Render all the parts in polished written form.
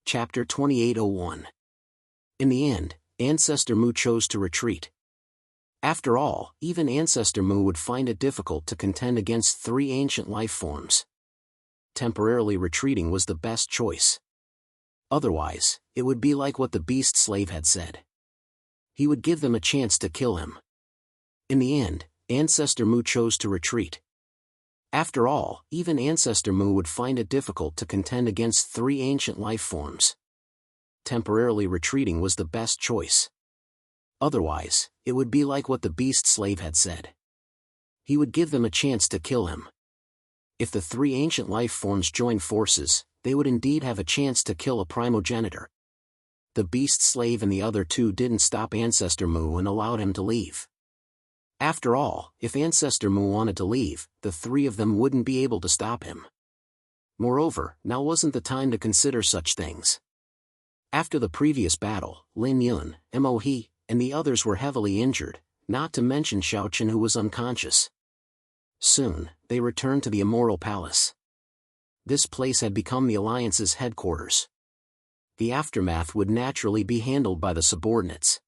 Chapter 2801. In the end, Ancestor Mu chose to retreat. After all, even Ancestor Mu would find it difficult to contend against three ancient life forms. Temporarily retreating was the best choice. Otherwise, it would be like what the beast slave had said. He would give them a chance to kill him. In the end, Ancestor Mu chose to retreat. After all, even Ancestor Mu would find it difficult to contend against three ancient life forms. Temporarily retreating was the best choice. Otherwise, it would be like what the beast slave had said. He would give them a chance to kill him. If the three ancient life forms joined forces, they would indeed have a chance to kill a primogenitor. The beast slave and the other two didn't stop Ancestor Mu and allowed him to leave. After all, if Ancestor Mu wanted to leave, the three of them wouldn't be able to stop him. Moreover, now wasn't the time to consider such things. After the previous battle, Lin Yun, Mo He, and the others were heavily injured, not to mention Xiao Chen, who was unconscious. Soon, they returned to the Immortal Palace. This place had become the Alliance's headquarters. The aftermath would naturally be handled by the subordinates.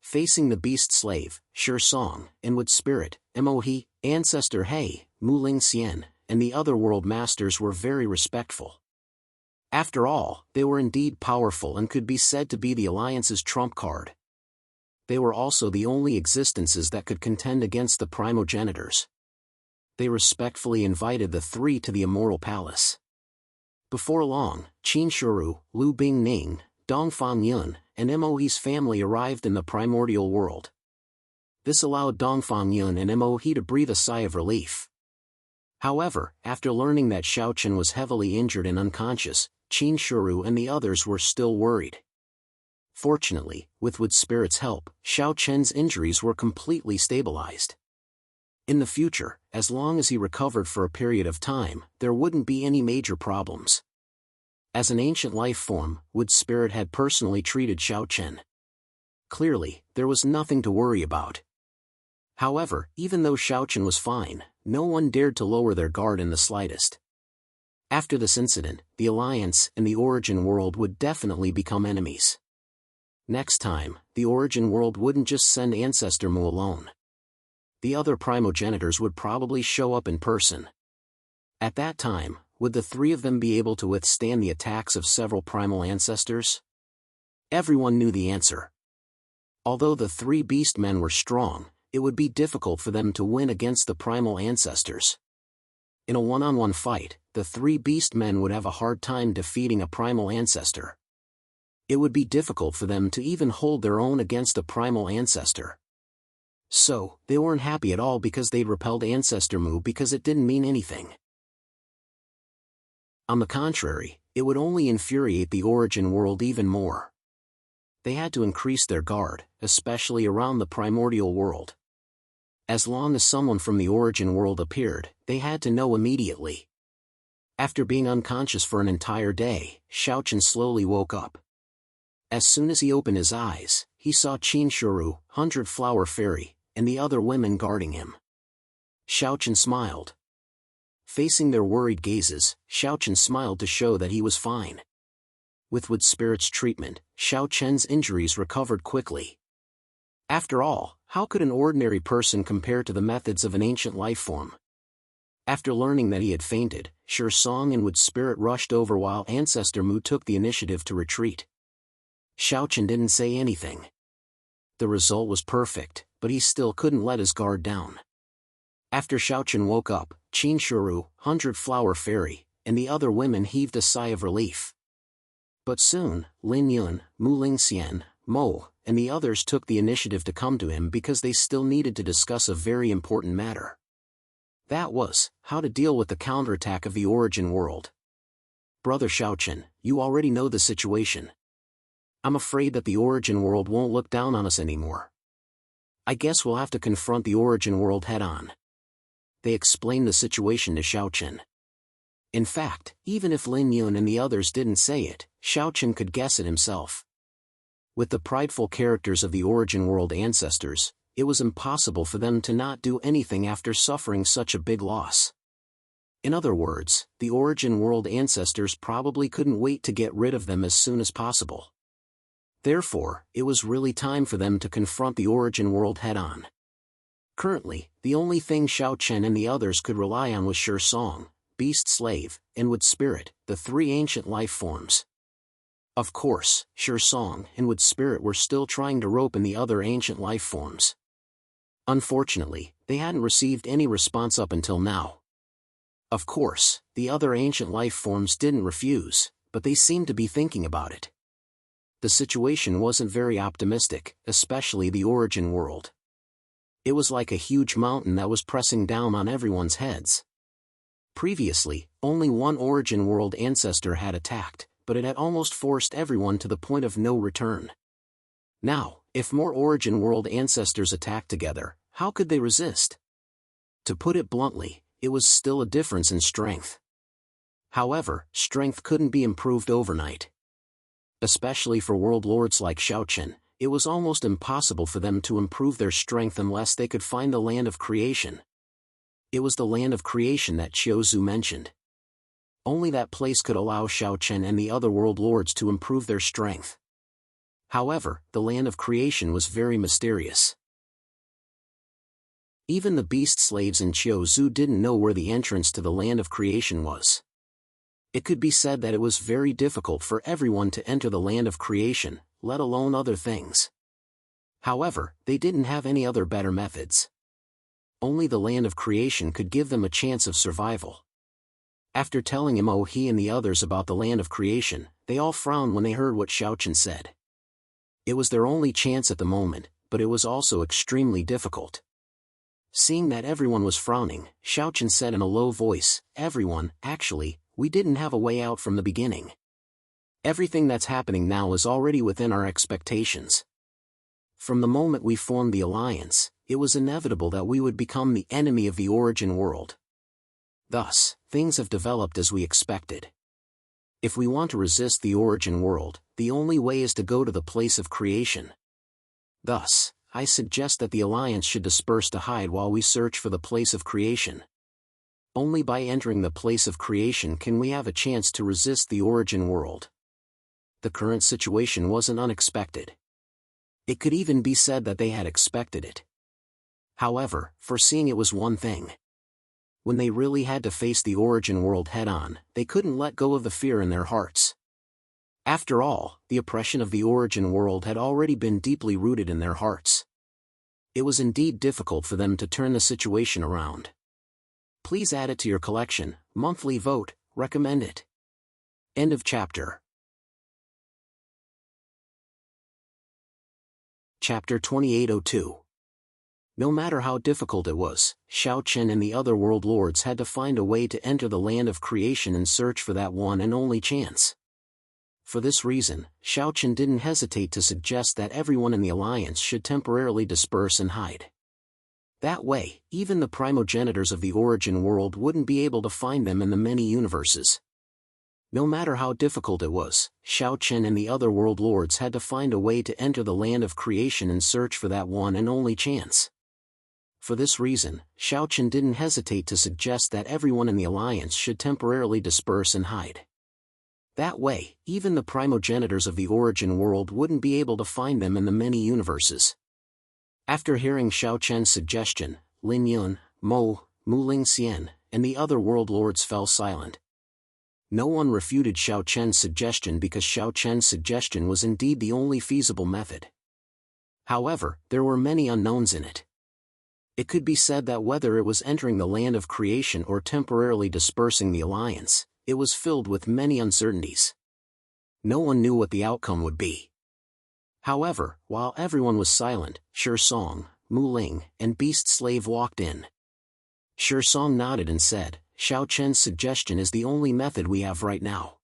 Facing the beast slave, Shi Song, Inwood Spirit, Mo He, Ancestor He, Mu Ling Xian, and the other world masters were very respectful. After all, they were indeed powerful and could be said to be the Alliance's trump card. They were also the only existences that could contend against the primogenitors. They respectfully invited the three to the Immortal Palace. Before long, Qin Shuru, Lu Bing Ning, Dongfang Yun, and Mo He's family arrived in the primordial world. This allowed Dongfang Yun and Mo He to breathe a sigh of relief. However, after learning that Xiao Chen was heavily injured and unconscious, Qin Shuru and the others were still worried. Fortunately, with Wood Spirit's help, Xiao Chen's injuries were completely stabilized. In the future, as long as he recovered for a period of time, there wouldn't be any major problems. As an ancient life form, Wood Spirit had personally treated Xiao Chen. Clearly, there was nothing to worry about. However, even though Xiao Chen was fine, no one dared to lower their guard in the slightest. After this incident, the Alliance and the Origin World would definitely become enemies. Next time, the Origin World wouldn't just send Ancestor Mu alone. The other primogenitors would probably show up in person. At that time, would the three of them be able to withstand the attacks of several primal ancestors? Everyone knew the answer. Although the three beast men were strong, it would be difficult for them to win against the primal ancestors. In a one-on-one fight, the three beast men would have a hard time defeating a primal ancestor. It would be difficult for them to even hold their own against a primal ancestor. So, they weren't happy at all because they'd repelled Ancestor Mu because it didn't mean anything. On the contrary, it would only infuriate the Origin World even more. They had to increase their guard, especially around the primordial world. As long as someone from the Origin World appeared, they had to know immediately. After being unconscious for an entire day, Xiao Chen slowly woke up. As soon as he opened his eyes, he saw Qin Shuru, 100 Flower Fairy, and the other women guarding him. Xiao Chen smiled. Facing their worried gazes, Xiao Chen smiled to show that he was fine. With Wood Spirit's treatment, Xiao Chen's injuries recovered quickly. After all, how could an ordinary person compare to the methods of an ancient life form? After learning that he had fainted, Shi Song and Wood Spirit rushed over while Ancestor Mu took the initiative to retreat. Xiao Chen didn't say anything. The result was perfect, but he still couldn't let his guard down. After Xiao Chen woke up, Qin Shuru, 100 Flower Fairy, and the other women heaved a sigh of relief. But soon, Lin Yun, Mu Ling Xian, Mo, and the others took the initiative to come to him because they still needed to discuss a very important matter. That was, how to deal with the counterattack of the Origin World. Brother Xiao Chen, you already know the situation. I'm afraid that the Origin World won't look down on us anymore. I guess we'll have to confront the Origin World head-on. They explained the situation to Xiao Chen. In fact, even if Lin Yun and the others didn't say it, Xiao Chen could guess it himself. With the prideful characters of the Origin World ancestors, it was impossible for them to not do anything after suffering such a big loss. In other words, the origin world ancestors probably couldn't wait to get rid of them as soon as possible. Therefore, it was really time for them to confront the origin world head-on. Currently, the only thing Xiao Chen and the others could rely on was Sure Song, Beast Slave, and Wood Spirit, the three ancient life forms. Of course, Sure Song and Wood Spirit were still trying to rope in the other ancient life forms. Unfortunately, they hadn't received any response up until now. Of course, the other ancient life forms didn't refuse, but they seemed to be thinking about it. The situation wasn't very optimistic, especially the origin world. It was like a huge mountain that was pressing down on everyone's heads. Previously, only one origin world ancestor had attacked, but it had almost forced everyone to the point of no return. Now, if more origin world ancestors attacked together, how could they resist? To put it bluntly, it was still a difference in strength. However, strength couldn't be improved overnight. Especially for world lords like Xiao Chen, it was almost impossible for them to improve their strength unless they could find the land of creation. It was the land of creation that Qiu Zhu mentioned. Only that place could allow Xiao Chen and the other world lords to improve their strength. However, the land of creation was very mysterious. Even the beast slaves in Qiu Zhu didn't know where the entrance to the land of creation was. It could be said that it was very difficult for everyone to enter the land of creation, let alone other things. However, they didn't have any other better methods. Only the land of creation could give them a chance of survival. After telling Mo He and the others about the land of creation, they all frowned when they heard what Xiao Chen said. It was their only chance at the moment, but it was also extremely difficult. Seeing that everyone was frowning, Xiao Chen said in a low voice, "Everyone, actually, we didn't have a way out from the beginning. Everything that's happening now is already within our expectations. From the moment we formed the alliance, it was inevitable that we would become the enemy of the origin world. Thus, things have developed as we expected. If we want to resist the origin world, the only way is to go to the place of creation. Thus, I suggest that the alliance should disperse to hide while we search for the place of creation. Only by entering the place of creation can we have a chance to resist the origin world." The current situation wasn't unexpected. It could even be said that they had expected it. However, foreseeing it was one thing. When they really had to face the origin world head-on, they couldn't let go of the fear in their hearts. After all, the oppression of the origin world had already been deeply rooted in their hearts. It was indeed difficult for them to turn the situation around. Please add it to your collection, monthly vote, recommend it. End of chapter. Chapter 2802. No matter how difficult it was, Xiao Chen and the other world lords had to find a way to enter the land of creation and search for that one and only chance. For this reason, Xiao Chen didn't hesitate to suggest that everyone in the alliance should temporarily disperse and hide. That way, even the primogenitors of the origin world wouldn't be able to find them in the many universes. No matter how difficult it was, Xiao Chen and the other world lords had to find a way to enter the land of creation and search for that one and only chance. For this reason, Xiao Chen didn't hesitate to suggest that everyone in the alliance should temporarily disperse and hide. That way, even the primogenitors of the origin world wouldn't be able to find them in the many universes. After hearing Xiao Chen's suggestion, Lin Yun, Mu Ling Xian, and the other world lords fell silent. No one refuted Xiao Chen's suggestion because Xiao Chen's suggestion was indeed the only feasible method. However, there were many unknowns in it. It could be said that whether it was entering the land of creation or temporarily dispersing the alliance, it was filled with many uncertainties. No one knew what the outcome would be. However, while everyone was silent, Sure Song, Mu Ling, and Beast Slave walked in. Sure Song nodded and said, "Xiao Chen's suggestion is the only method we have right now."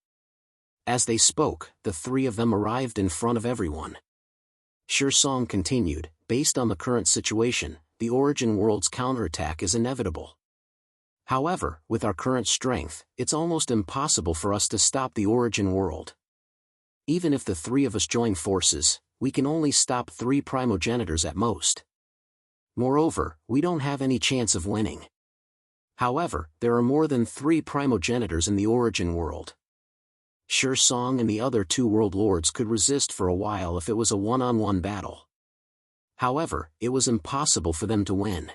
As they spoke, the three of them arrived in front of everyone. Sure Song continued, "Based on the current situation, the origin world's counterattack is inevitable. However, with our current strength, it's almost impossible for us to stop the origin world. Even if the three of us join forces, we can only stop 3 primogenitors at most. Moreover, we don't have any chance of winning. However, there are more than 3 primogenitors in the origin world. Song and the other 2 world lords could resist for a while if it was a one-on-one battle. However, it was impossible for them to win.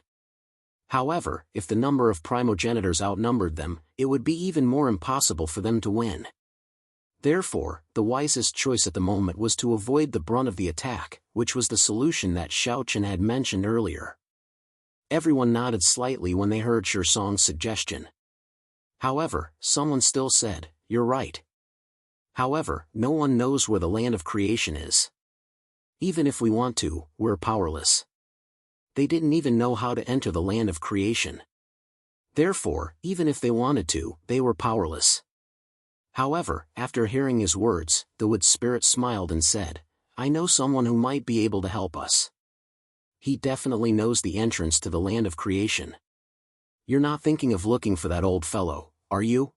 However, if the number of primogenitors outnumbered them, it would be even more impossible for them to win. Therefore, the wisest choice at the moment was to avoid the brunt of the attack, which was the solution that Xiaochen had mentioned earlier. Everyone nodded slightly when they heard Song's suggestion. However, someone still said, "You're right." However, no one knows where the land of creation is. Even if we want to, we're powerless. They didn't even know how to enter the land of creation. Therefore, even if they wanted to, they were powerless. However, after hearing his words, the wood spirit smiled and said, "I know someone who might be able to help us. He definitely knows the entrance to the land of creation." "You're not thinking of looking for that old fellow, are you?"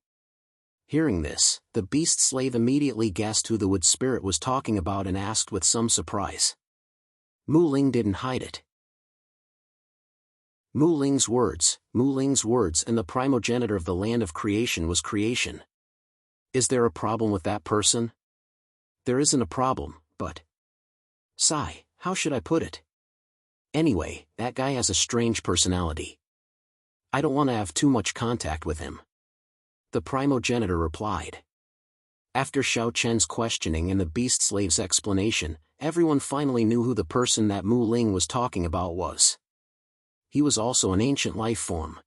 Hearing this, the beast slave immediately guessed who the wood spirit was talking about and asked with some surprise. Mu Ling didn't hide it. Mu Ling's words, and the primogenitor of the land of creation was creation. Is there a problem with that person? There isn't a problem, but... Sigh, how should I put it? Anyway, that guy has a strange personality. I don't want to have too much contact with him. The primogenitor replied. After Xiaochen's questioning and the beast slave's explanation, everyone finally knew who the person that Mu Ling was talking about was. He was also an ancient life form.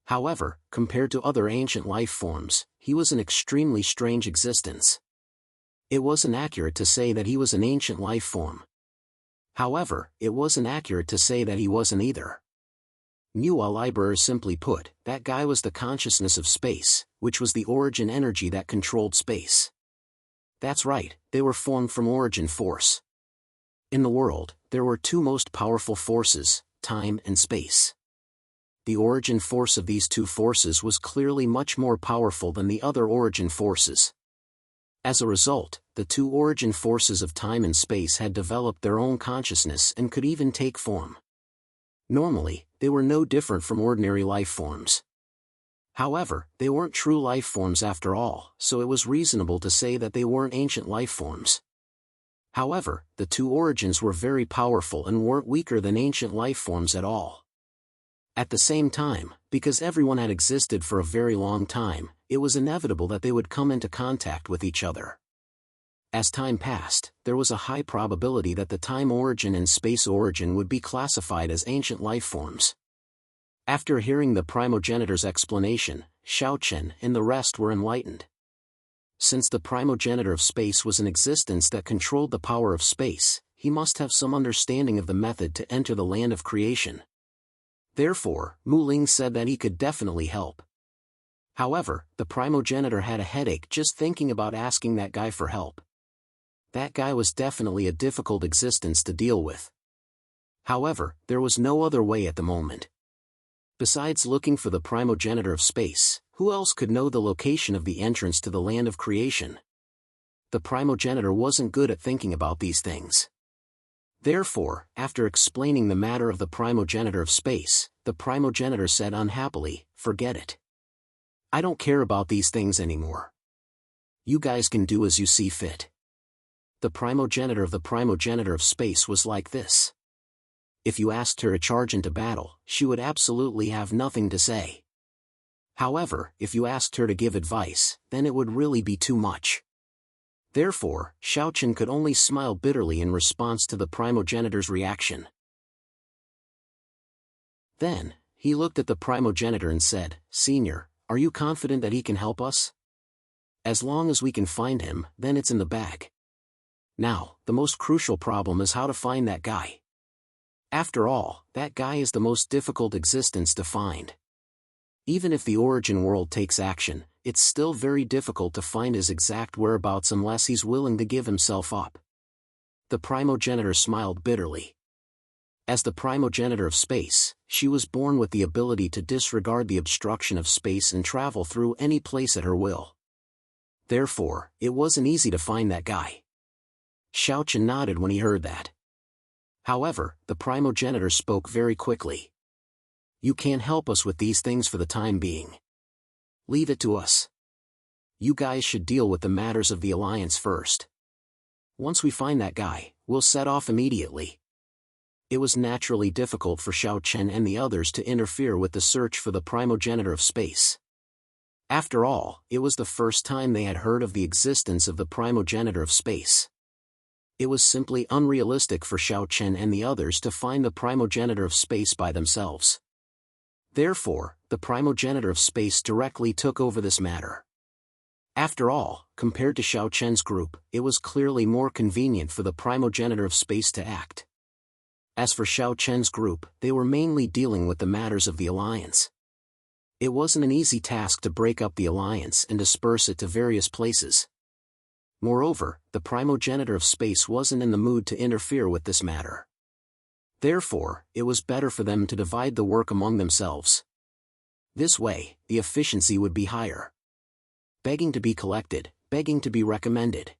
However, compared to other ancient life forms, he was an extremely strange existence. It wasn't accurate to say that he was an ancient life form. However, it wasn't accurate to say that he wasn't either. Mua Liber simply put, that guy was the consciousness of space, which was the origin energy that controlled space. That's right, they were formed from origin force. In the world, there were 2 most powerful forces, time and space. The origin force of these 2 forces was clearly much more powerful than the other origin forces. As a result, the 2 origin forces of time and space had developed their own consciousness and could even take form. Normally, they were no different from ordinary life forms. However, they weren't true life forms after all, so it was reasonable to say that they weren't ancient life forms. However, the 2 origins were very powerful and weren't weaker than ancient life forms at all. At the same time, because everyone had existed for a very long time, it was inevitable that they would come into contact with each other. As time passed, there was a high probability that the time origin and space origin would be classified as ancient life forms. After hearing the primogenitor's explanation, Xiaochen and the rest were enlightened. Since the primogenitor of space was an existence that controlled the power of space, he must have some understanding of the method to enter the land of creation. Therefore, Mu Ling said that he could definitely help. However, the primogenitor had a headache just thinking about asking that guy for help. That guy was definitely a difficult existence to deal with. However, there was no other way at the moment. Besides looking for the primogenitor of space, who else could know the location of the entrance to the land of creation? The primogenitor wasn't good at thinking about these things. Therefore, after explaining the matter of the primogenitor of space, the primogenitor said unhappily, "Forget it. I don't care about these things anymore. You guys can do as you see fit." The primogenitor of space was like this. If you asked her to charge into battle, she would absolutely have nothing to say. However, if you asked her to give advice, then it would really be too much. Therefore, Xiaochen could only smile bitterly in response to the primogenitor's reaction. Then, he looked at the primogenitor and said, "Senior, are you confident that he can help us? As long as we can find him, then it's in the bag. Now, the most crucial problem is how to find that guy. After all, that guy is the most difficult existence to find. Even if the origin world takes action, it's still very difficult to find his exact whereabouts unless he's willing to give himself up." The primogenitor smiled bitterly. As the primogenitor of space, she was born with the ability to disregard the obstruction of space and travel through any place at her will. Therefore, it wasn't easy to find that guy. Xiaochen nodded when he heard that. However, the primogenitor spoke very quickly. You can't help us with these things for the time being. Leave it to us. You guys should deal with the matters of the Alliance first. Once we find that guy, we'll set off immediately. It was naturally difficult for Xiao Chen and the others to interfere with the search for the primogenitor of space. After all, it was the first time they had heard of the existence of the primogenitor of space. It was simply unrealistic for Xiao Chen and the others to find the primogenitor of space by themselves. Therefore, the primogenitor of space directly took over this matter. After all, compared to Xiao Chen's group, it was clearly more convenient for the primogenitor of space to act. As for Xiao Chen's group, they were mainly dealing with the matters of the Alliance. It wasn't an easy task to break up the Alliance and disperse it to various places. Moreover, the primogenitor of space wasn't in the mood to interfere with this matter. Therefore, it was better for them to divide the work among themselves. This way, the efficiency would be higher. Begging to be collected, begging to be recommended.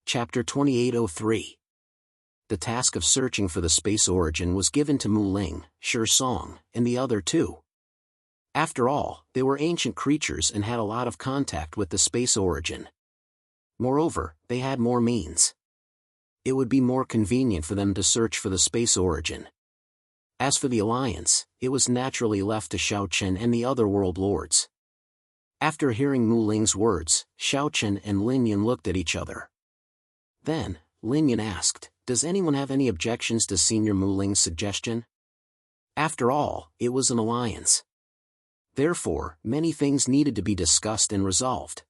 Chapter 2803. The task of searching for the space origin was given to Mu Ling, Shi Song, and the other two. After all, they were ancient creatures and had a lot of contact with the space origin. Moreover, they had more means. It would be more convenient for them to search for the space origin. As for the Alliance, it was naturally left to Xiao Chen and the other world lords. After hearing Mu Ling's words, Xiao Chen and Lin Yun looked at each other. Then, Lin Yun asked, "Does anyone have any objections to Senior Mu Ling's suggestion?" After all, it was an alliance. Therefore, many things needed to be discussed and resolved.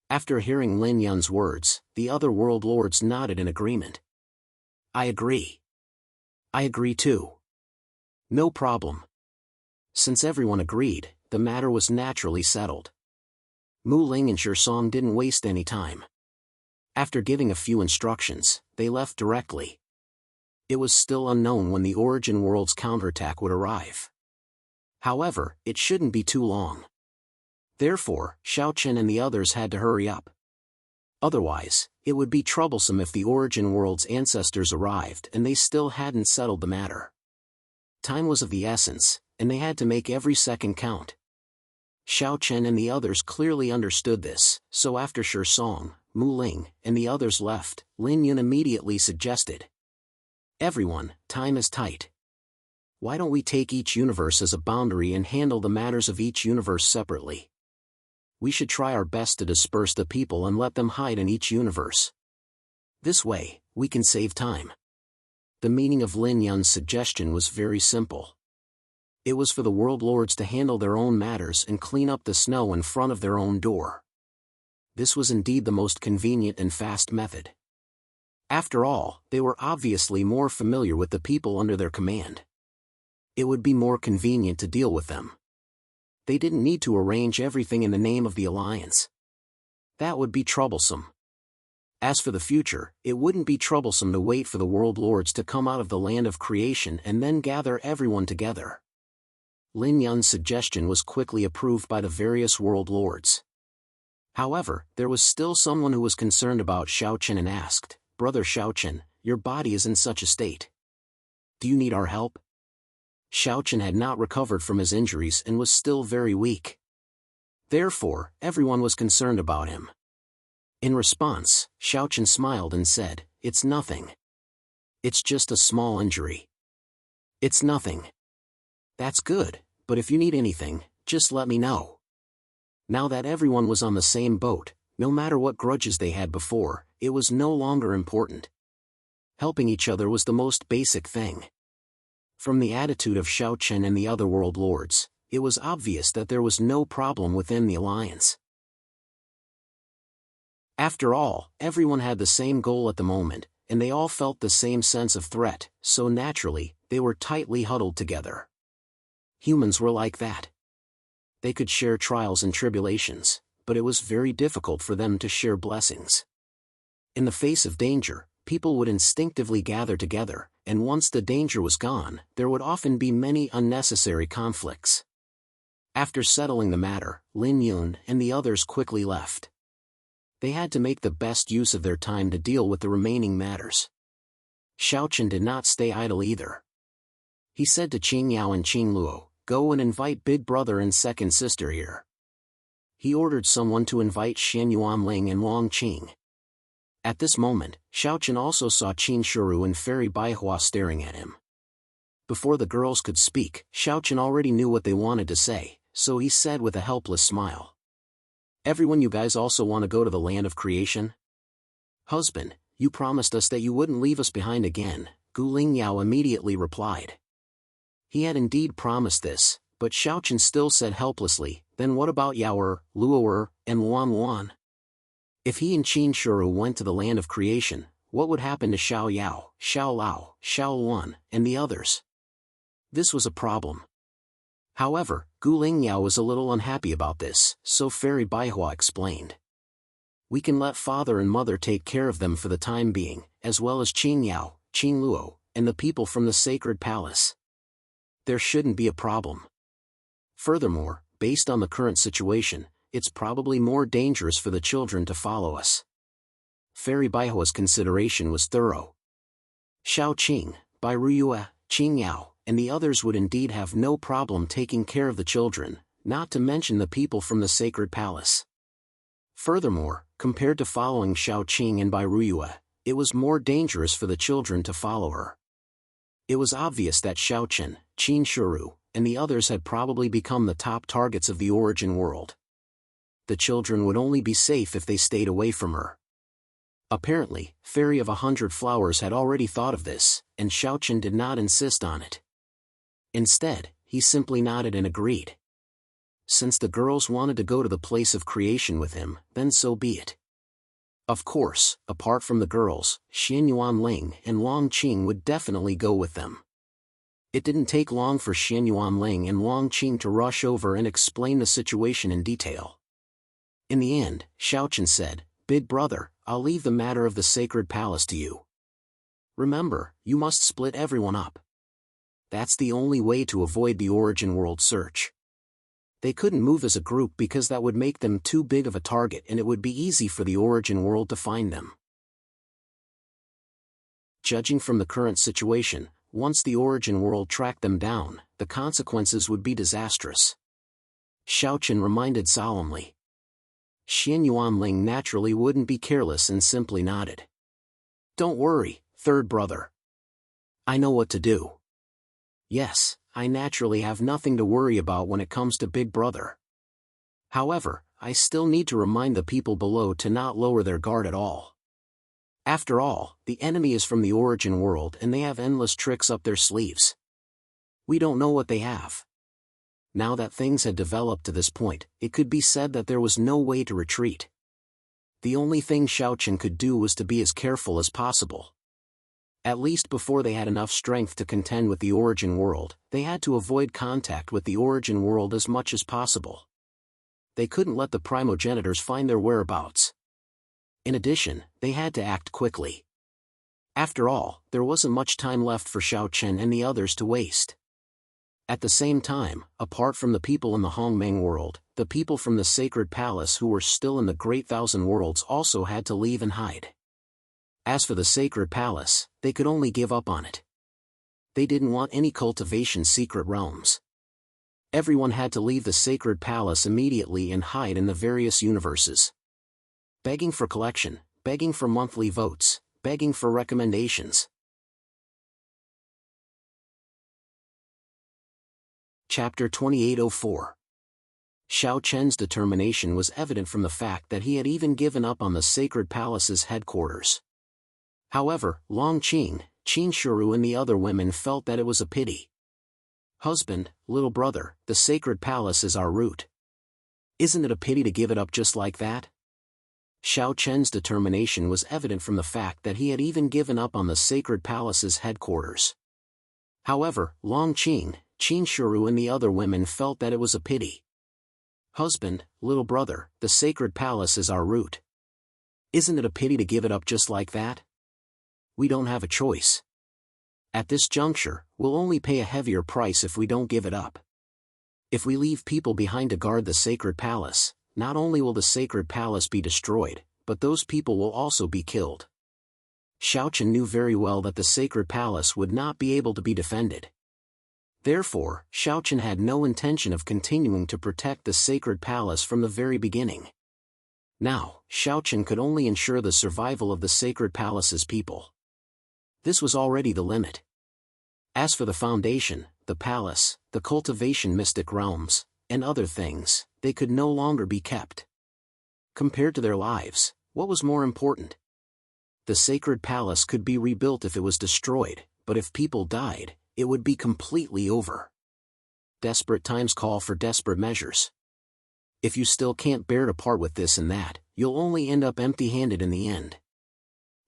After hearing Lin Yun's words, the other world lords nodded in agreement. "I agree. I agree too. No problem." Since everyone agreed, the matter was naturally settled. Mu Ling and Shi Song didn't waste any time. After giving a few instructions, they left directly. It was still unknown when the Origin World's counterattack would arrive. However, it shouldn't be too long. Therefore, Xiao Chen and the others had to hurry up. Otherwise, it would be troublesome if the Origin World's ancestors arrived and they still hadn't settled the matter. Time was of the essence, and they had to make every second count. Xiao Chen and the others clearly understood this, so after Shi Song, Mu Ling, and the others left, Lin Yun immediately suggested, "Everyone, time is tight. Why don't we take each universe as a boundary and handle the matters of each universe separately? We should try our best to disperse the people and let them hide in each universe. This way, we can save time." The meaning of Lin Yun's suggestion was very simple. It was for the world lords to handle their own matters and clean up the snow in front of their own door. This was indeed the most convenient and fast method. After all, they were obviously more familiar with the people under their command. It would be more convenient to deal with them. They didn't need to arrange everything in the name of the Alliance. That would be troublesome. As for the future, it wouldn't be troublesome to wait for the world lords to come out of the land of creation and then gather everyone together. Lin Yun's suggestion was quickly approved by the various world lords. However, there was still someone who was concerned about Xiao Chen and asked, "Brother Xiao Chen, your body is in such a state. Do you need our help?" Xiao Chen had not recovered from his injuries and was still very weak. Therefore, everyone was concerned about him. In response, Xiao Chen smiled and said, "It's nothing. It's just a small injury. It's nothing." "That's good, but if you need anything, just let me know." Now that everyone was on the same boat, no matter what grudges they had before, it was no longer important. Helping each other was the most basic thing. From the attitude of Xiao Chen and the other world lords, it was obvious that there was no problem within the alliance. After all, everyone had the same goal at the moment, and they all felt the same sense of threat, so naturally, they were tightly huddled together. Humans were like that. They could share trials and tribulations, but it was very difficult for them to share blessings. In the face of danger, people would instinctively gather together, and once the danger was gone, there would often be many unnecessary conflicts. After settling the matter, Lin Yun and the others quickly left. They had to make the best use of their time to deal with the remaining matters. Xiaochen did not stay idle either. He said to Qing Yao and Qing Luo, "Go and invite big brother and second sister here." He ordered someone to invite Xian Yuanling and Long Qing. At this moment, Xiaochen also saw Qin Shuru and Fairy Baihua staring at him. Before the girls could speak, Xiaochen already knew what they wanted to say, so he said with a helpless smile, "Everyone, you guys also want to go to the land of creation?" "Husband, you promised us that you wouldn't leave us behind again," Gu Lingyao immediately replied. He had indeed promised this, but Xiaochen still said helplessly, "Then what about Yaoer, Luoer, and Luan Luan? If he and Qin Shuru went to the land of creation, what would happen to Xiao Yao, Xiao Lao, Xiao Luan, and the others?" This was a problem. However, Gu Lingyao was a little unhappy about this, so Fairy Baihua explained. "We can let father and mother take care of them for the time being, as well as Qin Yao, Qin Luo, and the people from the sacred palace. There shouldn't be a problem. Furthermore, based on the current situation, it's probably more dangerous for the children to follow us." Fairy Baihua's consideration was thorough. Xiao Qing, Bai Ruyue, Qing Yao, and the others would indeed have no problem taking care of the children, not to mention the people from the sacred palace. Furthermore, compared to following Xiao Qing and Bai Ruyue, it was more dangerous for the children to follow her. It was obvious that Xiaochen, Qin Shuru, and the others had probably become the top targets of the origin world. The children would only be safe if they stayed away from her. Apparently, Fairy of 100 Flowers had already thought of this, and Xiaochen did not insist on it. Instead, he simply nodded and agreed. Since the girls wanted to go to the place of creation with him, then so be it. Of course, apart from the girls, Xian Yuanling and Long Qing would definitely go with them. It didn't take long for Xian Yuanling and Long Qing to rush over and explain the situation in detail. In the end, Xiaochen said, "Big brother, I'll leave the matter of the sacred palace to you. Remember, you must split everyone up. That's the only way to avoid the origin world search. They couldn't move as a group because that would make them too big of a target and it would be easy for the origin world to find them. Judging from the current situation, once the origin world tracked them down, the consequences would be disastrous." Xiaochen reminded solemnly. Xian Yuanling naturally wouldn't be careless and simply nodded. "Don't worry, third brother. I know what to do. Yes, I naturally have nothing to worry about when it comes to big brother. However, I still need to remind the people below to not lower their guard at all. After all, the enemy is from the origin world and they have endless tricks up their sleeves. We don't know what they have." Now that things had developed to this point, it could be said that there was no way to retreat. The only thing Xiaochen could do was to be as careful as possible. At least before they had enough strength to contend with the origin world, they had to avoid contact with the origin world as much as possible. They couldn't let the primogenitors find their whereabouts. In addition, they had to act quickly. After all, there wasn't much time left for Xiaochen and the others to waste. At the same time, apart from the people in the Hongmeng world, the people from the sacred palace who were still in the Great Thousand Worlds also had to leave and hide. As for the sacred palace, they could only give up on it. They didn't want any cultivation secret realms. Everyone had to leave the sacred palace immediately and hide in the various universes. Begging for collection, begging for monthly votes, begging for recommendations. Chapter 2804. Xiaochen's determination was evident from the fact that he had even given up on the sacred palace's headquarters. However, Long Qing, Qin Shuru and the other women felt that it was a pity. "Husband, little brother, the sacred palace is our route. Isn't it a pity to give it up just like that?" Xiaochen's determination was evident from the fact that he had even given up on the sacred palace's headquarters. However, Long Qing, Qin Shuru and the other women felt that it was a pity. "Husband, little brother, the sacred palace is our route. Isn't it a pity to give it up just like that? We don't have a choice. At this juncture, we'll only pay a heavier price if we don't give it up. If we leave people behind to guard the sacred palace, not only will the sacred palace be destroyed, but those people will also be killed. Xiaochen knew very well that the sacred palace would not be able to be defended. Therefore, Xiaochen had no intention of continuing to protect the sacred palace from the very beginning. Now, Xiaochen could only ensure the survival of the sacred palace's people. This was already the limit. As for the foundation, the palace, the cultivation mystic realms, and other things, they could no longer be kept. Compared to their lives, what was more important? The sacred palace could be rebuilt if it was destroyed, but if people died, it would be completely over. Desperate times call for desperate measures. If you still can't bear to part with this and that, you'll only end up empty-handed in the end.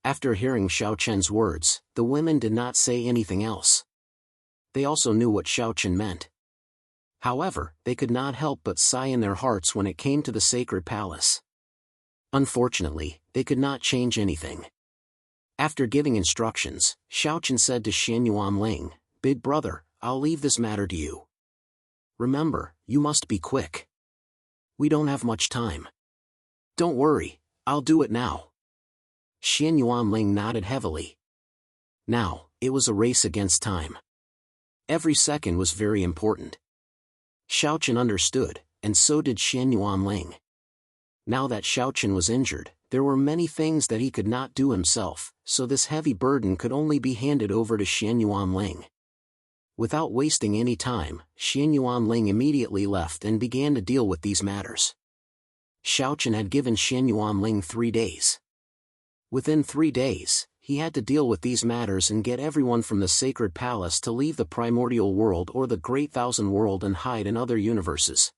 After hearing Xiaochen's words, the women did not say anything else. They also knew what Xiaochen meant. However, they could not help but sigh in their hearts when it came to the sacred palace. Unfortunately, they could not change anything. After giving instructions, Xiaochen said to Xian Yuanling, "Big brother, I'll leave this matter to you. Remember, you must be quick. We don't have much time." "Don't worry, I'll do it now." Xian Yuanling nodded heavily. Now, it was a race against time. Every second was very important. Xiaochen understood, and so did Xian Yuanling. Now that Xiaochen was injured, there were many things that he could not do himself, so this heavy burden could only be handed over to Xian Yuanling. Without wasting any time, Xian Yuanling immediately left and began to deal with these matters. Xiaochen had given Xian Yuanling 3 days. Within 3 days, he had to deal with these matters and get everyone from the sacred palace to leave the primordial world or the Great Thousand World and hide in other universes.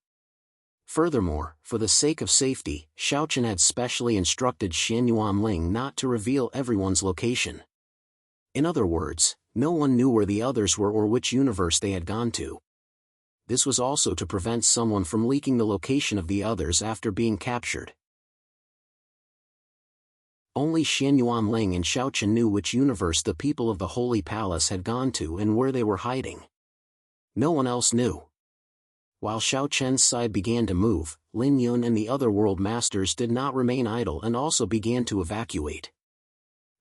Furthermore, for the sake of safety, Xiaochen had specially instructed Xian Yuanling not to reveal everyone's location. In other words, no one knew where the others were or which universe they had gone to. This was also to prevent someone from leaking the location of the others after being captured. Only Xian Yuanling and Xiaochen knew which universe the people of the Holy Palace had gone to and where they were hiding. No one else knew. While Xiaochen's side began to move, Lin Yun and the other world masters did not remain idle and also began to evacuate.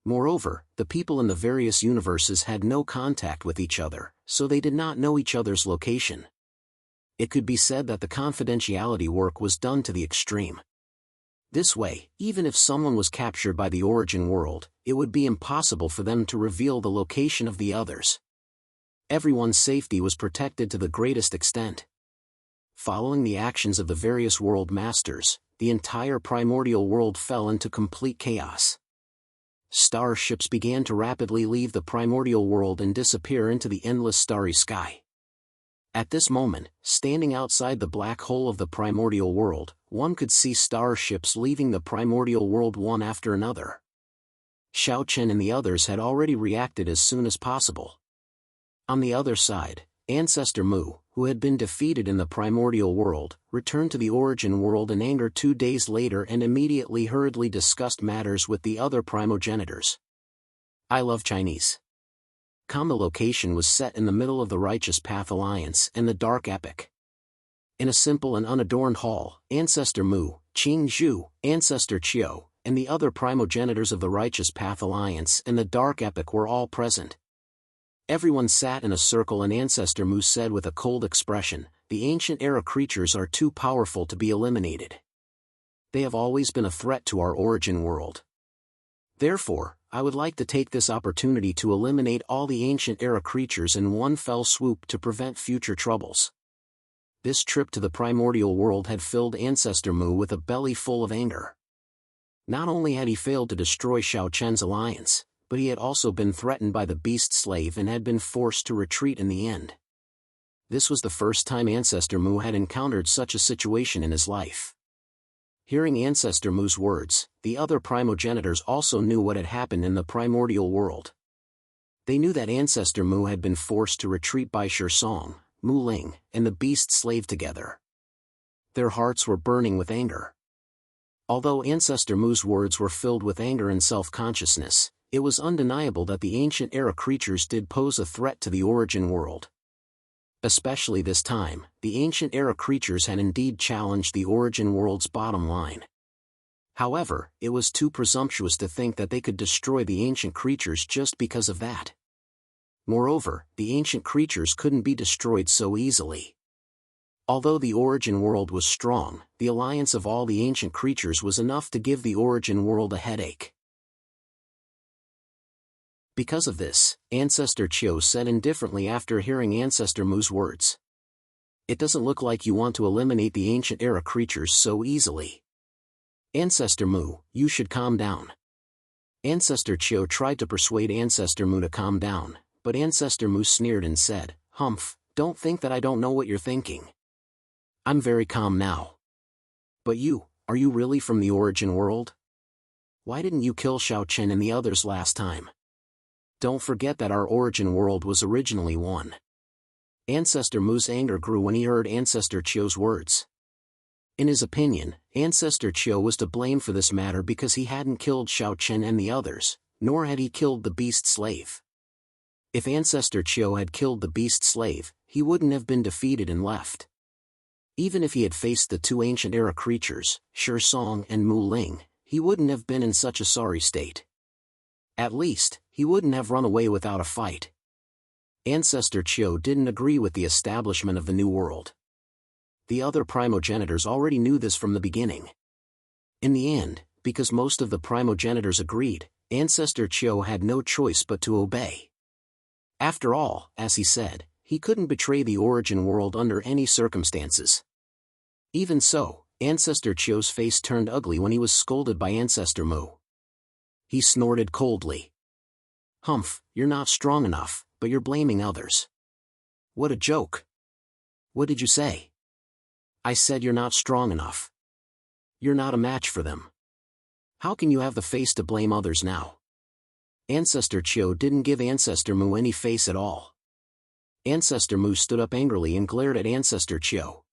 Moreover, the people in the various universes had no contact with each other, so they did not know each other's location. It could be said that the confidentiality work was done to the extreme. This way, even if someone was captured by the origin world, it would be impossible for them to reveal the location of the others. Everyone's safety was protected to the greatest extent. Following the actions of the various world masters, the entire primordial world fell into complete chaos. Starships began to rapidly leave the primordial world and disappear into the endless starry sky. At this moment, standing outside the black hole of the primordial world, one could see starships leaving the primordial world one after another. Xiaochen and the others had already reacted as soon as possible. On the other side, Ancestor Mu, who had been defeated in the primordial world, returned to the origin world in anger 2 days later and immediately hurriedly discussed matters with the other primogenitors. I love Chinese. The location was set in the middle of the Righteous Path Alliance and the Dark Epic. In a simple and unadorned hall, Ancestor Mu, Qing Zhu, Ancestor Qiu, and the other primogenitors of the Righteous Path Alliance and the Dark Epic were all present. Everyone sat in a circle and Ancestor Mu said with a cold expression, "The ancient era creatures are too powerful to be eliminated. They have always been a threat to our origin world. Therefore, I would like to take this opportunity to eliminate all the ancient era creatures in one fell swoop to prevent future troubles." This trip to the primordial world had filled Ancestor Mu with a belly full of anger. Not only had he failed to destroy Xiaochen's alliance, but he had also been threatened by the beast slave and had been forced to retreat in the end. This was the first time Ancestor Mu had encountered such a situation in his life. Hearing Ancestor Mu's words, the other primogenitors also knew what had happened in the primordial world. They knew that Ancestor Mu had been forced to retreat by Song, Mu Ling, and the beast slave together. Their hearts were burning with anger. Although Ancestor Mu's words were filled with anger and self-consciousness, it was undeniable that the ancient era creatures did pose a threat to the origin world. Especially this time, the ancient era creatures had indeed challenged the origin world's bottom line. However, it was too presumptuous to think that they could destroy the ancient creatures just because of that. Moreover, the ancient creatures couldn't be destroyed so easily. Although the origin world was strong, the alliance of all the ancient creatures was enough to give the origin world a headache. Because of this, Ancestor Chiu said indifferently after hearing Ancestor Mu's words. It doesn't look like you want to eliminate the ancient era creatures so easily. Ancestor Mu, you should calm down. Ancestor Chiu tried to persuade Ancestor Mu to calm down, but Ancestor Mu sneered and said, "Humph, don't think that I don't know what you're thinking. I'm very calm now. But you, are you really from the origin world? Why didn't you kill Xiao Chen and the others last time? Don't forget that our origin world was originally one." Ancestor Mu's anger grew when he heard Ancestor Chiu's words. In his opinion, Ancestor Chiu was to blame for this matter because he hadn't killed Xiao Chen and the others, nor had he killed the beast slave. If Ancestor Chiu had killed the beast slave, he wouldn't have been defeated and left. Even if he had faced the two ancient era creatures, Shi Song and Mu Ling, he wouldn't have been in such a sorry state. At least, he wouldn't have run away without a fight. Ancestor Chiu didn't agree with the establishment of the new world. The other primogenitors already knew this from the beginning. In the end, because most of the primogenitors agreed, Ancestor Chiu had no choice but to obey. After all, as he said, he couldn't betray the origin world under any circumstances. Even so, Ancestor Chiu's face turned ugly when he was scolded by Ancestor Mu. He snorted coldly. "Humph, you're not strong enough, but you're blaming others. What a joke. What did you say?" "I said you're not strong enough. You're not a match for them. How can you have the face to blame others now?" Ancestor Chiu didn't give Ancestor Mu any face at all. Ancestor Mu stood up angrily and glared at Ancestor Chiu.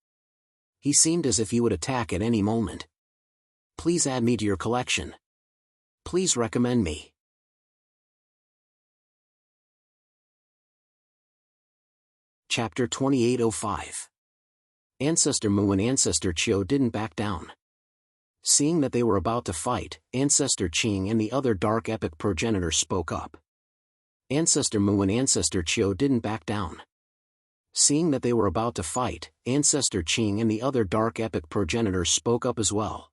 He seemed as if he would attack at any moment. "Please add me to your collection. Please recommend me." Chapter 2805. Ancestor Mu and Ancestor Chiu didn't back down. Seeing that they were about to fight, Ancestor Qing and the other dark epic progenitors spoke up. Ancestor Mu and Ancestor Chiu didn't back down. Seeing that they were about to fight, Ancestor Qing and the other dark epic progenitors spoke up as well.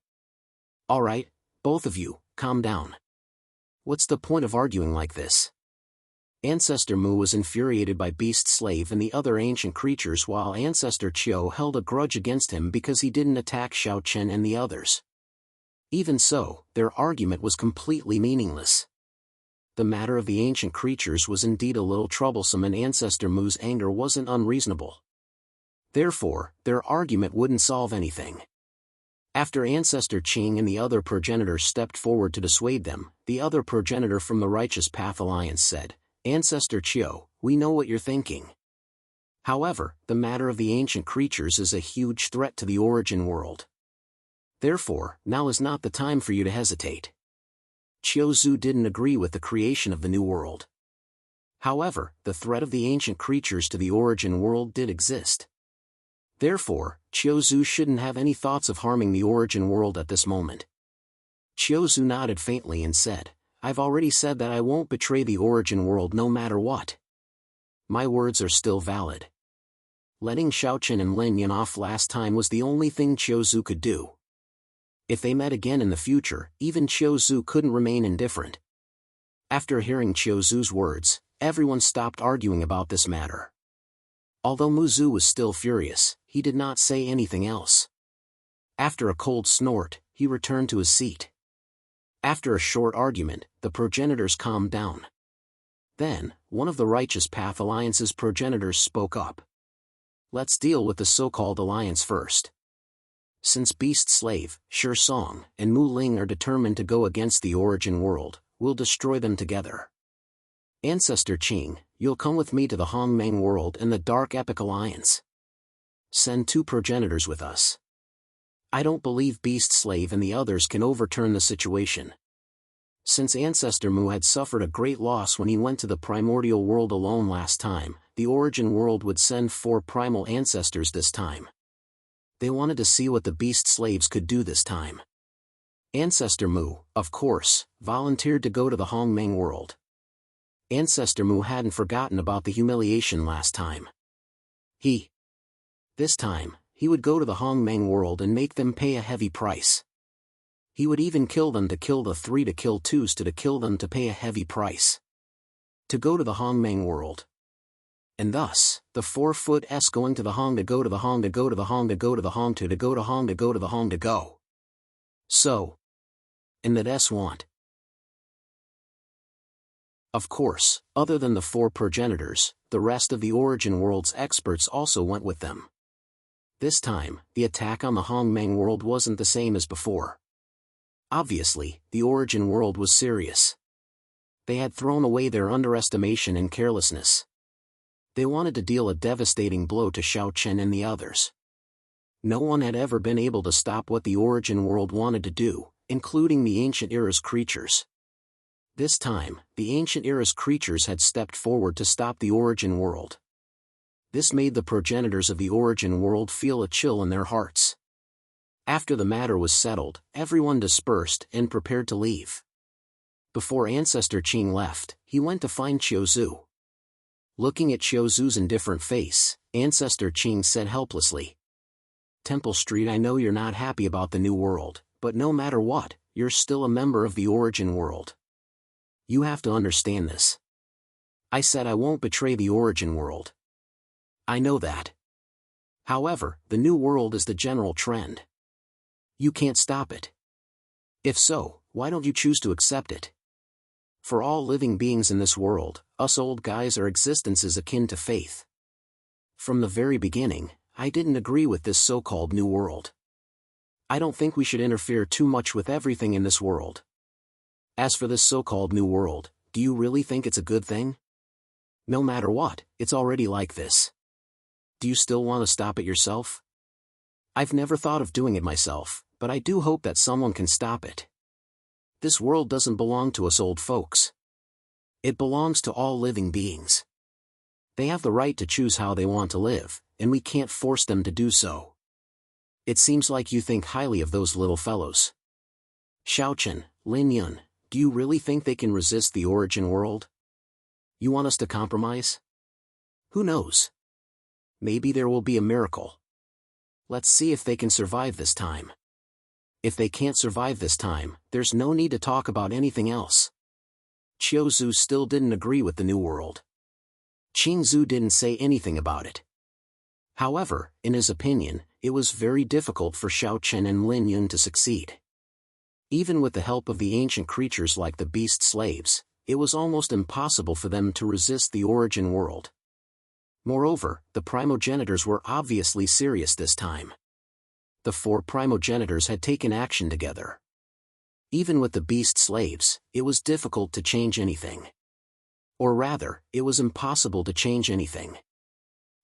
"All right, both of you, calm down. What's the point of arguing like this?" Ancestor Mu was infuriated by Beast Slave and the other ancient creatures, while Ancestor Chiu held a grudge against him because he didn't attack Xiao Chen and the others. Even so, their argument was completely meaningless. The matter of the ancient creatures was indeed a little troublesome, and Ancestor Mu's anger wasn't unreasonable. Therefore, their argument wouldn't solve anything. After Ancestor Qing and the other progenitors stepped forward to dissuade them, the other progenitor from the Righteous Path Alliance said, "Ancestor Chiu, we know what you're thinking. However, the matter of the ancient creatures is a huge threat to the origin world. Therefore, now is not the time for you to hesitate." Chiu Zu didn't agree with the creation of the new world. However, the threat of the ancient creatures to the origin world did exist. Therefore, Chiu Zu shouldn't have any thoughts of harming the origin world at this moment. Chiu Zu nodded faintly and said, "I've already said that I won't betray the origin world no matter what. My words are still valid." Letting Xiao Chen and Lin Yan off last time was the only thing Chiu Zu could do. If they met again in the future, even Chiu Zu couldn't remain indifferent. After hearing Chiu Zu's words, everyone stopped arguing about this matter. Although Mu Zu was still furious, he did not say anything else. After a cold snort, he returned to his seat. After a short argument, the progenitors calmed down. Then, one of the Righteous Path Alliance's progenitors spoke up. "Let's deal with the so-called alliance first. Since Beast Slave, Shi Song, and Mu Ling are determined to go against the origin world, we'll destroy them together. Ancestor Qing, you'll come with me to the Hongmeng world and the Dark Epic Alliance. Send 2 progenitors with us. I don't believe Beast Slave and the others can overturn the situation." Since Ancestor Mu had suffered a great loss when he went to the primordial world alone last time, the origin world would send 4 primal ancestors this time. They wanted to see what the Beast Slaves could do this time. Ancestor Mu, of course, volunteered to go to the Hongmeng world. Ancestor Mu hadn't forgotten about the humiliation last time. This time, he would go to the Hongmeng world and make them pay a heavy price. He would even kill them to kill the 3 to kill 2s to kill them to pay a heavy price. To go to the Hongmeng world. And thus, the 4-foot S going to the Hong to go to the Hong to go to the Hong to go to the Hong to go to Hong to go to the Hong to go. So. And that S want. Of course, other than the 4 progenitors, the rest of the origin world's experts also went with them. This time, the attack on the Hongmeng world wasn't the same as before. Obviously, the origin world was serious. They had thrown away their underestimation and carelessness. They wanted to deal a devastating blow to Xiao Chen and the others. No one had ever been able to stop what the origin world wanted to do, including the Ancient Era's creatures. This time, the Ancient Era's creatures had stepped forward to stop the origin world. This made the progenitors of the origin world feel a chill in their hearts. After the matter was settled, everyone dispersed and prepared to leave. Before Ancestor Qing left, he went to find Qiuzu. Looking at Qiuzu's indifferent face, Ancestor Qing said helplessly, "Temple Street, I know you're not happy about the new world, but no matter what, you're still a member of the origin world. You have to understand this. I said I won't betray the origin world. I know that. However, the new world is the general trend. You can't stop it. If so, why don't you choose to accept it? For all living beings in this world, us old guys are existences akin to faith. From the very beginning, I didn't agree with this so-called new world. I don't think we should interfere too much with everything in this world. As for this so-called new world, do you really think it's a good thing? No matter what, it's already like this. Do you still want to stop it yourself? I've never thought of doing it myself, but I do hope that someone can stop it. This world doesn't belong to us old folks. It belongs to all living beings. They have the right to choose how they want to live, and we can't force them to do so. It seems like you think highly of those little fellows. Xiaochen, Lin Yun, do you really think they can resist the origin world? You want us to compromise? Who knows? Maybe there will be a miracle. Let's see if they can survive this time. If they can't survive this time, there's no need to talk about anything else." Qiuzu still didn't agree with the new world. Qingzu didn't say anything about it. However, in his opinion, it was very difficult for Xiao Chen and Lin Yun to succeed. Even with the help of the ancient creatures like the beast slaves, it was almost impossible for them to resist the origin world. Moreover, the primogenitors were obviously serious this time. The 4 primogenitors had taken action together. Even with the beast slaves, it was difficult to change anything. Or rather, it was impossible to change anything.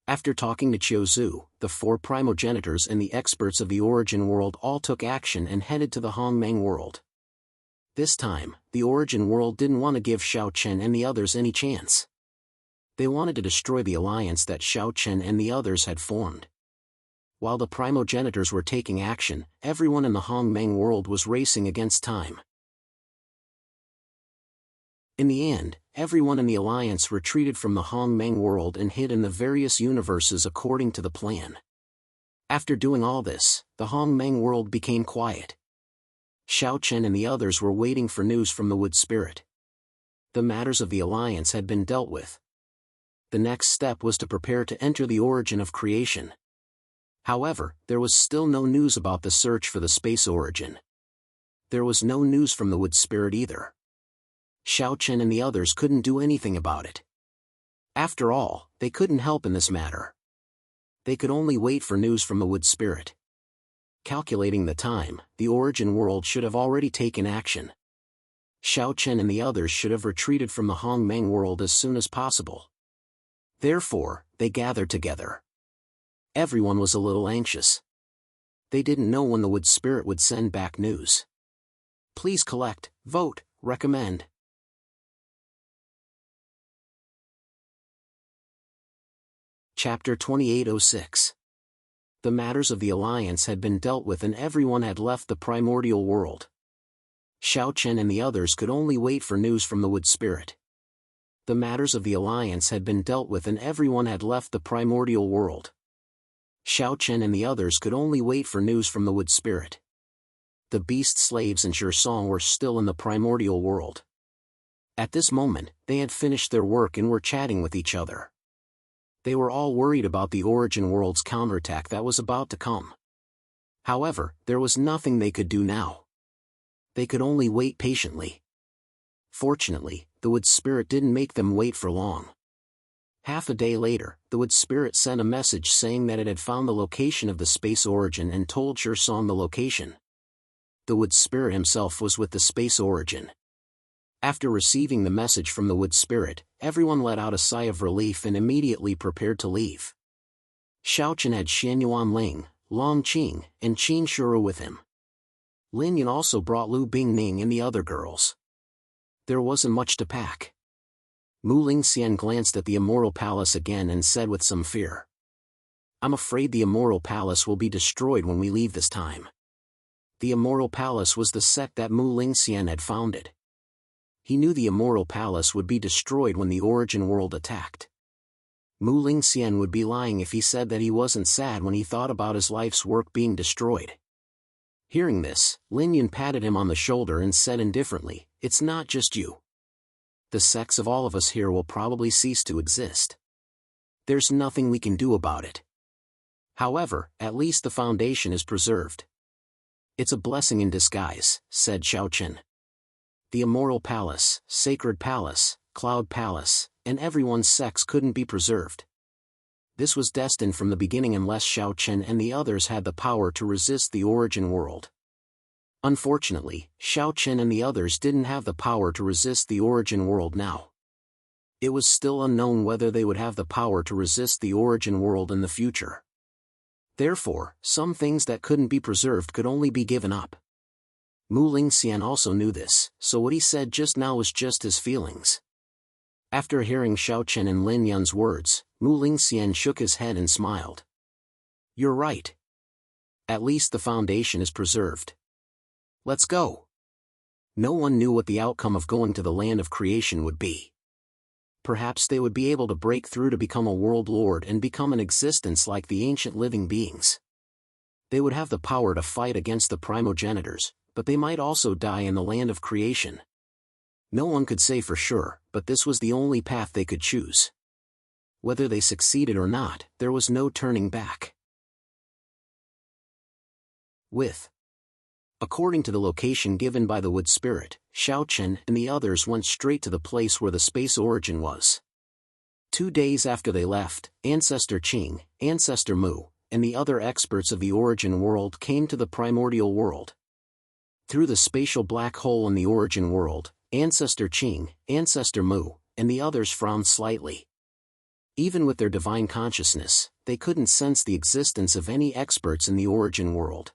After talking to Qiuzu, the 4 primogenitors and the experts of the origin world all took action and headed to the Hongmeng world. This time, the origin world didn't want to give Xiao Chen and the others any chance. They wanted to destroy the alliance that Xiao Chen and the others had formed. While the primogenitors were taking action, everyone in the Hongmeng world was racing against time. In the end, everyone in the alliance retreated from the Hongmeng world and hid in the various universes according to the plan. After doing all this, the Hongmeng world became quiet. Xiao Chen and the others were waiting for news from the Wood Spirit. The matters of the alliance had been dealt with. The next step was to prepare to enter the origin of creation. However, there was still no news about the search for the space origin. There was no news from the Wood Spirit either. Xiao Chen and the others couldn't do anything about it. After all, they couldn't help in this matter. They could only wait for news from the Wood Spirit. Calculating the time, the origin world should have already taken action. Xiao Chen and the others should have retreated from the Hongmeng world as soon as possible. Therefore, they gathered together. Everyone was a little anxious. They didn't know when the Wood Spirit would send back news. Please collect, vote, recommend. Chapter 2806. The matters of the Alliance had been dealt with and everyone had left the primordial world. Xiao Chen and the others could only wait for news from the Wood Spirit. The matters of the Alliance had been dealt with and everyone had left the primordial world. Xiao Chen and the others could only wait for news from the Wood Spirit. The beast slaves and Song were still in the primordial world. At this moment, they had finished their work and were chatting with each other. They were all worried about the origin world's counterattack that was about to come. However, there was nothing they could do now. They could only wait patiently. Fortunately, the Wood Spirit didn't make them wait for long. Half a day later, the Wood Spirit sent a message saying that it had found the location of the space origin and told Song the location. The Wood Spirit himself was with the space origin. After receiving the message from the Wood Spirit, everyone let out a sigh of relief and immediately prepared to leave. Xiao Chen had Xianyuan Ling, Long Qing, and Qin Shuru with him. Lin Yan also brought Lu Bingning and the other girls. There wasn't much to pack. Mu Lingxian glanced at the Immoral Palace again and said with some fear, "I'm afraid the Immoral Palace will be destroyed when we leave this time." The Immoral Palace was the sect that Mu Lingxian had founded. He knew the Immoral Palace would be destroyed when the origin world attacked. Mu Lingxian would be lying if he said that he wasn't sad when he thought about his life's work being destroyed. Hearing this, Lin Yan patted him on the shoulder and said indifferently, "It's not just you. The sects of all of us here will probably cease to exist. There's nothing we can do about it. However, at least the foundation is preserved." "It's a blessing in disguise," said Xiao Chen. The Immoral Palace, Sacred Palace, Cloud Palace, and everyone's sects couldn't be preserved. This was destined from the beginning unless Xiao Chen and the others had the power to resist the origin world. Unfortunately, Xiao Chen and the others didn't have the power to resist the origin world now. It was still unknown whether they would have the power to resist the origin world in the future. Therefore, some things that couldn't be preserved could only be given up. Mu Lingxian also knew this, so what he said just now was just his feelings. After hearing Xiao Chen and Lin Yan's words, Mu Lingxian shook his head and smiled. "You're right. At least the foundation is preserved. Let's go." No one knew what the outcome of going to the land of creation would be. Perhaps they would be able to break through to become a world lord and become an existence like the ancient living beings. They would have the power to fight against the primogenitors, but they might also die in the land of creation. No one could say for sure, but this was the only path they could choose. Whether they succeeded or not, there was no turning back. According to the location given by the Wood Spirit, Xiao Chen and the others went straight to the place where the space origin was. 2 days after they left, Ancestor Qing, Ancestor Mu, and the other experts of the origin world came to the primordial world. Through the spatial black hole in the origin world, Ancestor Qing, Ancestor Mu, and the others frowned slightly. Even with their divine consciousness, they couldn't sense the existence of any experts in the origin world.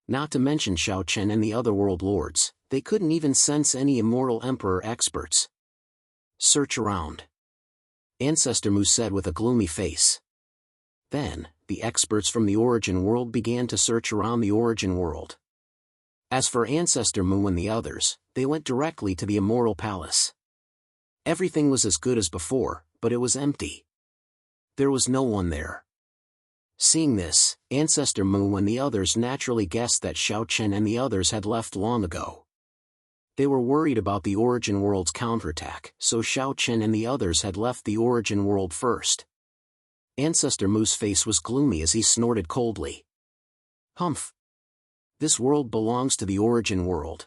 Not to mention Xiao Chen and the other world lords, they couldn't even sense any immortal emperor experts. "Search around," Ancestor Mu said with a gloomy face. Then, the experts from the origin world began to search around the origin world. As for Ancestor Mu and the others, they went directly to the Immoral Palace. Everything was as good as before, but it was empty. There was no one there. Seeing this, Ancestor Mu and the others naturally guessed that Xiao Chen and the others had left long ago. They were worried about the origin world's counterattack, so Xiao Chen and the others had left the origin world first. Ancestor Mu's face was gloomy as he snorted coldly. "Humph! This world belongs to the origin world.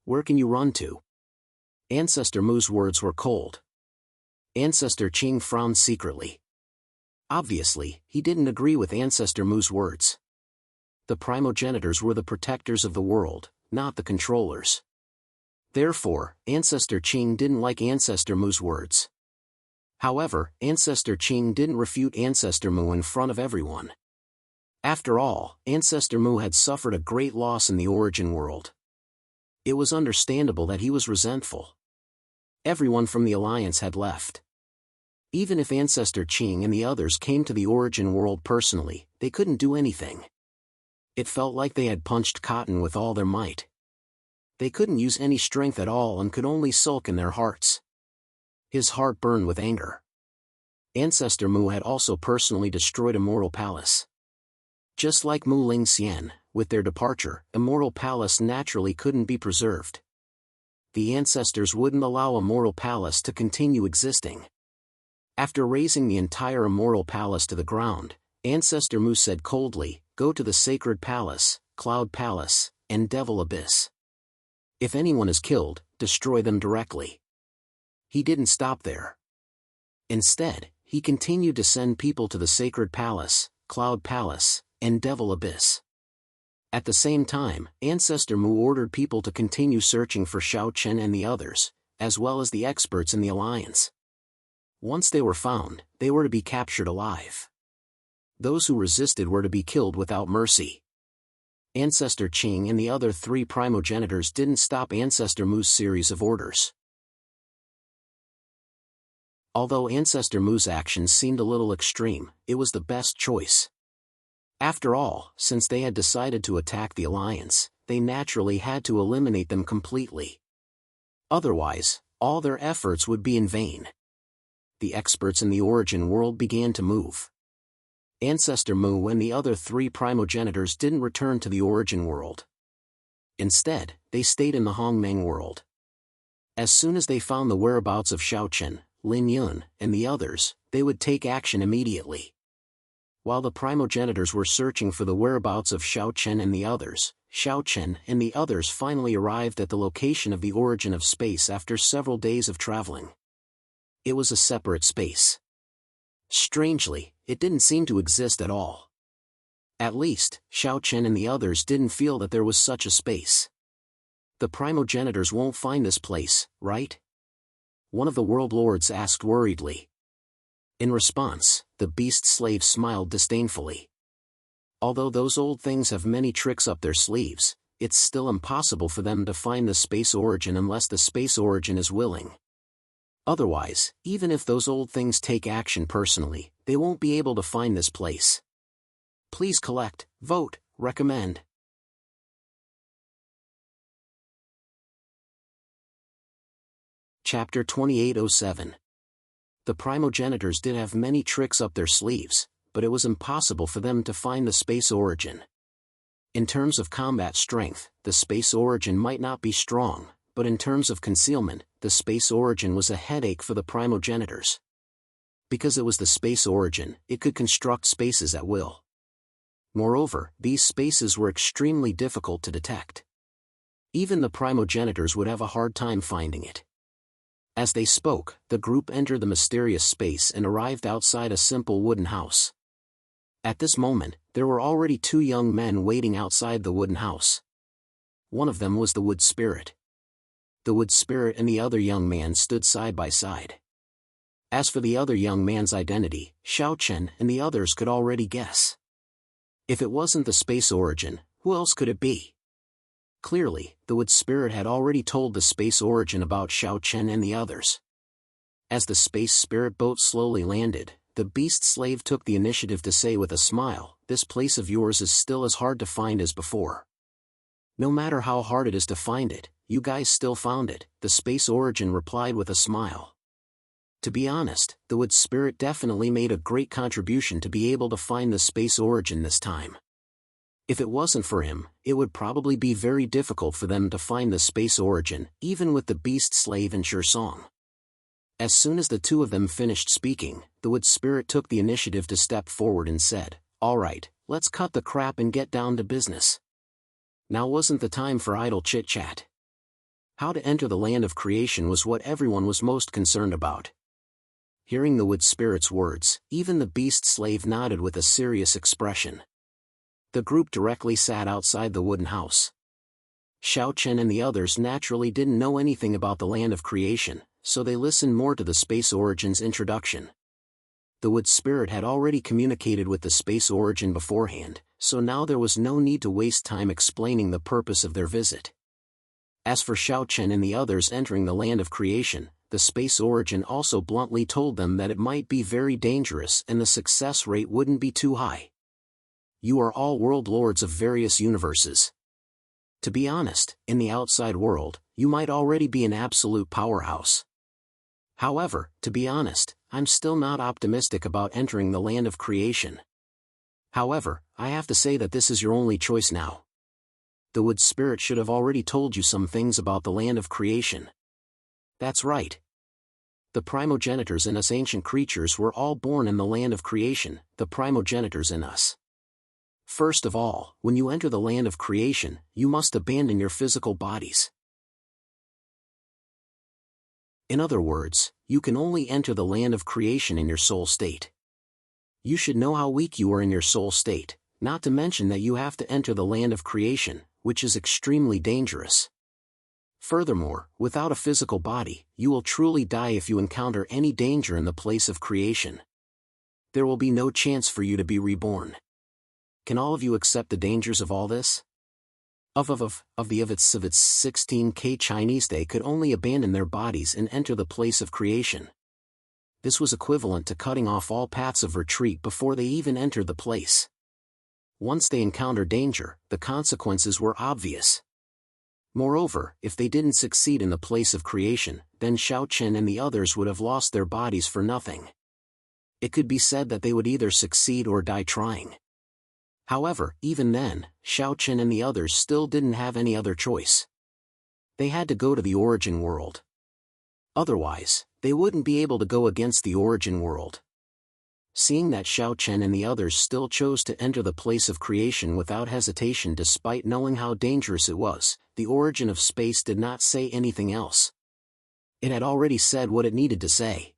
Where can you run to?" Ancestor Mu's words were cold. Ancestor Qing frowned secretly. Obviously, he didn't agree with Ancestor Mu's words. The primogenitors were the protectors of the world, not the controllers. Therefore, Ancestor Qing didn't like Ancestor Mu's words. However, Ancestor Qing didn't refute Ancestor Mu in front of everyone. After all, Ancestor Mu had suffered a great loss in the origin world. It was understandable that he was resentful. Everyone from the Alliance had left. Even if Ancestor Qing and the others came to the origin world personally, they couldn't do anything. It felt like they had punched cotton with all their might. They couldn't use any strength at all and could only sulk in their hearts. His heart burned with anger. Ancestor Mu had also personally destroyed Immortal Palace. Just like Mu Ling Xian, with their departure, Immortal Palace naturally couldn't be preserved. The ancestors wouldn't allow Immortal Palace to continue existing. After razing the entire Immortal Palace to the ground, Ancestor Mu said coldly, "Go to the Sacred Palace, Cloud Palace, and Devil Abyss. If anyone is killed, destroy them directly." He didn't stop there. Instead, he continued to send people to the Sacred Palace, Cloud Palace, and Devil Abyss. At the same time, Ancestor Mu ordered people to continue searching for Xiao Chen and the others, as well as the experts in the Alliance. Once they were found, they were to be captured alive. Those who resisted were to be killed without mercy. Ancestor Qing and the other 3 primogenitors didn't stop Ancestor Mu's series of orders. Although Ancestor Mu's actions seemed a little extreme, it was the best choice. After all, since they had decided to attack the Alliance, they naturally had to eliminate them completely. Otherwise, all their efforts would be in vain. The experts in the origin world began to move. Ancestor Mu and the other 3 primogenitors didn't return to the origin world. Instead, they stayed in the Hongmeng world. As soon as they found the whereabouts of Xiao Chen, Lin Yun, and the others, they would take action immediately. While the primogenitors were searching for the whereabouts of Xiao Chen and the others, Xiao Chen and the others finally arrived at the location of the origin of space after several days of traveling. It was a separate space. Strangely, it didn't seem to exist at all. At least, Xiao Chen and the others didn't feel that there was such a space. The primogenitors won't find this place, right? One of the world lords asked worriedly. In response, the beast slave smiled disdainfully. Although those old things have many tricks up their sleeves, it's still impossible for them to find the space origin unless the space origin is willing. Otherwise, even if those old things take action personally, they won't be able to find this place. Please collect, vote, recommend. Chapter 2807. The primogenitors did have many tricks up their sleeves, but it was impossible for them to find the space origin. In terms of combat strength, the space origin might not be strong, but in terms of concealment, the space origin was a headache for the primogenitors. Because it was the space origin, it could construct spaces at will. Moreover, these spaces were extremely difficult to detect. Even the primogenitors would have a hard time finding it. As they spoke, the group entered the mysterious space and arrived outside a simple wooden house. At this moment, there were already 2 young men waiting outside the wooden house. One of them was the wood spirit. The wood spirit and the other young man stood side by side. As for the other young man's identity, Xiao Chen and the others could already guess. If it wasn't the space origin, who else could it be? Clearly, the wood spirit had already told the space origin about Xiao Chen and the others. As the space spirit boat slowly landed, the beast slave took the initiative to say with a smile, "This place of yours is still as hard to find as before. No matter how hard it is to find it, you guys still found it," the space origin replied with a smile. To be honest, the wood spirit definitely made a great contribution to be able to find the space origin this time. If it wasn't for him, it would probably be very difficult for them to find the space origin, even with the beast slave and Song. As soon as the 2 of them finished speaking, the wood spirit took the initiative to step forward and said, "All right, let's cut the crap and get down to business." Now wasn't the time for idle chit-chat. How to enter the land of creation was what everyone was most concerned about. Hearing the wood spirit's words, even the beast slave nodded with a serious expression. The group directly sat outside the wooden house. Xiao Chen and the others naturally didn't know anything about the land of creation, so they listened more to the space origin's introduction. The wood spirit had already communicated with the space origin beforehand, so now there was no need to waste time explaining the purpose of their visit. As for Xiao Chen and the others entering the land of creation, the space origin also bluntly told them that it might be very dangerous and the success rate wouldn't be too high. You are all world lords of various universes. To be honest, in the outside world, you might already be an absolute powerhouse. However, to be honest, I'm still not optimistic about entering the land of creation. However, I have to say that this is your only choice now. The wood spirit should have already told you some things about the land of creation. That's right. The primogenitors in us ancient creatures were all born in the land of creation, the primogenitors in us. First of all, when you enter the land of creation, you must abandon your physical bodies. In other words, you can only enter the land of creation in your soul state. You should know how weak you are in your soul state, not to mention that you have to enter the land of creation, which is extremely dangerous. Furthermore, without a physical body, you will truly die if you encounter any danger in the place of creation. There will be no chance for you to be reborn. Can all of you accept the dangers of all this? Of its 16K Chinese, they could only abandon their bodies and enter the place of creation. This was equivalent to cutting off all paths of retreat before they even entered the place. Once they encountered danger, the consequences were obvious. Moreover, if they didn't succeed in the place of creation, then Xiao Chen and the others would have lost their bodies for nothing. It could be said that they would either succeed or die trying. However, even then, Xiao Chen and the others still didn't have any other choice. They had to go to the origin world. Otherwise, they wouldn't be able to go against the origin world. Seeing that Xiao Chen and the others still chose to enter the place of creation without hesitation despite knowing how dangerous it was, the origin of space did not say anything else. It had already said what it needed to say.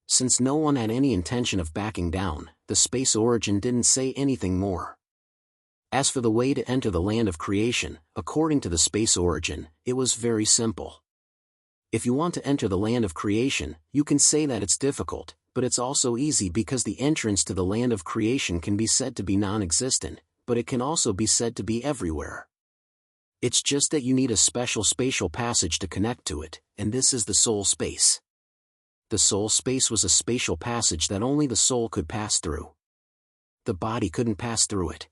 Since no one had any intention of backing down, the space origin didn't say anything more. As for the way to enter the land of creation, according to the space origin, it was very simple. If you want to enter the land of creation, you can say that it's difficult, but it's also easy because the entrance to the land of creation can be said to be non-existent, but it can also be said to be everywhere. It's just that you need a special spatial passage to connect to it, and this is the soul space. The soul space was a spatial passage that only the soul could pass through. The body couldn't pass through it.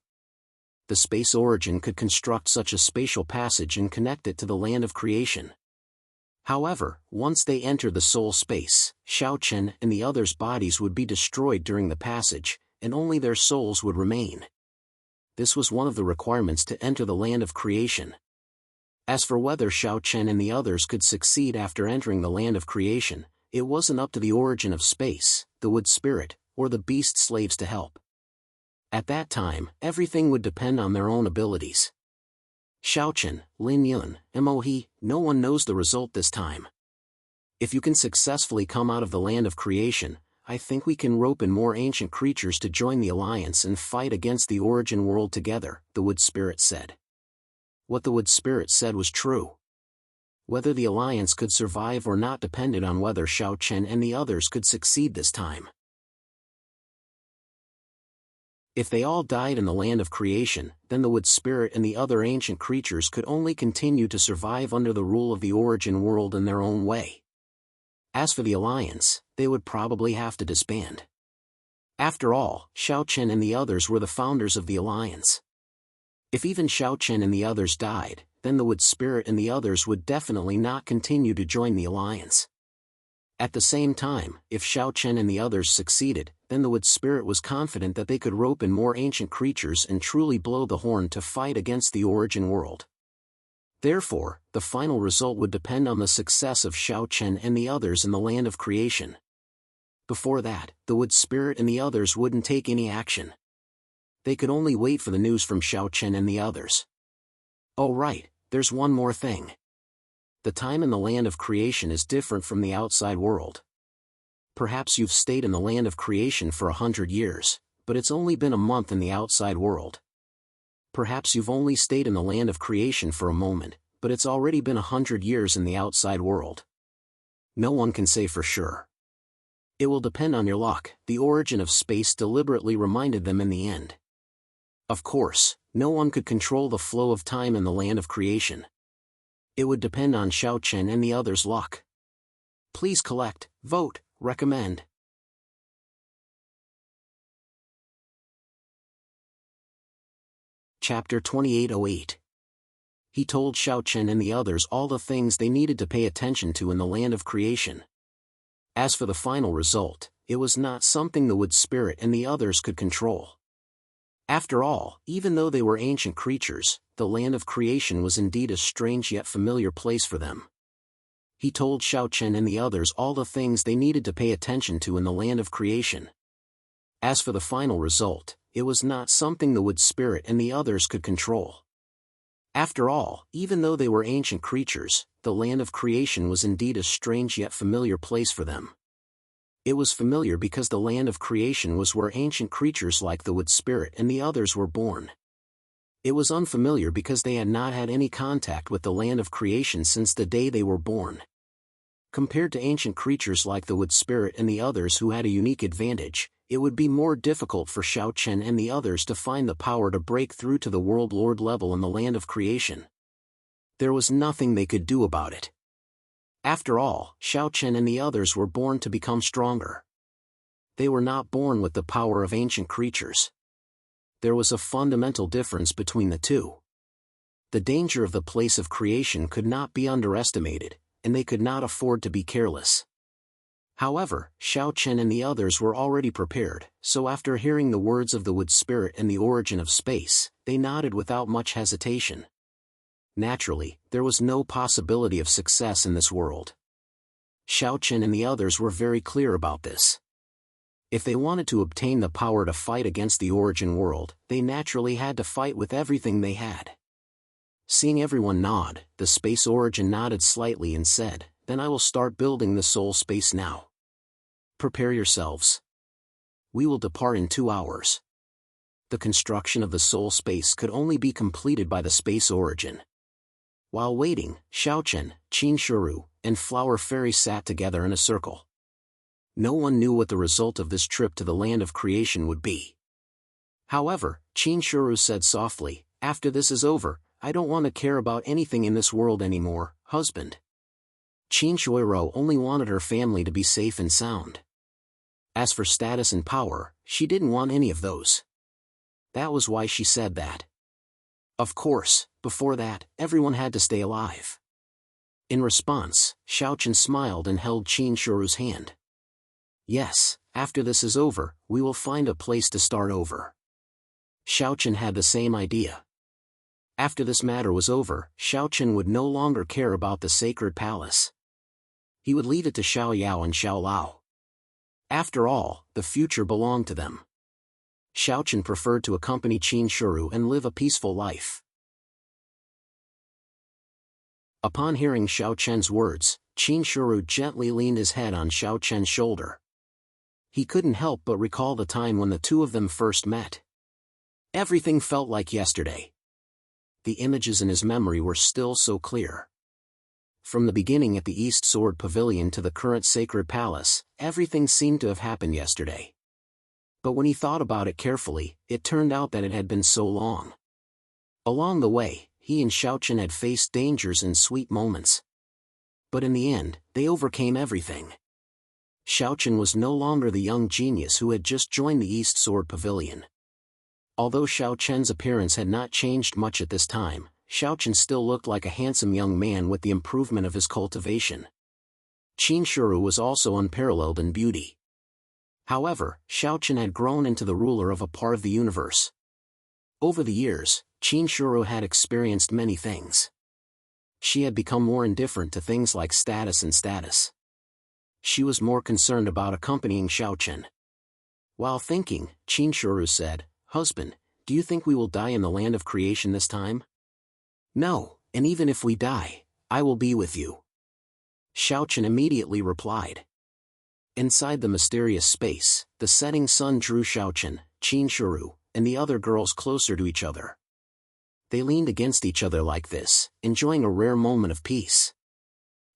The space origin could construct such a spatial passage and connect it to the land of creation. However, once they entered the soul space, Xiao Chen and the others' bodies would be destroyed during the passage, and only their souls would remain. This was one of the requirements to enter the land of creation. As for whether Xiao Chen and the others could succeed after entering the land of creation, it wasn't up to the origin of space, the wood spirit, or the beast slaves to help. At that time, everything would depend on their own abilities. Xiao Chen, Lin Yun, Mo He, no one knows the result this time. If you can successfully come out of the land of creation, I think we can rope in more ancient creatures to join the alliance and fight against the origin world together, the wood spirit said. What the wood spirit said was true. Whether the alliance could survive or not depended on whether Xiao Chen and the others could succeed this time. If they all died in the land of creation, then the wood spirit and the other ancient creatures could only continue to survive under the rule of the origin world in their own way. As for the alliance, they would probably have to disband. After all, Xiao Chen and the others were the founders of the alliance. If even Xiao Chen and the others died, then the wood spirit and the others would definitely not continue to join the alliance. At the same time, if Xiao Chen and the others succeeded, then the wood spirit was confident that they could rope in more ancient creatures and truly blow the horn to fight against the origin world. Therefore, the final result would depend on the success of Xiao Chen and the others in the land of creation. Before that, the wood spirit and the others wouldn't take any action. They could only wait for the news from Xiao Chen and the others. Oh right, there's one more thing. The time in the land of creation is different from the outside world. Perhaps you've stayed in the land of creation for 100 years, but it's only been a month in the outside world. Perhaps you've only stayed in the land of creation for a moment, but it's already been 100 years in the outside world. No one can say for sure. It will depend on your luck, the origin of space deliberately reminded them in the end. Of course, no one could control the flow of time in the land of creation. It would depend on Xiao Chen and the others' luck. Please collect, vote, recommend. Chapter 2808. He told Xiao Chen and the others all the things they needed to pay attention to in the land of creation. As for the final result, it was not something the wood spirit and the others could control. After all, even though they were ancient creatures, the land of creation was indeed a strange yet familiar place for them. He told Xiao Chen and the others all the things they needed to pay attention to in the land of creation. As for the final result, it was not something the wood spirit and the others could control. After all, even though they were ancient creatures, the land of creation was indeed a strange yet familiar place for them. It was familiar because the land of creation was where ancient creatures like the wood spirit and the others were born. It was unfamiliar because they had not had any contact with the land of creation since the day they were born. Compared to ancient creatures like the wood spirit and the others who had a unique advantage, it would be more difficult for Xiao Chen and the others to find the power to break through to the world lord level in the land of creation. There was nothing they could do about it. After all, Xiao Chen and the others were born to become stronger. They were not born with the power of ancient creatures. There was a fundamental difference between the two. The danger of the place of creation could not be underestimated, and they could not afford to be careless. However, Xiao Chen and the others were already prepared, so after hearing the words of the wood spirit and the origin of space, they nodded without much hesitation. Naturally, there was no possibility of success in this world. Xiao Chen and the others were very clear about this. If they wanted to obtain the power to fight against the origin world, they naturally had to fight with everything they had. Seeing everyone nod, the space origin nodded slightly and said, "Then I will start building the soul space now. Prepare yourselves. We will depart in 2 hours." The construction of the soul space could only be completed by the space origin. While waiting, Xiao Chen, Qin Shuru, and Flower Fairy sat together in a circle. No one knew what the result of this trip to the land of creation would be. However, Qin Shuru said softly, "After this is over, I don't want to care about anything in this world anymore, husband." Qin Shuiro only wanted her family to be safe and sound. As for status and power, she didn't want any of those. That was why she said that. Of course, before that, everyone had to stay alive. In response, Xiao Chen smiled and held Qin Shuru's hand. "Yes, after this is over, we will find a place to start over." Xiao Chen had the same idea. After this matter was over, Xiao Chen would no longer care about the sacred palace. He would leave it to Xiao Yao and Xiao Lao. After all, the future belonged to them. Xiao Chen preferred to accompany Qin Shuru and live a peaceful life. Upon hearing Xiao Chen's words, Qin Shuru gently leaned his head on Xiao Chen's shoulder. He couldn't help but recall the time when the two of them first met. Everything felt like yesterday. The images in his memory were still so clear. From the beginning at the East Sword Pavilion to the current Sacred Palace, everything seemed to have happened yesterday. But when he thought about it carefully, it turned out that it had been so long. Along the way, he and Xiao Chen had faced dangers and sweet moments. But in the end, they overcame everything. Xiao Chen was no longer the young genius who had just joined the East Sword Pavilion. Although Xiao Chen's appearance had not changed much at this time, Xiao Chen still looked like a handsome young man with the improvement of his cultivation. Qin Shuru was also unparalleled in beauty. However, Xiao Chen had grown into the ruler of a part of the universe. Over the years, Qin Shuru had experienced many things. She had become more indifferent to things like status and status. She was more concerned about accompanying Xiao Chen. While thinking, Qin Shuru said, "Husband, do you think we will die in the land of creation this time?" "No, and even if we die, I will be with you." Xiao Chen immediately replied. Inside the mysterious space, the setting sun drew Xiao Chen, Qin Shuru, and the other girls closer to each other. They leaned against each other like this, enjoying a rare moment of peace.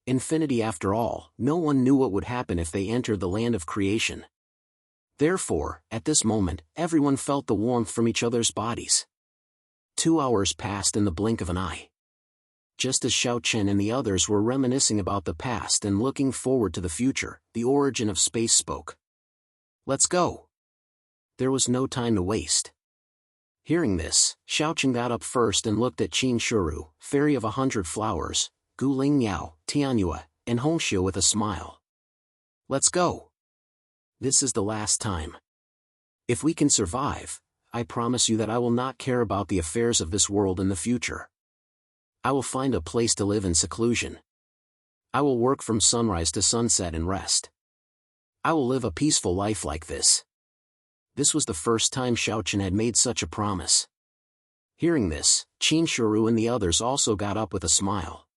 Infinity after all, no one knew what would happen if they entered the land of creation. Therefore, at this moment, everyone felt the warmth from each other's bodies. 2 hours passed in the blink of an eye. Just as Xiao Chen and the others were reminiscing about the past and looking forward to the future, the origin of space spoke. "Let's go." There was no time to waste. Hearing this, Xiaochen got up first and looked at Qin Shuru, Fairy of 100 Flowers, Gu Lingyao, Tianyue, and Hongxiu with a smile. Let's go. This is the last time. If we can survive, I promise you that I will not care about the affairs of this world in the future. I will find a place to live in seclusion. I will work from sunrise to sunset and rest. I will live a peaceful life like this. This was the first time Xiaochen had made such a promise. Hearing this, Qin Shuru and the others also got up with a smile.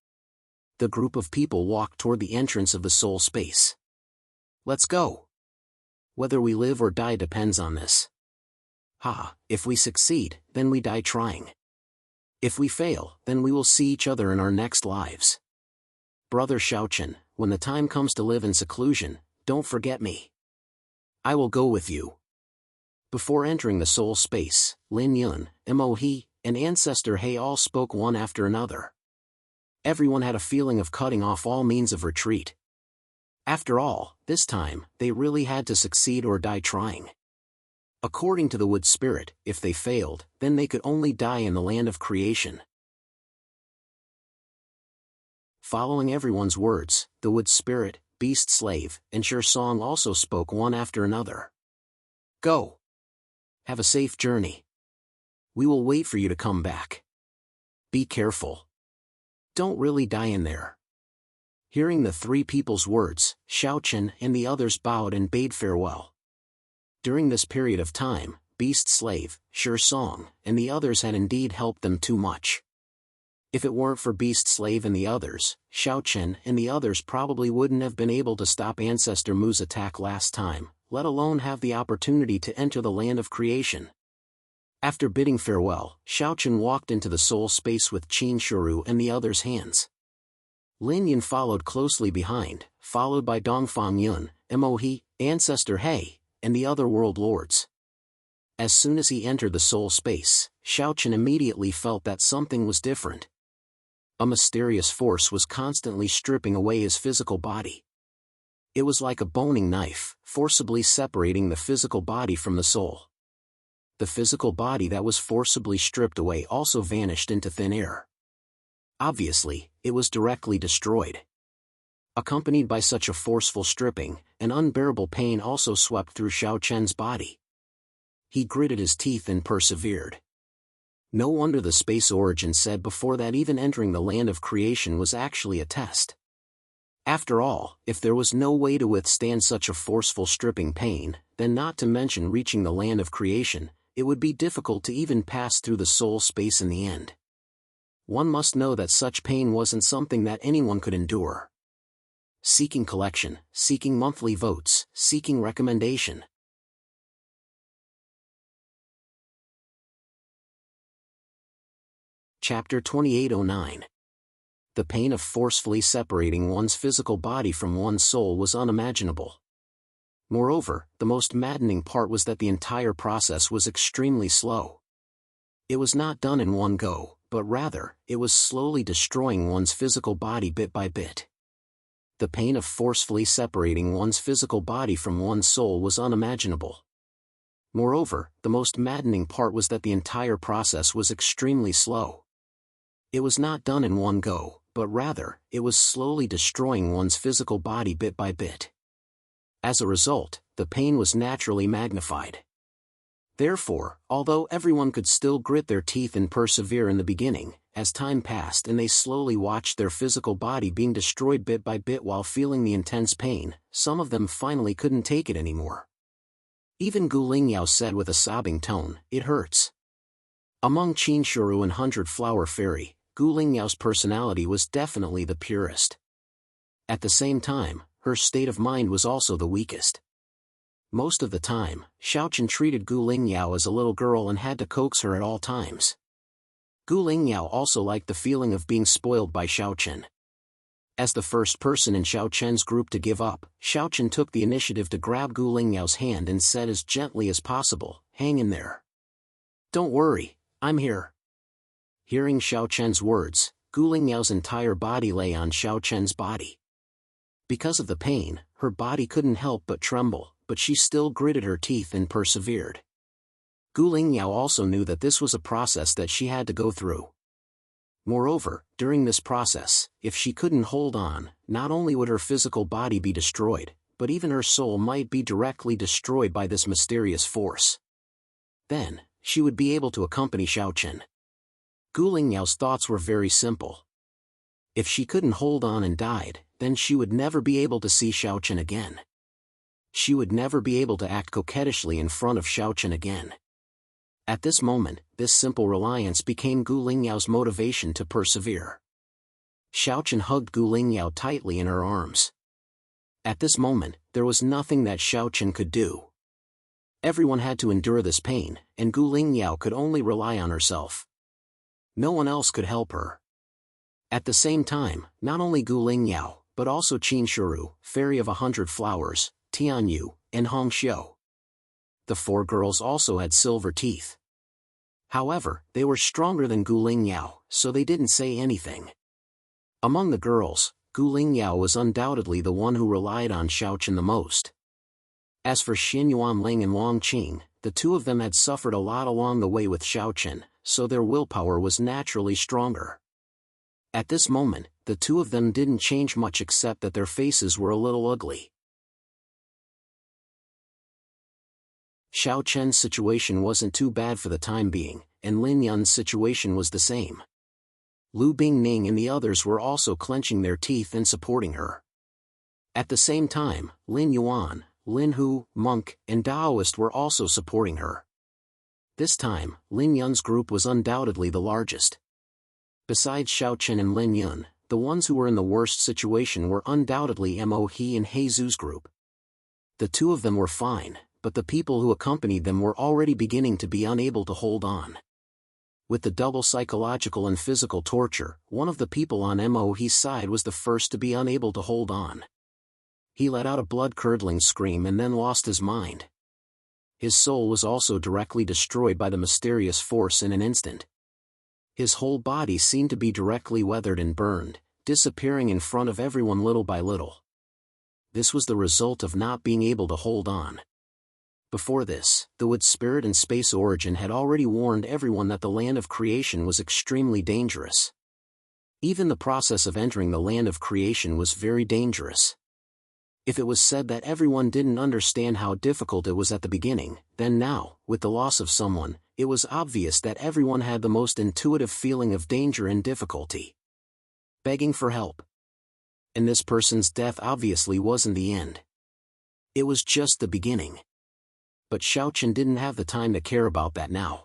The group of people walked toward the entrance of the soul space. Let's go. Whether we live or die depends on this. If we succeed, then we die trying. If we fail, then we will see each other in our next lives. Brother Xiaochen, when the time comes to live in seclusion, don't forget me. I will go with you. Before entering the soul space, Lin Yun, Mo He, and Ancestor He all spoke one after another. Everyone had a feeling of cutting off all means of retreat. After all, this time, they really had to succeed or die trying. According to the wood spirit, if they failed, then they could only die in the land of creation. Following everyone's words, the wood spirit, beast slave, and Sure Song also spoke one after another. Go. Have a safe journey. We will wait for you to come back. Be careful. Don't really die in there. Hearing the three people's words, Xiaochen and the others bowed and bade farewell. During this period of time, Beast Slave, Sure Song, and the others had indeed helped them too much. If it weren't for Beast Slave and the others, Xiaochen and the others probably wouldn't have been able to stop Ancestor Mu's attack last time, let alone have the opportunity to enter the land of creation. After bidding farewell, Xiaochen walked into the soul space with Qin Shuru and the others' hands. Lin Yun followed closely behind, followed by Dongfang Yun, Mo He, Ancestor He, and the other world lords. As soon as he entered the soul space, Xiaochen immediately felt that something was different. A mysterious force was constantly stripping away his physical body. It was like a boning knife, forcibly separating the physical body from the soul. The physical body that was forcibly stripped away also vanished into thin air. Obviously, it was directly destroyed. Accompanied by such a forceful stripping, an unbearable pain also swept through Xiaochen's body. He gritted his teeth and persevered. No wonder the Space Origin said before that even entering the land of creation was actually a test. After all, if there was no way to withstand such a forceful stripping pain, then not to mention reaching the land of creation, it would be difficult to even pass through the soul space in the end. One must know that such pain wasn't something that anyone could endure. Seeking collection, seeking monthly votes, seeking recommendation. Chapter 2809. The pain of forcefully separating one's physical body from one's soul was unimaginable. Moreover, the most maddening part was that the entire process was extremely slow. It was not done in one go, but rather, it was slowly destroying one's physical body bit by bit. The pain of forcefully separating one's physical body from one's soul was unimaginable. Moreover, the most maddening part was that the entire process was extremely slow. It was not done in one go, but rather, it was slowly destroying one's physical body bit by bit. As a result, the pain was naturally magnified. Therefore, although everyone could still grit their teeth and persevere in the beginning, as time passed and they slowly watched their physical body being destroyed bit by bit while feeling the intense pain, some of them finally couldn't take it anymore. Even Gu Lingyao said with a sobbing tone, "It hurts." Among Qin Shuru and 100 Flower Fairy, Gu Lingyao's personality was definitely the purest. At the same time, her state of mind was also the weakest. Most of the time, Xiaochen treated Gu Lingyao as a little girl and had to coax her at all times. Gu Lingyao also liked the feeling of being spoiled by Xiaochen. As the first person in Xiaochen's group to give up, Xiaochen took the initiative to grab Gu Lingyao's hand and said as gently as possible, "Hang in there. Don't worry, I'm here." Hearing Xiaochen's words, Gu Lingyao's entire body lay on Xiaochen's body. Because of the pain, her body couldn't help but tremble, but she still gritted her teeth and persevered. Gu Lingyao also knew that this was a process that she had to go through. Moreover, during this process, if she couldn't hold on, not only would her physical body be destroyed, but even her soul might be directly destroyed by this mysterious force. Then, she would be able to accompany Xiaochen. Gu Lingyao's thoughts were very simple. If she couldn't hold on and died, then she would never be able to see Xiaochen again. She would never be able to act coquettishly in front of Xiaochen again. At this moment, this simple reliance became Gu Lingyao's motivation to persevere. Xiaochen hugged Gu Lingyao tightly in her arms. At this moment, there was nothing that Xiaochen could do. Everyone had to endure this pain, and Gu Lingyao could only rely on herself. No one else could help her. At the same time, not only Gu Lingyao, but also Qin Shuru, Fairy of 100 Flowers, Tianyu, and Hong Xiu. The 4 girls also had silver teeth. However, they were stronger than Gu Lingyao, so they didn't say anything. Among the girls, Gu Lingyao was undoubtedly the one who relied on Xiaochen the most. As for Xin Yuanling and Long Qing, the 2 of them had suffered a lot along the way with Xiaochen, so their willpower was naturally stronger. At this moment, the 2 of them didn't change much except that their faces were a little ugly. Xiaochen's situation wasn't too bad for the time being, and Lin Yun's situation was the same. Lu Bingning and the others were also clenching their teeth and supporting her. At the same time, Lin Yuan, Lin Hu, Monk, and Daoist were also supporting her. This time, Lin Yun's group was undoubtedly the largest. Besides Xiaochen and Lin Yun, the ones who were in the worst situation were undoubtedly Mo He and He Zhu's group. The 2 of them were fine, but the people who accompanied them were already beginning to be unable to hold on. With the double psychological and physical torture, one of the people on Mo He's side was the first to be unable to hold on. He let out a blood-curdling scream and then lost his mind. His soul was also directly destroyed by the mysterious force in an instant. His whole body seemed to be directly weathered and burned, disappearing in front of everyone little by little. This was the result of not being able to hold on. Before this, the Wood Spirit and Space Origin had already warned everyone that the land of creation was extremely dangerous. Even the process of entering the land of creation was very dangerous. If it was said that everyone didn't understand how difficult it was at the beginning, then now, with the loss of someone, it was obvious that everyone had the most intuitive feeling of danger and difficulty. Begging for help. And this person's death obviously wasn't the end. It was just the beginning. But Xiaochen didn't have the time to care about that now.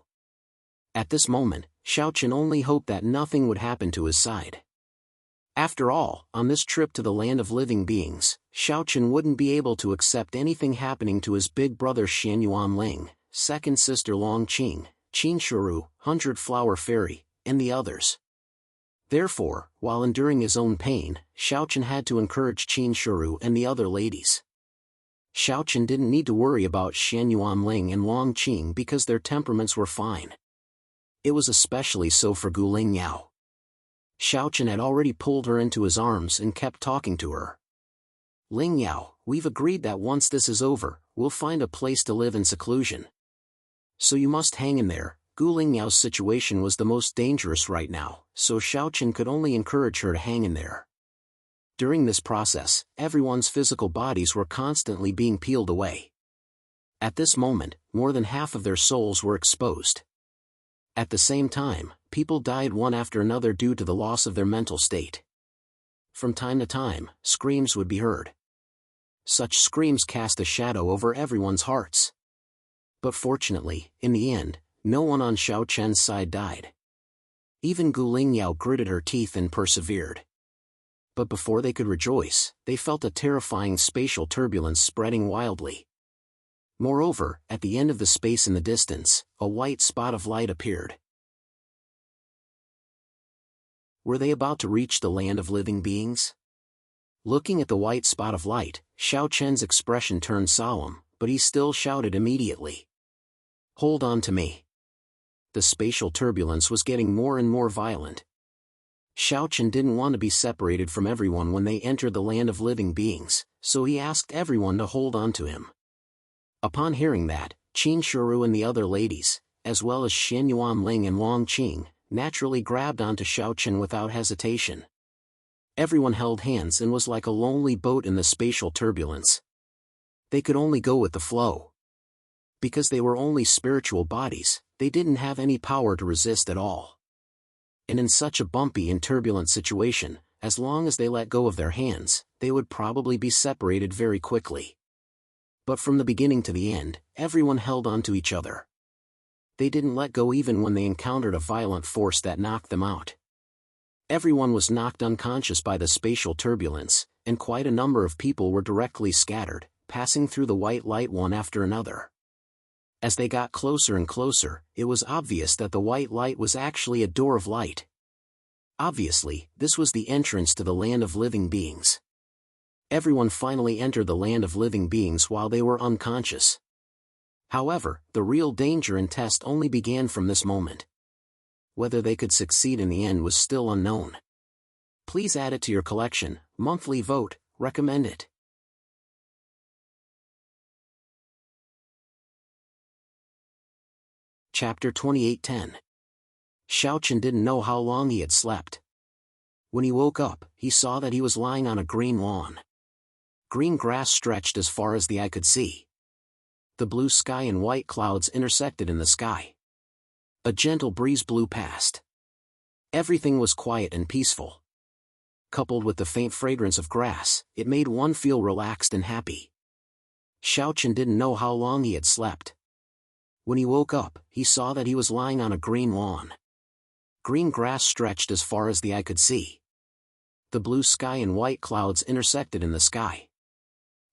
At this moment, Xiaochen only hoped that nothing would happen to his side. After all, on this trip to the land of living beings, Xiaochen wouldn't be able to accept anything happening to his big brother Xian Yuanling, second sister Long Qing, Qin Shuru, 100 Flower Fairy, and the others. Therefore, while enduring his own pain, Xiaochen had to encourage Qin Shuru and the other ladies. Xiaochen didn't need to worry about Xian Yuanling and Long Qing because their temperaments were fine. It was especially so for Gu Lingyao. Xiaochen had already pulled her into his arms and kept talking to her. Lingyao, we've agreed that once this is over, we'll find a place to live in seclusion. So you must hang in there. Gu Lingyao's situation was the most dangerous right now, so Xiaochen could only encourage her to hang in there. During this process, everyone's physical bodies were constantly being peeled away. At this moment, more than half of their souls were exposed. At the same time, people died one after another due to the loss of their mental state. From time to time, screams would be heard. Such screams cast a shadow over everyone's hearts. But fortunately, in the end, no one on Xiaochen's side died. Even Gu Lingyao gritted her teeth and persevered. But before they could rejoice, they felt a terrifying spatial turbulence spreading wildly. Moreover, at the end of the space in the distance, a white spot of light appeared. Were they about to reach the land of living beings? Looking at the white spot of light, Xiaochen's expression turned solemn, but he still shouted immediately. "Hold on to me." The spatial turbulence was getting more and more violent. Xiaochen didn't want to be separated from everyone when they entered the land of living beings, so he asked everyone to hold on to him. Upon hearing that, Qin Shuru and the other ladies, as well as Xian Yuanling and Long Qing, naturally grabbed onto Xiaochen without hesitation. Everyone held hands and was like a lonely boat in the spatial turbulence. They could only go with the flow. Because they were only spiritual bodies, they didn't have any power to resist at all. And in such a bumpy and turbulent situation, as long as they let go of their hands, they would probably be separated very quickly. But from the beginning to the end, everyone held on to each other. They didn't let go even when they encountered a violent force that knocked them out. Everyone was knocked unconscious by the spatial turbulence, and quite a number of people were directly scattered, passing through the white light one after another. As they got closer and closer, it was obvious that the white light was actually a door of light. Obviously, this was the entrance to the land of living beings. Everyone finally entered the land of living beings while they were unconscious. However, the real danger and test only began from this moment. Whether they could succeed in the end was still unknown. Please add it to your collection, monthly vote, recommend it. Chapter 28:10. Xiaochen didn't know how long he had slept. When he woke up, he saw that he was lying on a green lawn. Green grass stretched as far as the eye could see. The blue sky and white clouds intersected in the sky. A gentle breeze blew past. Everything was quiet and peaceful. Coupled with the faint fragrance of grass, it made one feel relaxed and happy. Xiaochen didn't know how long he had slept. When he woke up, he saw that he was lying on a green lawn. Green grass stretched as far as the eye could see. The blue sky and white clouds intersected in the sky.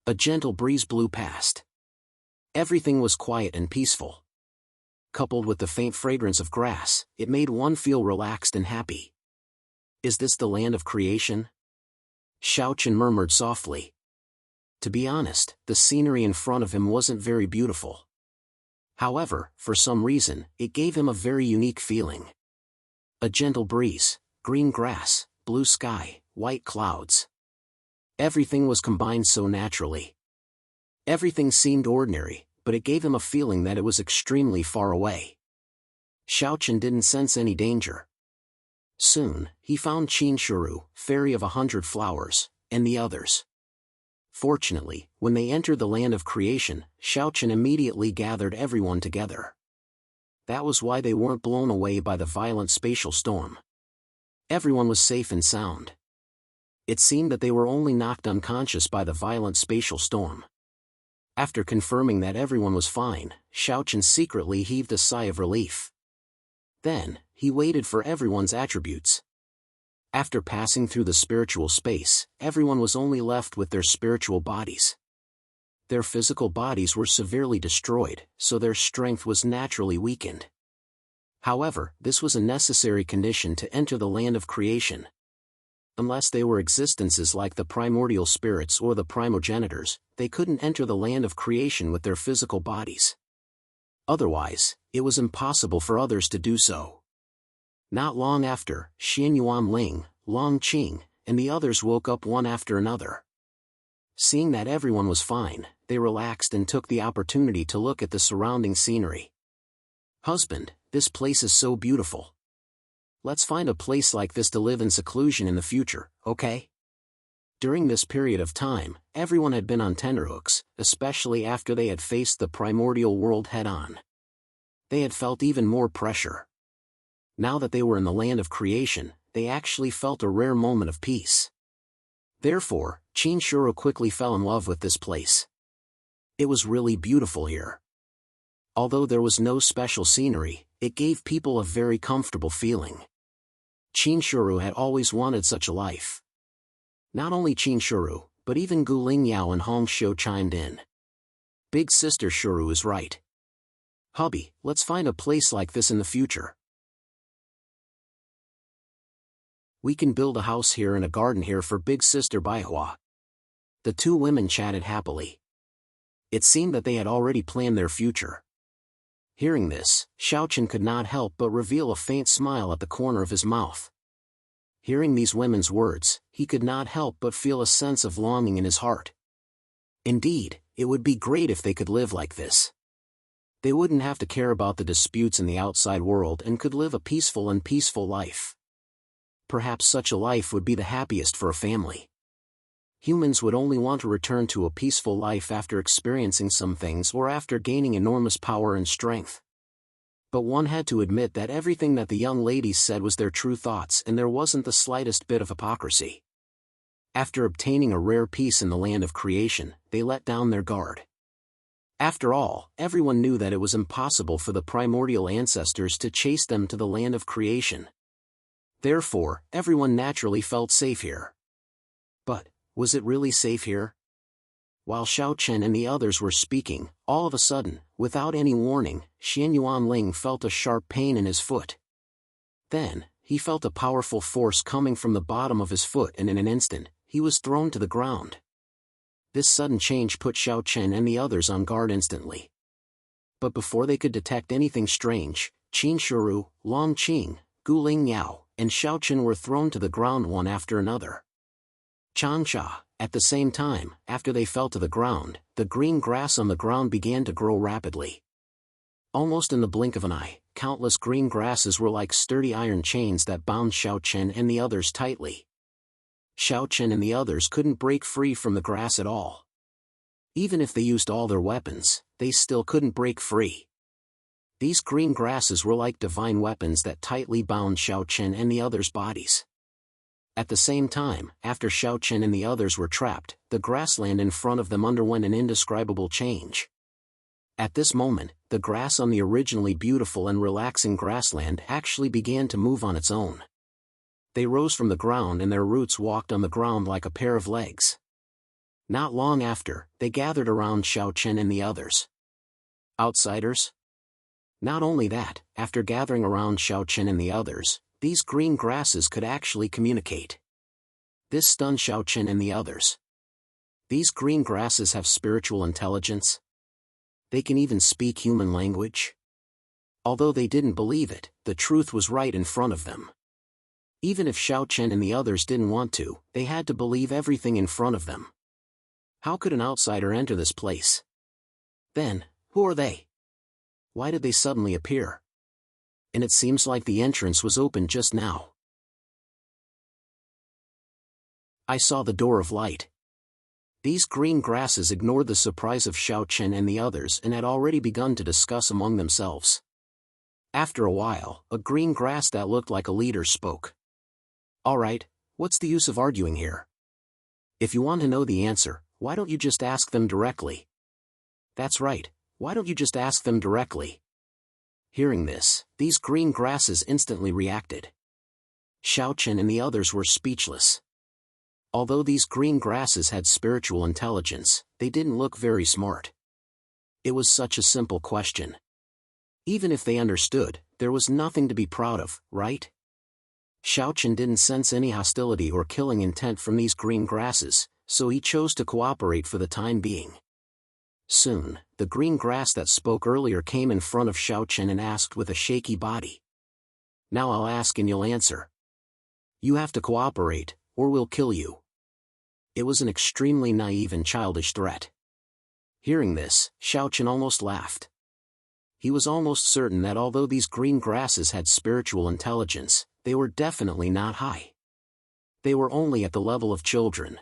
A gentle breeze blew past. Everything was quiet and peaceful. Coupled with the faint fragrance of grass, it made one feel relaxed and happy. Is this the land of creation? Xiaochen murmured softly. To be honest, the scenery in front of him wasn't very beautiful. However, for some reason, it gave him a very unique feeling. A gentle breeze, green grass, blue sky, white clouds. Everything was combined so naturally. Everything seemed ordinary, but it gave him a feeling that it was extremely far away. Xiaochen didn't sense any danger. Soon, he found Qin Shuru, Fairy of 100 Flowers, and the others. Fortunately, when they entered the land of creation, Xiaochen immediately gathered everyone together. That was why they weren't blown away by the violent spatial storm. Everyone was safe and sound. It seemed that they were only knocked unconscious by the violent spatial storm. After confirming that everyone was fine, Xiaochen secretly heaved a sigh of relief. Then, he waited for everyone's attributes. After passing through the spiritual space, everyone was only left with their spiritual bodies. Their physical bodies were severely destroyed, so their strength was naturally weakened. However, this was a necessary condition to enter the land of creation. Unless they were existences like the primordial spirits or the primogenitors, they couldn't enter the land of creation with their physical bodies. Otherwise, it was impossible for others to do so. Not long after, Xian Yuanling, Long Qing, and the others woke up one after another. Seeing that everyone was fine, they relaxed and took the opportunity to look at the surrounding scenery. Husband, this place is so beautiful. Let's find a place like this to live in seclusion in the future, okay? During this period of time, everyone had been on tenterhooks, especially after they had faced the primordial world head-on. They had felt even more pressure. Now that they were in the land of creation, they actually felt a rare moment of peace. Therefore, Qin Shuru quickly fell in love with this place. It was really beautiful here. Although there was no special scenery, it gave people a very comfortable feeling. Qin Shuru had always wanted such a life. Not only Qin Shuru, but even Gu Lingyao and Hong Xiu chimed in. Big sister Shuru is right. Hubby, let's find a place like this in the future. We can build a house here and a garden here for big sister Baihua. The two women chatted happily. It seemed that they had already planned their future. Hearing this, Xiaochen could not help but reveal a faint smile at the corner of his mouth. Hearing these women's words, he could not help but feel a sense of longing in his heart. Indeed, it would be great if they could live like this. They wouldn't have to care about the disputes in the outside world and could live a peaceful life. Perhaps such a life would be the happiest for a family. Humans would only want to return to a peaceful life after experiencing some things or after gaining enormous power and strength. But one had to admit that everything that the young ladies said was their true thoughts, and there wasn't the slightest bit of hypocrisy. After obtaining a rare peace in the land of creation, they let down their guard. After all, everyone knew that it was impossible for the primordial ancestors to chase them to the land of creation. Therefore, everyone naturally felt safe here. But, was it really safe here? While Xiao Chen and the others were speaking, all of a sudden, without any warning, Xian Yuanling felt a sharp pain in his foot. Then, he felt a powerful force coming from the bottom of his foot, and in an instant, he was thrown to the ground. This sudden change put Xiao Chen and the others on guard instantly. But before they could detect anything strange, Qin Shuru, Long Qing, Gu Ling Yao, and Xiao Chen were thrown to the ground one after another. Changsha, at the same time, after they fell to the ground, the green grass on the ground began to grow rapidly. Almost in the blink of an eye, countless green grasses were like sturdy iron chains that bound Xiao Chen and the others tightly. Xiao Chen and the others couldn't break free from the grass at all. Even if they used all their weapons, they still couldn't break free. These green grasses were like divine weapons that tightly bound Xiao Chen and the others' bodies. At the same time, after Xiao Chen and the others were trapped, the grassland in front of them underwent an indescribable change. At this moment, the grass on the originally beautiful and relaxing grassland actually began to move on its own. They rose from the ground and their roots walked on the ground like a pair of legs. Not long after, they gathered around Xiao Chen and the others. Outsiders? Not only that, after gathering around Xiao Chen and the others, these green grasses could actually communicate. This stunned Xiao Chen and the others. These green grasses have spiritual intelligence. They can even speak human language. Although they didn't believe it, the truth was right in front of them. Even if Xiao Chen and the others didn't want to, they had to believe everything in front of them. How could an outsider enter this place? Then, who are they? Why did they suddenly appear? And it seems like the entrance was open just now. I saw the door of light. These green grasses ignored the surprise of Xiao Chen and the others and had already begun to discuss among themselves. After a while, a green grass that looked like a leader spoke. All right, what's the use of arguing here? If you want to know the answer, why don't you just ask them directly? That's right, why don't you just ask them directly? Hearing this, these green grasses instantly reacted. Xiao Chen and the others were speechless. Although these green grasses had spiritual intelligence, they didn't look very smart. It was such a simple question. Even if they understood, there was nothing to be proud of, right? Xiao Chen didn't sense any hostility or killing intent from these green grasses, so he chose to cooperate for the time being. Soon, the green grass that spoke earlier came in front of Xiao Chen and asked with a shaky body. Now I'll ask and you'll answer. You have to cooperate, or we'll kill you. It was an extremely naive and childish threat. Hearing this, Xiao Chen almost laughed. He was almost certain that although these green grasses had spiritual intelligence, they were definitely not high. They were only at the level of children.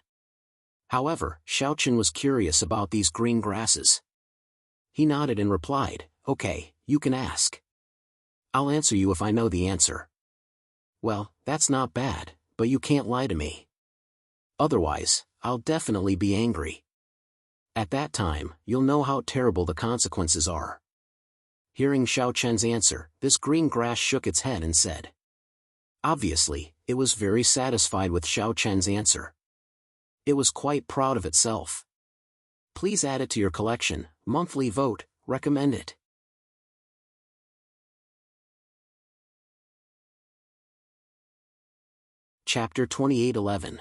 However, Xiao Chen was curious about these green grasses. He nodded and replied, Okay, you can ask. I'll answer you if I know the answer. Well, that's not bad, but you can't lie to me. Otherwise, I'll definitely be angry. At that time, you'll know how terrible the consequences are. Hearing Xiao Chen's answer, this green grass shook its head and said. Obviously, it was very satisfied with Xiao Chen's answer. It was quite proud of itself. Please add it to your collection, monthly vote, recommend it. Chapter 28:11.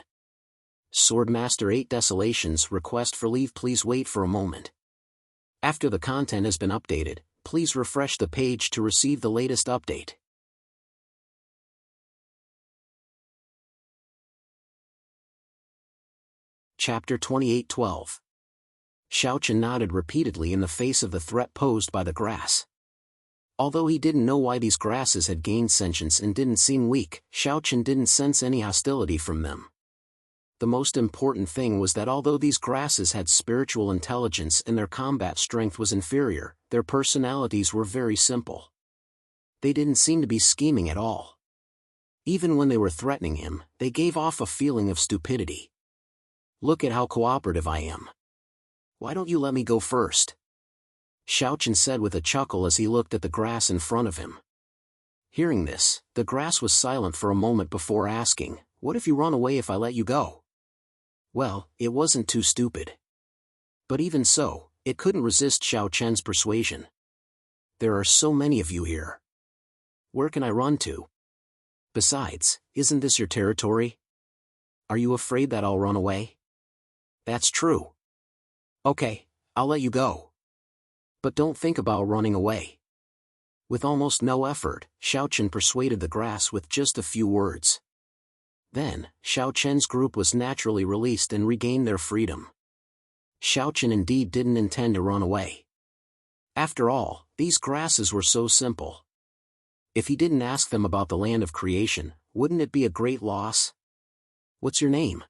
Swordmaster 8 Desolations Request for leave. Please wait for a moment. After the content has been updated, please refresh the page to receive the latest update. Chapter 28:12. Xiaochen nodded repeatedly in the face of the threat posed by the grass. Although he didn't know why these grasses had gained sentience and didn't seem weak, Xiaochen didn't sense any hostility from them. The most important thing was that although these grasses had spiritual intelligence and their combat strength was inferior, their personalities were very simple. They didn't seem to be scheming at all. Even when they were threatening him, they gave off a feeling of stupidity. "Look at how cooperative I am. Why don't you let me go first?" Xiaochen said with a chuckle as he looked at the grass in front of him. Hearing this, the grass was silent for a moment before asking, "What if you run away if I let you go?" Well, it wasn't too stupid. But even so, it couldn't resist Xiaochen's persuasion. "There are so many of you here. Where can I run to? Besides, isn't this your territory? Are you afraid that I'll run away?" "That's true. Okay, I'll let you go. But don't think about running away." With almost no effort, Xiaochen persuaded the grass with just a few words. Then, Xiaochen's group was naturally released and regained their freedom. Xiaochen indeed didn't intend to run away. After all, these grasses were so simple. If he didn't ask them about the land of creation, wouldn't it be a great loss? "What's your name?"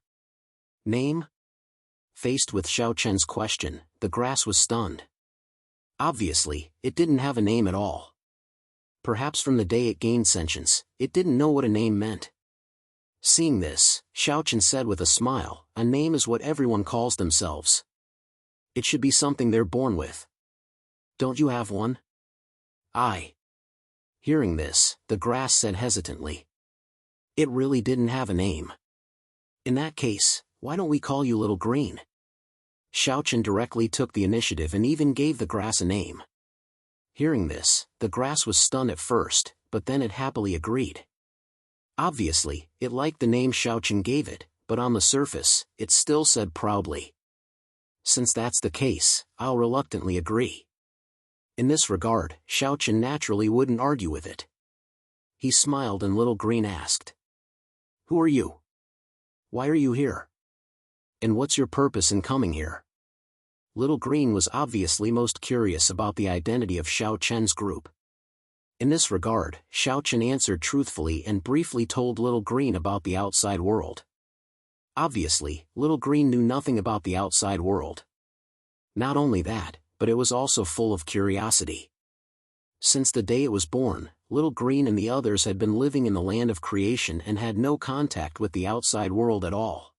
"Name?" Faced with Xiaochen's question, the grass was stunned. Obviously, it didn't have a name at all. Perhaps from the day it gained sentience, it didn't know what a name meant. Seeing this, Xiaochen said with a smile, "A name is what everyone calls themselves. It should be something they're born with. Don't you have one?" "I." Hearing this, the grass said hesitantly. It really didn't have a name. "In that case, why don't we call you Little Green?" Xiaochen directly took the initiative and even gave the grass a name. Hearing this, the grass was stunned at first, but then it happily agreed. Obviously, it liked the name Xiaochen gave it, but on the surface, it still said proudly, "Since that's the case, I'll reluctantly agree." In this regard, Xiaochen naturally wouldn't argue with it. He smiled and Little Green asked, "Who are you? Why are you here? And what's your purpose in coming here?" Little Green was obviously most curious about the identity of Xiaochen's group. In this regard, Xiaochen answered truthfully and briefly told Little Green about the outside world. Obviously, Little Green knew nothing about the outside world. Not only that, but it was also full of curiosity. Since the day it was born, Little Green and the others had been living in the land of creation and had no contact with the outside world at all.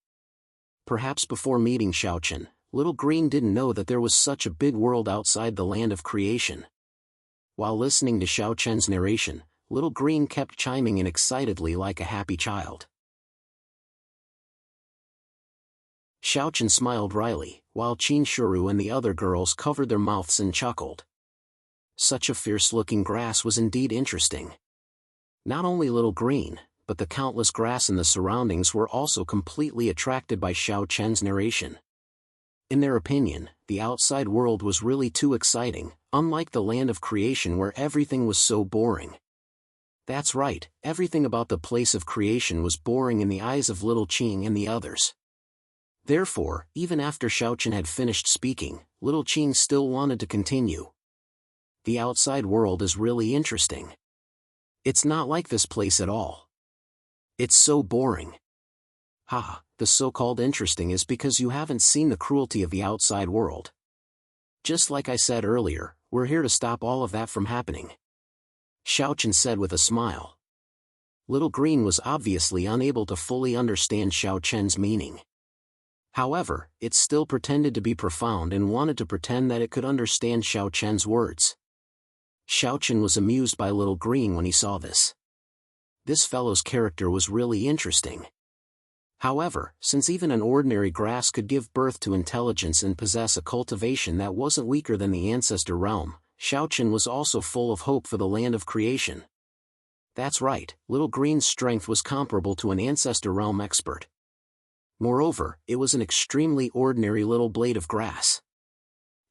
Perhaps before meeting Xiaochen, Little Green didn't know that there was such a big world outside the land of creation. While listening to Xiaochen's narration, Little Green kept chiming in excitedly like a happy child. Xiaochen smiled wryly, while Qin Shuru and the other girls covered their mouths and chuckled. Such a fierce-looking grass was indeed interesting. Not only Little Green, but the countless grass in the surroundings were also completely attracted by Xiaochen's narration. In their opinion, the outside world was really too exciting, unlike the land of creation where everything was so boring. That's right, everything about the place of creation was boring in the eyes of Little Qing and the others. Therefore, even after Xiaochen had finished speaking, Little Qing still wanted to continue. "The outside world is really interesting. It's not like this place at all. It's so boring." "Ha, the so-called interesting is because you haven't seen the cruelty of the outside world. Just like I said earlier, we're here to stop all of that from happening," Xiaochen said with a smile. Little Green was obviously unable to fully understand Xiaochen's meaning. However, it still pretended to be profound and wanted to pretend that it could understand Xiaochen's words. Xiaochen was amused by Little Green when he saw this. This fellow's character was really interesting. However, since even an ordinary grass could give birth to intelligence and possess a cultivation that wasn't weaker than the ancestor realm, Xiaochen was also full of hope for the land of creation. That's right, Little Green's strength was comparable to an ancestor realm expert. Moreover, it was an extremely ordinary little blade of grass.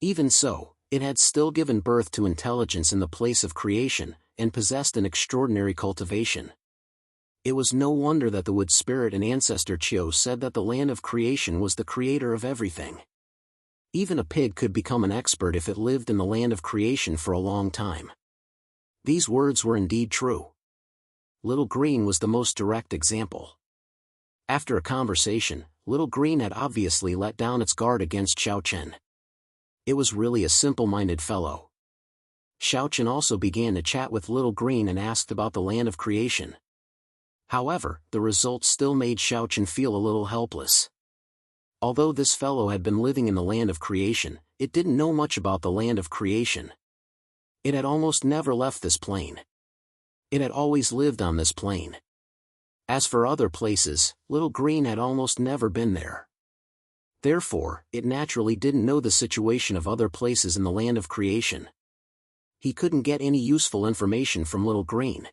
Even so, it had still given birth to intelligence in the place of creation, and possessed an extraordinary cultivation. It was no wonder that the wood spirit and ancestor Qiu said that the land of creation was the creator of everything. Even a pig could become an expert if it lived in the land of creation for a long time. These words were indeed true. Little Green was the most direct example. After a conversation, Little Green had obviously let down its guard against Xiao Chen. It was really a simple-minded fellow. Xiao Chen also began to chat with Little Green and asked about the land of creation. However, the results still made Xiao Chen feel a little helpless. Although this fellow had been living in the land of creation, it didn't know much about the land of creation. It had almost never left this plane. It had always lived on this plane. As for other places, Little Green had almost never been there. Therefore, it naturally didn't know the situation of other places in the land of creation. He couldn't get any useful information from Little Green.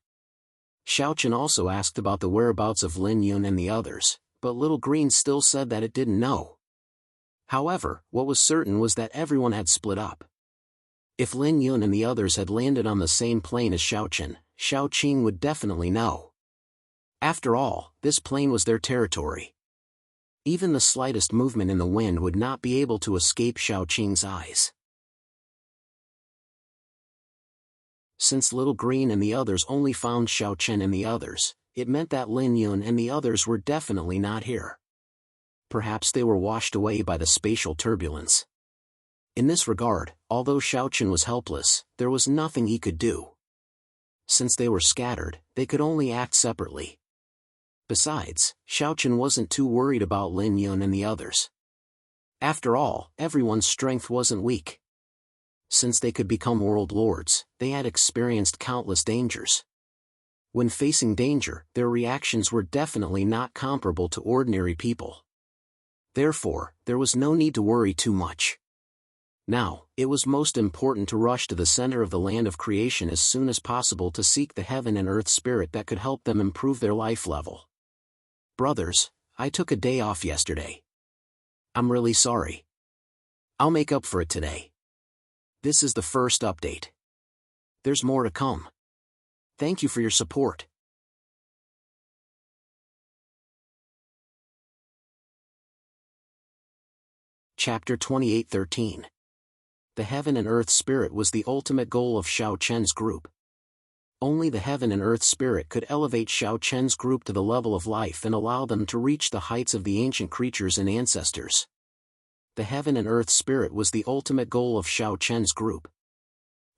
Xiao Chen also asked about the whereabouts of Lin Yun and the others, but Little Green still said that it didn't know. However, what was certain was that everyone had split up. If Lin Yun and the others had landed on the same plane as Xiao Chen, Xiao Qing would definitely know. After all, this plane was their territory. Even the slightest movement in the wind would not be able to escape Xiao Qing's eyes. Since Little Green and the others only found Xiao Chen and the others, it meant that Lin Yun and the others were definitely not here. Perhaps they were washed away by the spatial turbulence. In this regard, although Xiao Chen was helpless, there was nothing he could do. Since they were scattered, they could only act separately. Besides, Xiao Chen wasn't too worried about Lin Yun and the others. After all, everyone's strength wasn't weak. Since they could become world lords, they had experienced countless dangers. When facing danger, their reactions were definitely not comparable to ordinary people. Therefore, there was no need to worry too much. Now, it was most important to rush to the center of the land of creation as soon as possible to seek the heaven and earth spirit that could help them improve their life level. Brothers, I took a day off yesterday. I'm really sorry. I'll make up for it today. This is the first update. There's more to come. Thank you for your support. Chapter 28:13. The Heaven and Earth Spirit was the ultimate goal of Xiao Chen's group. Only the Heaven and Earth Spirit could elevate Xiao Chen's group to the level of life and allow them to reach the heights of the ancient creatures and ancestors. The Heaven and Earth Spirit was the ultimate goal of Xiao Chen's group.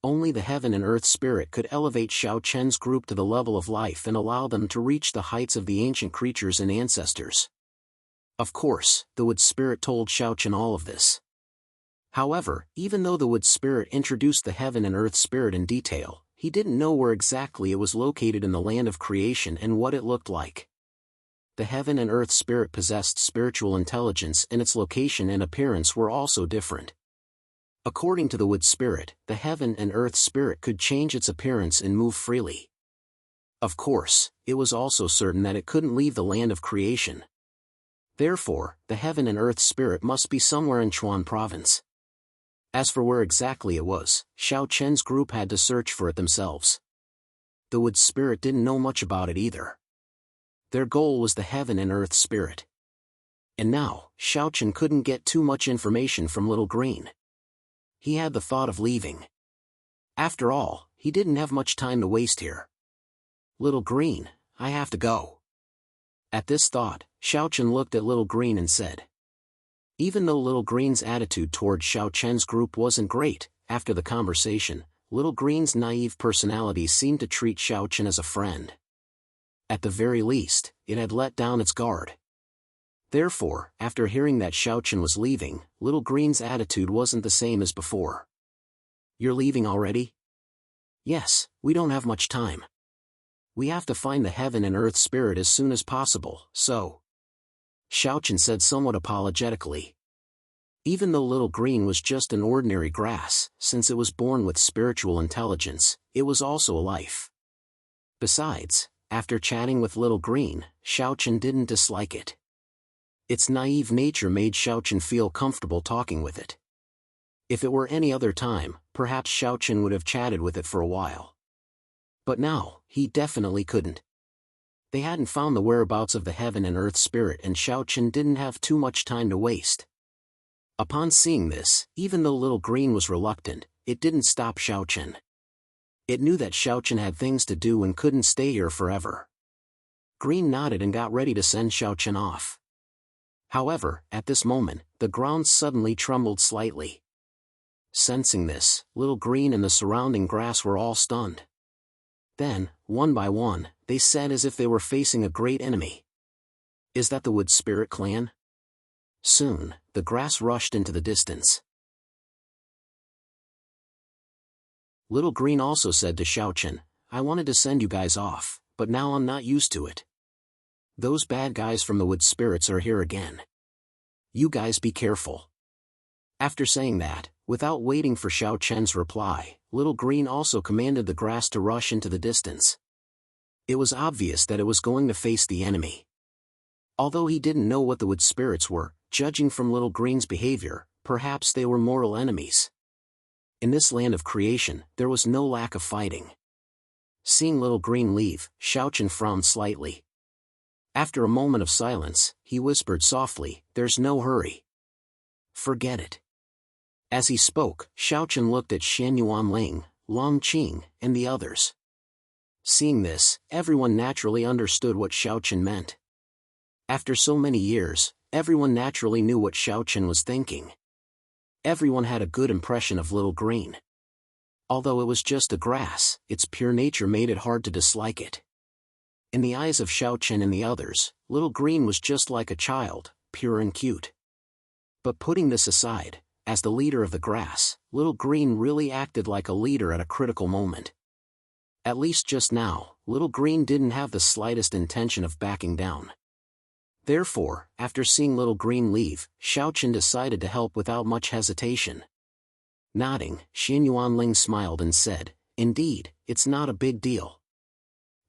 Only the Heaven and Earth Spirit could elevate Xiao Chen's group to the level of life and allow them to reach the heights of the ancient creatures and ancestors. Of course, the Wood Spirit told Xiao Chen all of this. However, even though the Wood Spirit introduced the Heaven and Earth Spirit in detail, he didn't know where exactly it was located in the land of creation and what it looked like. The Heaven and Earth Spirit possessed spiritual intelligence, and its location and appearance were also different. According to the Wood Spirit, the Heaven and Earth Spirit could change its appearance and move freely. Of course, it was also certain that it couldn't leave the land of creation. Therefore, the Heaven and Earth Spirit must be somewhere in Chuan Province. As for where exactly it was, Xiao Chen's group had to search for it themselves. The Wood Spirit didn't know much about it either. Their goal was the Heaven and Earth Spirit. And now, Xiao Chen couldn't get too much information from Little Green. He had the thought of leaving. After all, he didn't have much time to waste here. Little Green, I have to go. At this thought, Xiao Chen looked at Little Green and said. Even though Little Green's attitude toward Xiao Chen's group wasn't great, after the conversation, Little Green's naive personality seemed to treat Xiao Chen as a friend. At the very least, it had let down its guard. Therefore, after hearing that Xiao Chen was leaving, Little Green's attitude wasn't the same as before. You're leaving already? Yes, we don't have much time. We have to find the Heaven and Earth Spirit as soon as possible, so... Xiao Chen said somewhat apologetically. Even though Little Green was just an ordinary grass, since it was born with spiritual intelligence, it was also a life. Besides, after chatting with Little Green, Xiao Chen didn't dislike it. Its naive nature made Xiao Chen feel comfortable talking with it. If it were any other time, perhaps Xiao Chen would have chatted with it for a while. But now, he definitely couldn't. They hadn't found the whereabouts of the Heaven and Earth Spirit, and Xiao Chen didn't have too much time to waste. Upon seeing this, even though Little Green was reluctant, it didn't stop Xiaochen. It knew that Xiaochen had things to do and couldn't stay here forever. Green nodded and got ready to send Xiaochen off. However, at this moment, the ground suddenly trembled slightly. Sensing this, Little Green and the surrounding grass were all stunned. Then, one by one, they said as if they were facing a great enemy. "Is that the Wood Spirit clan?" Soon, the grass rushed into the distance. Little Green also said to Xiaochen, "I wanted to send you guys off, but now I'm not used to it. Those bad guys from the Wood Spirits are here again. You guys be careful." After saying that, without waiting for Xiaochen's reply, Little Green also commanded the grass to rush into the distance. It was obvious that it was going to face the enemy. Although he didn't know what the Wood Spirits were, judging from Little Green's behavior, perhaps they were mortal enemies. In this land of creation, there was no lack of fighting. Seeing Little Green leave, Xiaochen frowned slightly. After a moment of silence, he whispered softly, "There's no hurry. Forget it." As he spoke, Xiaochen looked at Shan Yuanling, Long Qing, and the others. Seeing this, everyone naturally understood what Xiaochen meant. After so many years, everyone naturally knew what Xiaochen was thinking. Everyone had a good impression of Little Green. Although it was just a grass, its pure nature made it hard to dislike it. In the eyes of Xiaochen and the others, Little Green was just like a child, pure and cute. But putting this aside, as the leader of the grass, Little Green really acted like a leader at a critical moment. At least just now, Little Green didn't have the slightest intention of backing down. Therefore, after seeing Little Green leave, Xiaochen decided to help without much hesitation. Nodding, Shan Yuanling smiled and said, "Indeed, it's not a big deal."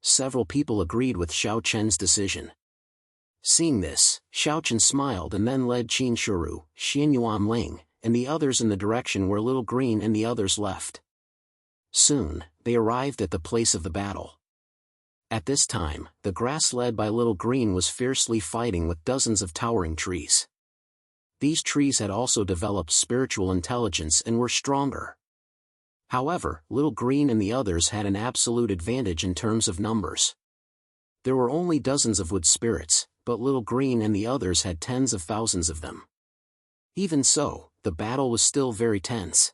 Several people agreed with Xiaochen's decision. Seeing this, Xiaochen smiled and then led Qin Shuru, Shan Yuanling, and the others in the direction where Little Green and the others left. Soon, they arrived at the place of the battle. At this time, the grass led by Little Green was fiercely fighting with dozens of towering trees. These trees had also developed spiritual intelligence and were stronger. However, Little Green and the others had an absolute advantage in terms of numbers. There were only dozens of Wood Spirits, but Little Green and the others had tens of thousands of them. Even so, the battle was still very tense.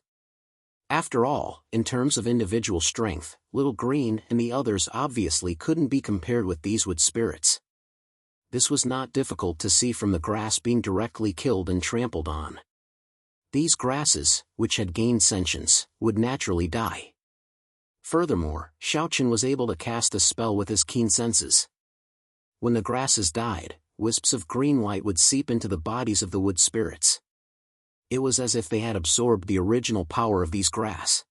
After all, in terms of individual strength, Little Green and the others obviously couldn't be compared with these Wood Spirits. This was not difficult to see from the grass being directly killed and trampled on. These grasses, which had gained sentience, would naturally die. Furthermore, Xiaochen was able to cast a spell with his keen senses. When the grasses died, wisps of green light would seep into the bodies of the Wood Spirits. It was as if they had absorbed the original power of these grass.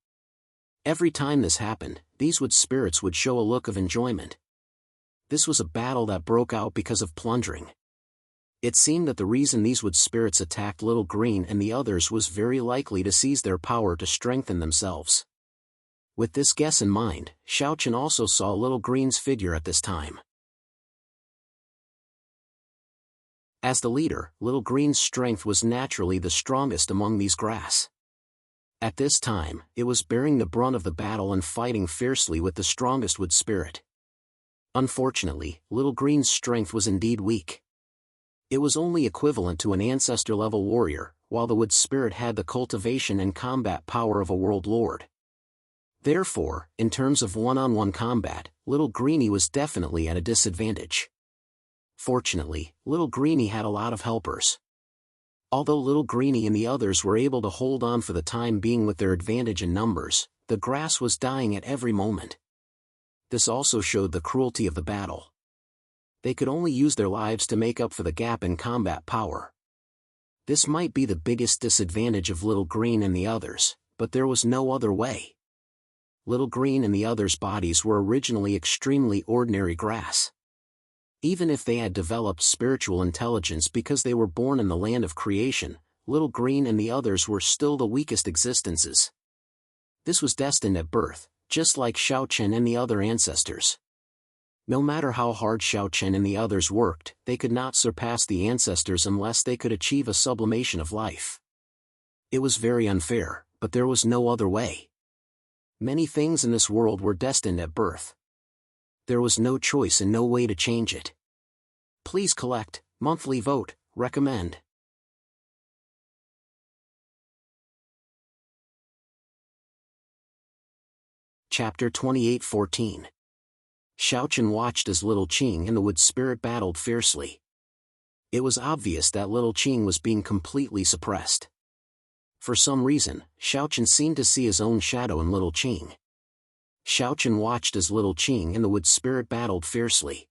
Every time this happened, these Wood Spirits would show a look of enjoyment. This was a battle that broke out because of plundering. It seemed that the reason these Wood Spirits attacked Little Green and the others was very likely to seize their power to strengthen themselves. With this guess in mind, Xiaochen also saw Little Green's figure at this time. As the leader, Little Green's strength was naturally the strongest among these grass. At this time, it was bearing the brunt of the battle and fighting fiercely with the strongest Wood Spirit. Unfortunately, Little Green's strength was indeed weak. It was only equivalent to an ancestor-level warrior, while the Wood Spirit had the cultivation and combat power of a world lord. Therefore, in terms of one-on-one combat, Little Greenie was definitely at a disadvantage. Fortunately, Little Greenie had a lot of helpers. Although Little Greenie and the others were able to hold on for the time being with their advantage in numbers, the grass was dying at every moment. This also showed the cruelty of the battle. They could only use their lives to make up for the gap in combat power. This might be the biggest disadvantage of Little Green and the others, but there was no other way. Little Green and the others' bodies were originally extremely ordinary grass. Even if they had developed spiritual intelligence because they were born in the land of creation, Little Green and the others were still the weakest existences. This was destined at birth, just like Xiaochen and the other ancestors. No matter how hard Xiaochen and the others worked, they could not surpass the ancestors unless they could achieve a sublimation of life. It was very unfair, but there was no other way. Many things in this world were destined at birth. There was no choice and no way to change it. Please collect, monthly vote, recommend. Chapter 28:14. Xiaochen watched as Little Qing and the wood spirit battled fiercely. It was obvious that Little Qing was being completely suppressed. For some reason, Xiaochen seemed to see his own shadow in Little Qing. Xiaochen watched as Little Qing and the wood spirit battled fiercely.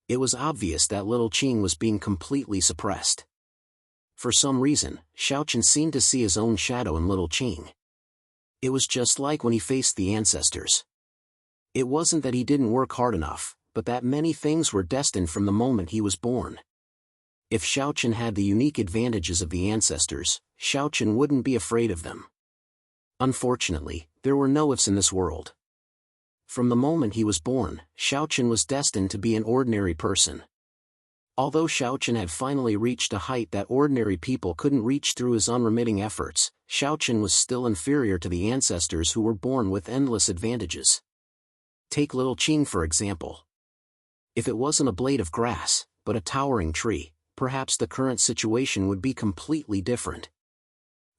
It was obvious that Little Qing was being completely suppressed. For some reason, Xiaochen seemed to see his own shadow in Little Qing. It was just like when he faced the ancestors. It wasn't that he didn't work hard enough, but that many things were destined from the moment he was born. If Xiaochen had the unique advantages of the ancestors, Xiaochen wouldn't be afraid of them. Unfortunately, there were no ifs in this world. From the moment he was born, Xiaochen was destined to be an ordinary person. Although Xiaochen had finally reached a height that ordinary people couldn't reach through his unremitting efforts, Xiaochen was still inferior to the ancestors who were born with endless advantages. Take Little Qing for example. If it wasn't a blade of grass, but a towering tree, perhaps the current situation would be completely different.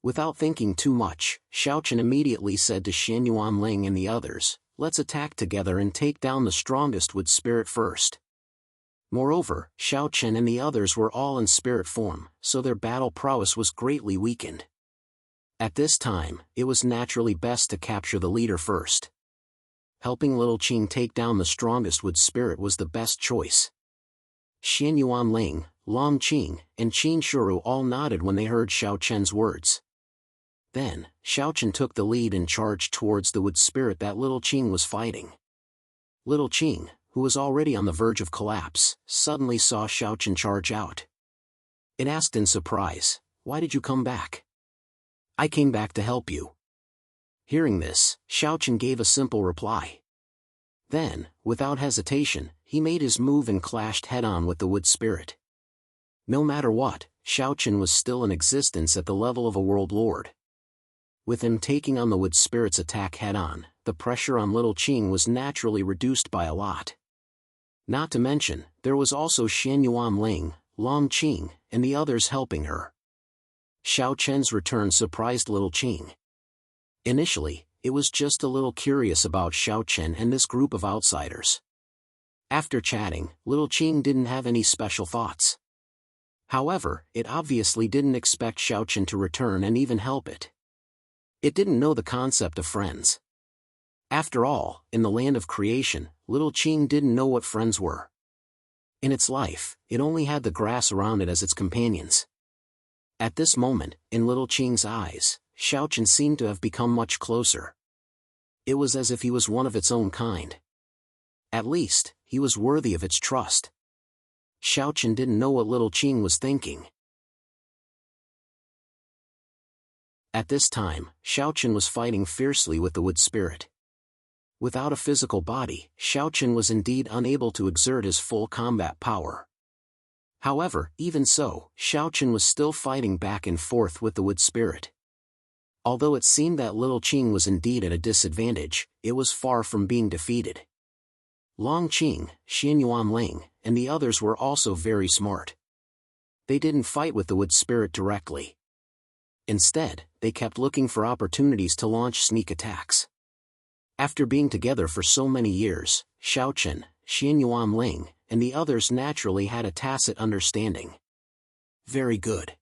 Without thinking too much, Xiaochen immediately said to Xianyuanling and the others, "Let's attack together and take down the strongest wood spirit first." Moreover, Xiaochen and the others were all in spirit form, so their battle prowess was greatly weakened. At this time, it was naturally best to capture the leader first. Helping Little Qing take down the strongest wood spirit was the best choice. Xianyuanling, Long Qing, and Qin Shuru all nodded when they heard Xiaochen's words. Then, Xiaochen took the lead and charged towards the wood spirit that Little Qing was fighting. Little Qing, who was already on the verge of collapse, suddenly saw Xiaochen charge out. It asked in surprise, "Why did you come back?" "I came back to help you." Hearing this, Xiaochen gave a simple reply. Then, without hesitation, he made his move and clashed head-on with the wood spirit. No matter what, Xiaochen was still in existence at the level of a world lord. With him taking on the wood spirit's attack head-on, the pressure on Little Qing was naturally reduced by a lot. Not to mention, there was also Xianyuanling, Long Qing, and the others helping her. Xiaochen's return surprised Little Qing. Initially, it was just a little curious about Xiaochen and this group of outsiders. After chatting, Little Qing didn't have any special thoughts. However, it obviously didn't expect Xiaochen to return and even help it. It didn't know the concept of friends. After all, in the land of creation, Little Qing didn't know what friends were. In its life, it only had the grass around it as its companions. At this moment, in Little Qing's eyes, Xiaochen seemed to have become much closer. It was as if he was one of its own kind. At least, he was worthy of its trust. Xiaochen didn't know what Little Qing was thinking. At this time, Xiaochen was fighting fiercely with the wood spirit. Without a physical body, Xiaochen was indeed unable to exert his full combat power. However, even so, Xiaochen was still fighting back and forth with the wood spirit. Although it seemed that Little Qing was indeed at a disadvantage, it was far from being defeated. Long Qing, Xianyuanling, and the others were also very smart. They didn't fight with the wood spirit directly. Instead, they kept looking for opportunities to launch sneak attacks. After being together for so many years, Xiaochen, Xianyuanling, and the others naturally had a tacit understanding. Very good.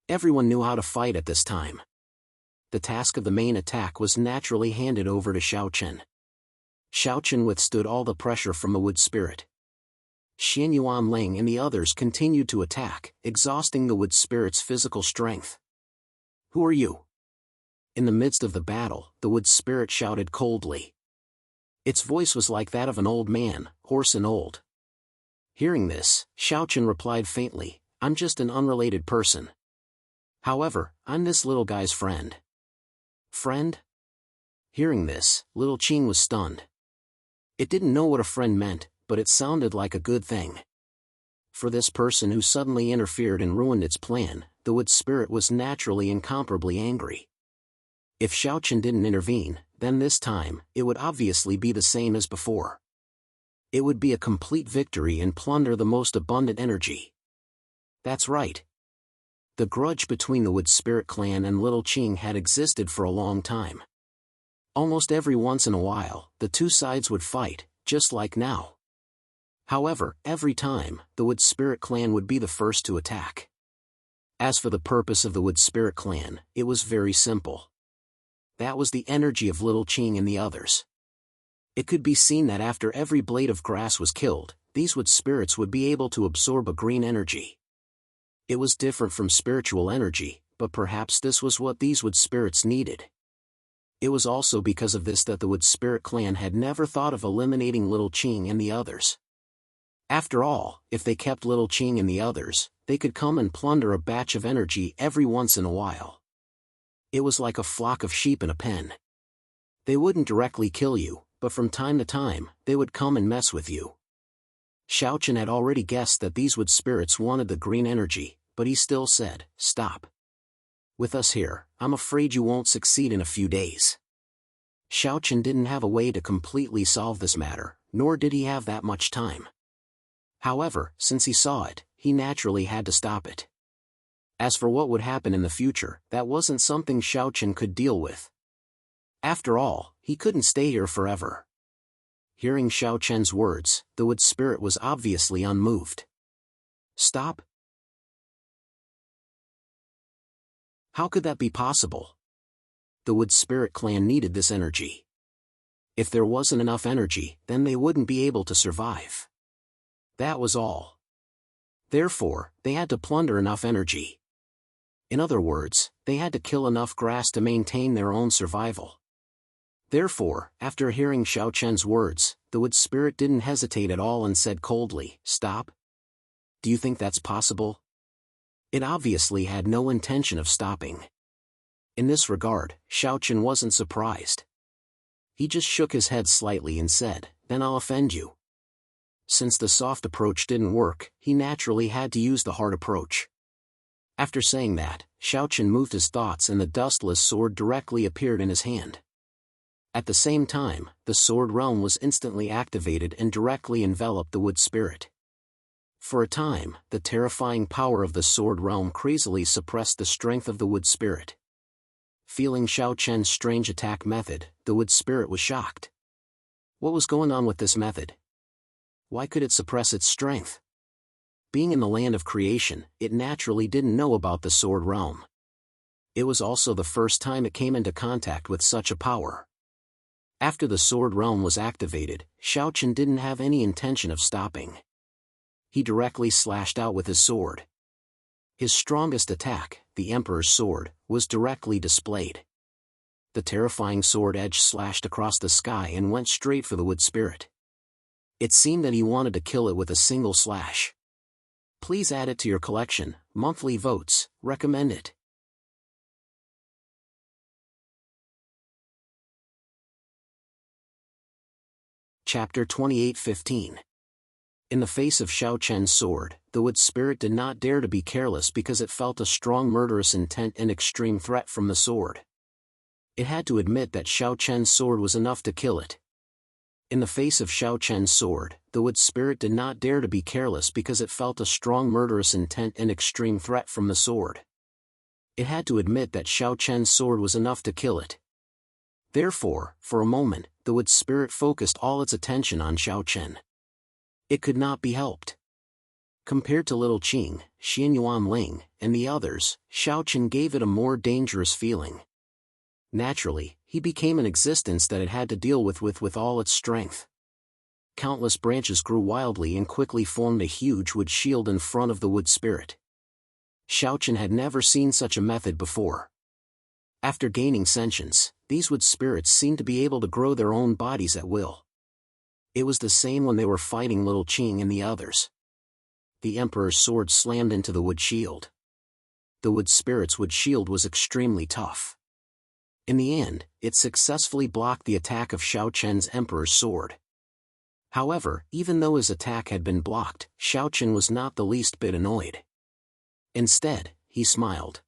Everyone knew how to fight at this time. The task of the main attack was naturally handed over to Xiaochen. Xiaochen withstood all the pressure from the wood spirit. Xianyuanling and the others continued to attack, exhausting the wood spirit's physical strength. "Who are you?" In the midst of the battle, the wood spirit shouted coldly. Its voice was like that of an old man, hoarse and old. Hearing this, Xiaochen replied faintly, "I'm just an unrelated person. However, I'm this little guy's friend." "Friend?" Hearing this, Little Qing was stunned. It didn't know what a friend meant, but it sounded like a good thing. for this person who suddenly interfered and ruined its plan, the wood spirit was naturally incomparably angry. If Xiaochen didn't intervene, then this time, it would obviously be the same as before. It would be a complete victory and plunder the most abundant energy. That's right. The grudge between the Wood Spirit clan and Little Qing had existed for a long time. Almost every once in a while, the two sides would fight, just like now. However, every time, the Wood Spirit clan would be the first to attack. As for the purpose of the Wood Spirit clan, it was very simple. That was the energy of Little Qing and the others. It could be seen that after every blade of grass was killed, these wood spirits would be able to absorb a green energy. It was different from spiritual energy, but perhaps this was what these wood spirits needed. It was also because of this that the Wood Spirit clan had never thought of eliminating Little Qing and the others. After all, if they kept Little Qing and the others, they could come and plunder a batch of energy every once in a while. It was like a flock of sheep in a pen. They wouldn't directly kill you, but from time to time, they would come and mess with you. Xiaochen had already guessed that these wood spirits wanted the green energy, but he still said, "Stop. With us here, I'm afraid you won't succeed in a few days." Xiaochen didn't have a way to completely solve this matter, nor did he have that much time. However, since he saw it, he naturally had to stop it. As for what would happen in the future, that wasn't something Xiaochen could deal with. After all, he couldn't stay here forever. Hearing Xiaochen's words, the wood spirit was obviously unmoved. Stop? How could that be possible? The Wood Spirit clan needed this energy. If there wasn't enough energy, then they wouldn't be able to survive. That was all. Therefore, they had to plunder enough energy. In other words, they had to kill enough grass to maintain their own survival. Therefore, after hearing Xiaochen's words, the Wood Spirit didn't hesitate at all and said coldly, "Stop? Do you think that's possible?" It obviously had no intention of stopping. In this regard, Xiaochen wasn't surprised. He just shook his head slightly and said, "Then I'll offend you." Since the soft approach didn't work, he naturally had to use the hard approach. After saying that, Xiaochen moved his thoughts and the dustless sword directly appeared in his hand. At the same time, the sword realm was instantly activated and directly enveloped the wood spirit. For a time, the terrifying power of the sword realm crazily suppressed the strength of the wood spirit. Feeling Xiaochen's strange attack method, the wood spirit was shocked. What was going on with this method? Why could it suppress its strength? Being in the land of creation, it naturally didn't know about the sword realm. It was also the first time it came into contact with such a power. After the sword realm was activated, Xiaochen didn't have any intention of stopping. He directly slashed out with his sword. His strongest attack, the Emperor's sword, was directly displayed. The terrifying sword edge slashed across the sky and went straight for the wood spirit. It seemed that he wanted to kill it with a single slash. Please add it to your collection. Monthly votes recommend it. Chapter 28:15. In the face of Xiaochen's sword, the wood spirit did not dare to be careless because it felt a strong murderous intent and extreme threat from the sword. It had to admit that Xiaochen's sword was enough to kill it. In the face of Xiaochen's sword, the wood spirit did not dare to be careless because it felt a strong murderous intent and extreme threat from the sword. It had to admit that Xiaochen's sword was enough to kill it. Therefore, for a moment, the wood spirit focused all its attention on Xiaochen. It could not be helped. Compared to Little Qing, Xianyuan Ling, and the others, Xiaochen gave it a more dangerous feeling. Naturally, he became an existence that it had to deal with all its strength. Countless branches grew wildly and quickly formed a huge wood shield in front of the wood spirit. Xiaochen had never seen such a method before. After gaining sentience, these wood spirits seemed to be able to grow their own bodies at will. It was the same when they were fighting Little Qing and the others. The Emperor's sword slammed into the wood shield. The wood spirit's wood shield was extremely tough. In the end, it successfully blocked the attack of Xiaochen's Emperor's sword. However, even though his attack had been blocked, Xiaochen was not the least bit annoyed. Instead, he smiled.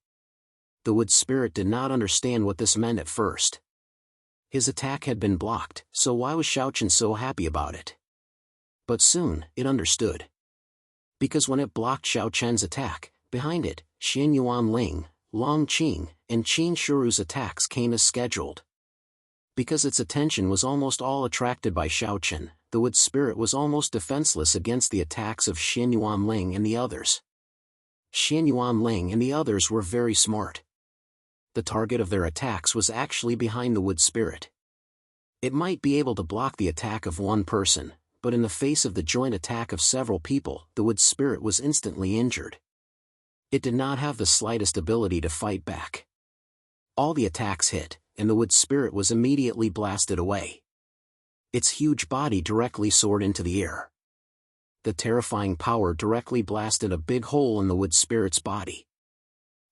The wood spirit did not understand what this meant at first. His attack had been blocked, so why was Xiaochen so happy about it? But soon, it understood. Because when it blocked Xiaochen's attack, behind it, Xian Yuan Ling, Long Qing, and Qin Shuru's attacks came as scheduled. Because its attention was almost all attracted by Xiaochen, the wood spirit was almost defenseless against the attacks of Xian Yuan Ling and the others. Xian Yuan Ling and the others were very smart. The target of their attacks was actually behind the wood spirit. It might be able to block the attack of one person, but in the face of the joint attack of several people, the wood spirit was instantly injured. It did not have the slightest ability to fight back. All the attacks hit, and the wood spirit was immediately blasted away. Its huge body directly soared into the air. The terrifying power directly blasted a big hole in the wood spirit's body.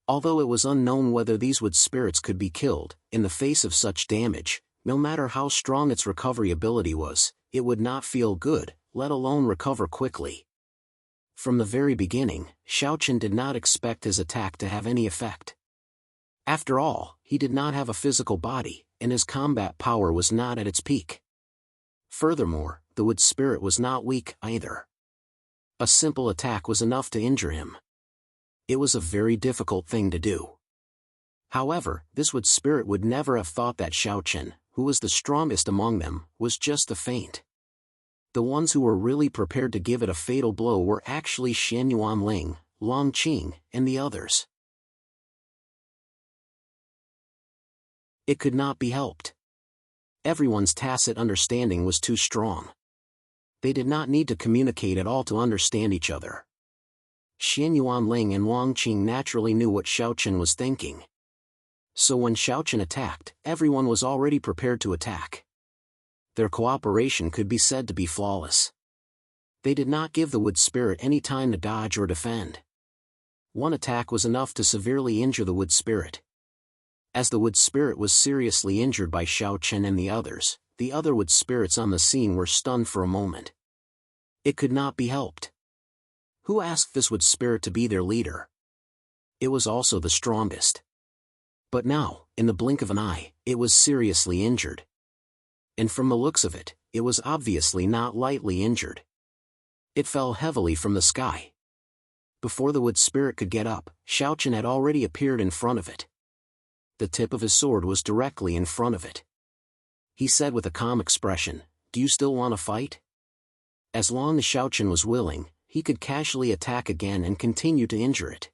Although it was unknown whether these wood spirits could be killed, in the face of such damage, no matter how strong its recovery ability was, it would not feel good, let alone recover quickly. From the very beginning, Xiaochen did not expect his attack to have any effect. After all, he did not have a physical body, and his combat power was not at its peak. Furthermore, the wood spirit was not weak either. A simple attack was enough to injure him. It was a very difficult thing to do. However, this wood spirit would never have thought that Xiaochen, who was the strongest among them, was just a feint. The ones who were really prepared to give it a fatal blow were actually Xian Yuan Ling, Long Qing, and the others. It could not be helped. Everyone's tacit understanding was too strong. They did not need to communicate at all to understand each other. Xian Yuan Ling and Long Qing naturally knew what Xiaochen was thinking. So when Xiaochen attacked, everyone was already prepared to attack. Their cooperation could be said to be flawless. They did not give the wood spirit any time to dodge or defend. One attack was enough to severely injure the wood spirit. As the wood spirit was seriously injured by Xiaochen and the other wood spirits on the scene were stunned for a moment. It could not be helped. Who asked this wood spirit to be their leader? It was also the strongest. But now, in the blink of an eye, it was seriously injured. And from the looks of it, it was obviously not lightly injured. It fell heavily from the sky. Before the wood spirit could get up, Xiaochen had already appeared in front of it. The tip of his sword was directly in front of it. He said with a calm expression, "Do you still want to fight?" As long as Xiaochen was willing, he could casually attack again and continue to injure it.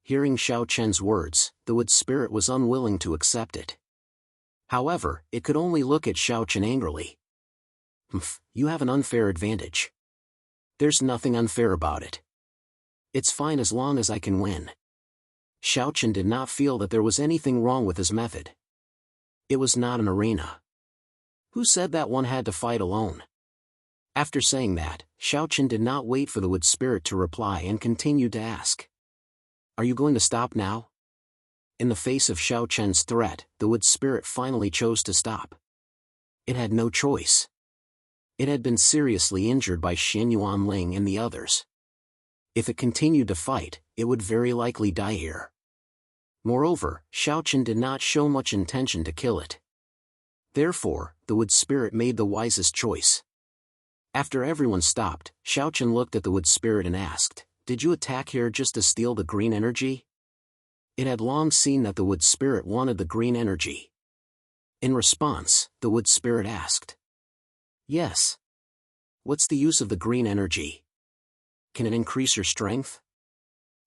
Hearing Xiaochen's words, the wood spirit was unwilling to accept it. However, it could only look at Xiaochen angrily. You have an unfair advantage. There's nothing unfair about it. It's fine as long as I can win. Xiaochen did not feel that there was anything wrong with his method. It was not an arena. Who said that one had to fight alone? After saying that, Xiaochen did not wait for the wood spirit to reply and continued to ask. Are you going to stop now? In the face of Xiaochen's threat, the wood spirit finally chose to stop. It had no choice. It had been seriously injured by Xian Yuan Ling and the others. If it continued to fight, it would very likely die here. Moreover, Xiaochen did not show much intention to kill it. Therefore, the wood spirit made the wisest choice. After everyone stopped, Xiaochen looked at the wood spirit and asked, "Did you attack here just to steal the green energy?" It had long seen that the wood spirit wanted the green energy. In response, the wood spirit asked, "Yes. What's the use of the green energy? Can it increase your strength?"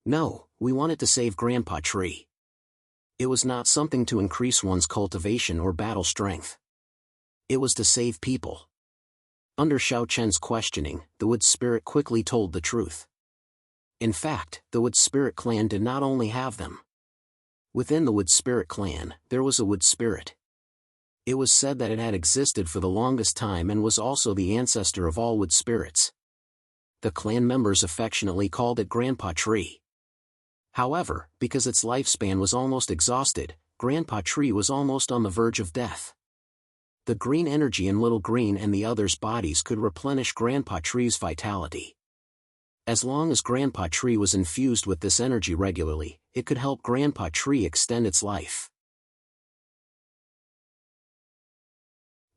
"No, we wanted to save Grandpa Tree." It was not something to increase one's cultivation or battle strength. It was to save people. Under Xiaochen's questioning, the wood spirit quickly told the truth. In fact, the wood spirit clan did not only have them. Within the wood spirit clan, there was a wood spirit. It was said that it had existed for the longest time and was also the ancestor of all wood spirits. The clan members affectionately called it Grandpa Tree. However, because its lifespan was almost exhausted, Grandpa Tree was almost on the verge of death. The green energy in Little Green and the others' bodies could replenish Grandpa Tree's vitality. As long as Grandpa Tree was infused with this energy regularly, it could help Grandpa Tree extend its life.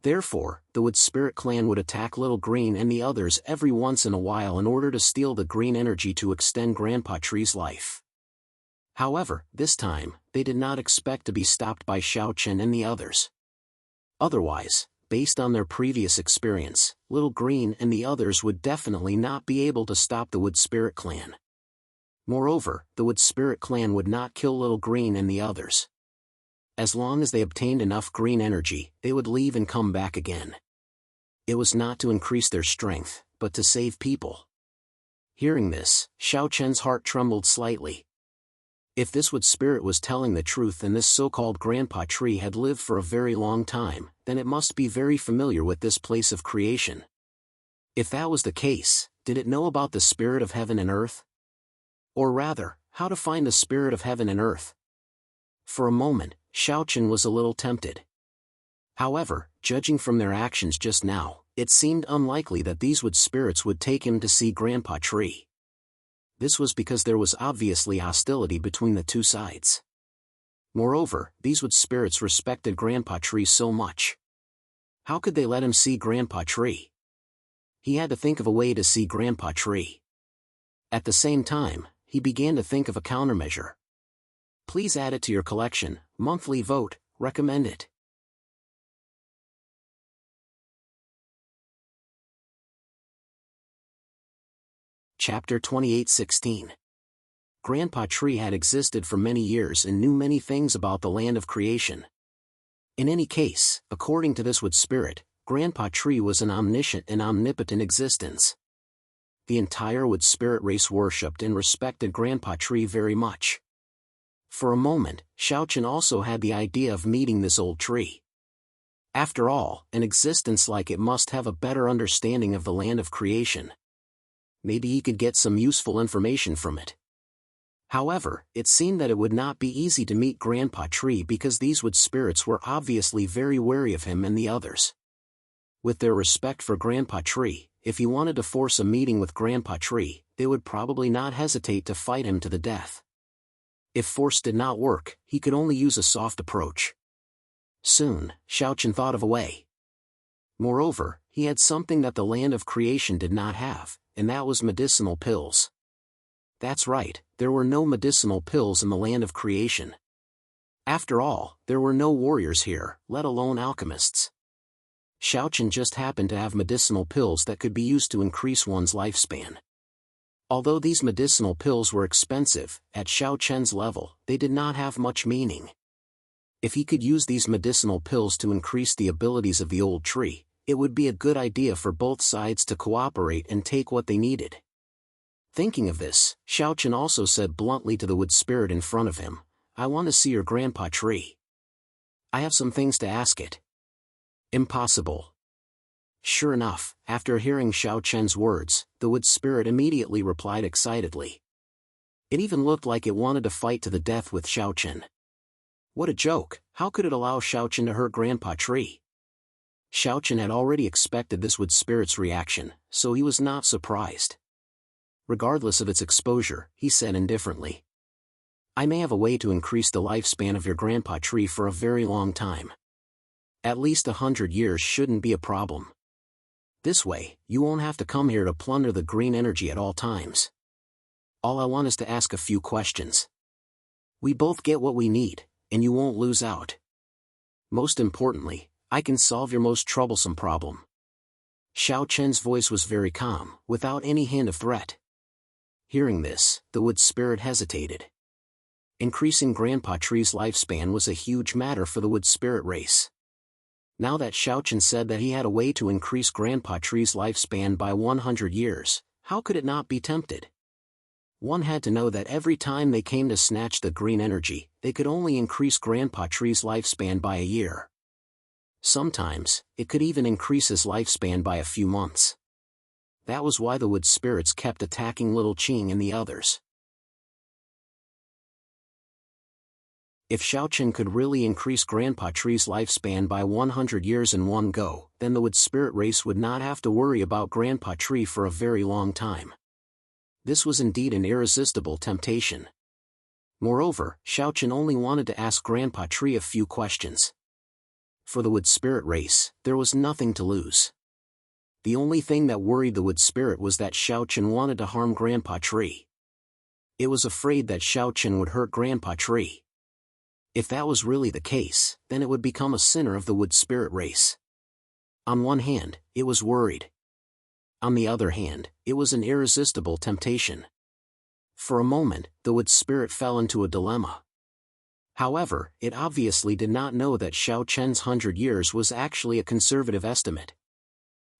Therefore, the Wood Spirit Clan would attack Little Green and the others every once in a while in order to steal the green energy to extend Grandpa Tree's life. However, this time, they did not expect to be stopped by Xiao Chen and the others. Otherwise, based on their previous experience, Little Green and the others would definitely not be able to stop the Wood Spirit Clan. Moreover, the Wood Spirit Clan would not kill Little Green and the others. As long as they obtained enough green energy, they would leave and come back again. It was not to increase their strength, but to save people. Hearing this, Xiao Chen's heart trembled slightly. If this Wood Spirit was telling the truth and this so-called Grandpa Tree had lived for a very long time, then it must be very familiar with this place of creation. If that was the case, did it know about the spirit of heaven and earth? Or rather, how to find the spirit of heaven and earth? For a moment, Xiao Chen was a little tempted. However, judging from their actions just now, it seemed unlikely that these Wood Spirits would take him to see Grandpa Tree. This was because there was obviously hostility between the two sides. Moreover, these Wood Spirits respected Grandpa Tree so much. How could they let him see Grandpa Tree? He had to think of a way to see Grandpa Tree. At the same time, he began to think of a countermeasure. Please add it to your collection, monthly vote, recommend it. Chapter 28:16. Grandpa Tree had existed for many years and knew many things about the land of creation. In any case, according to this Wood Spirit, Grandpa Tree was an omniscient and omnipotent existence. The entire Wood Spirit race worshipped and respected Grandpa Tree very much. For a moment, Xiao Chen also had the idea of meeting this old tree. After all, an existence like it must have a better understanding of the land of creation. Maybe he could get some useful information from it. However, it seemed that it would not be easy to meet Grandpa Tree because these Wood Spirits were obviously very wary of him and the others. With their respect for Grandpa Tree, if he wanted to force a meeting with Grandpa Tree, they would probably not hesitate to fight him to the death. If force did not work, he could only use a soft approach. Soon, Xiao Chen thought of a way. Moreover, he had something that the land of creation did not have, and that was medicinal pills. That's right, there were no medicinal pills in the land of creation. After all, there were no warriors here, let alone alchemists. Xiao Chen just happened to have medicinal pills that could be used to increase one's lifespan. Although these medicinal pills were expensive, at Xiao Chen's level, they did not have much meaning. If he could use these medicinal pills to increase the abilities of the old tree, it would be a good idea for both sides to cooperate and take what they needed. Thinking of this, Xiao Chen also said bluntly to the Wood Spirit in front of him, "I want to see your Grandpa Tree. I have some things to ask it." Impossible. Sure enough, after hearing Xiao Chen's words, the Wood Spirit immediately replied excitedly. It even looked like it wanted to fight to the death with Xiao Chen. What a joke, how could it allow Xiao Chen to hurt Grandpa Tree? Xiao Chen had already expected this Wood Spirit's reaction, so he was not surprised. Regardless of its exposure, he said indifferently, "I may have a way to increase the lifespan of your Grandpa Tree for a very long time. At least 100 years shouldn't be a problem. This way, you won't have to come here to plunder the green energy at all times. All I want is to ask a few questions. We both get what we need, and you won't lose out. Most importantly, I can solve your most troublesome problem." Xiao Chen's voice was very calm, without any hint of threat. Hearing this, the Wood Spirit hesitated. Increasing Grandpa Tree's lifespan was a huge matter for the Wood Spirit race. Now that Xiao Chen said that he had a way to increase Grandpa Tree's lifespan by 100 years, how could it not be tempted? One had to know that every time they came to snatch the green energy, they could only increase Grandpa Tree's lifespan by a year. Sometimes, it could even increase his lifespan by a few months. That was why the Wood Spirits kept attacking Little Qing and the others. If Xiaochen could really increase Grandpa Tree's lifespan by 100 years in one go, then the wood spirit race would not have to worry about Grandpa Tree for a very long time. This was indeed an irresistible temptation. Moreover, Xiaochen only wanted to ask Grandpa Tree a few questions. For the wood spirit race, there was nothing to lose. The only thing that worried the wood spirit was that Xiaochen wanted to harm Grandpa Tree. It was afraid that Xiaochen would hurt Grandpa Tree. If that was really the case, then it would become a sinner of the wood spirit race. On one hand, it was worried. On the other hand, it was an irresistible temptation. For a moment, the wood spirit fell into a dilemma. However, it obviously did not know that Xiaochen's 100 years was actually a conservative estimate.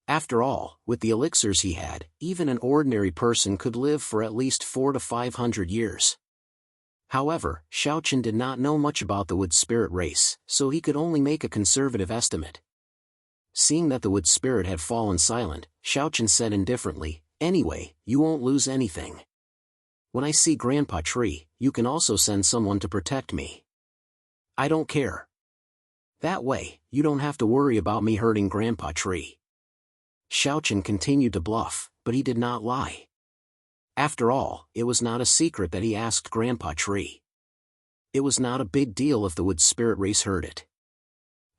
After all, with the elixirs he had, even an ordinary person could live for at least 400 to 500 years. However, Xiaochen did not know much about the wood spirit race, so he could only make a conservative estimate. Seeing that the wood spirit had fallen silent, Xiaochen said indifferently, "Anyway, you won't lose anything. When I see Grandpa Tree, you can also send someone to protect me. I don't care. That way, you don't have to worry about me hurting Grandpa Tree." Xiaochen continued to bluff, but he did not lie. After all, it was not a secret that he asked Grandpa Tree. It was not a big deal if the wood spirit race heard it.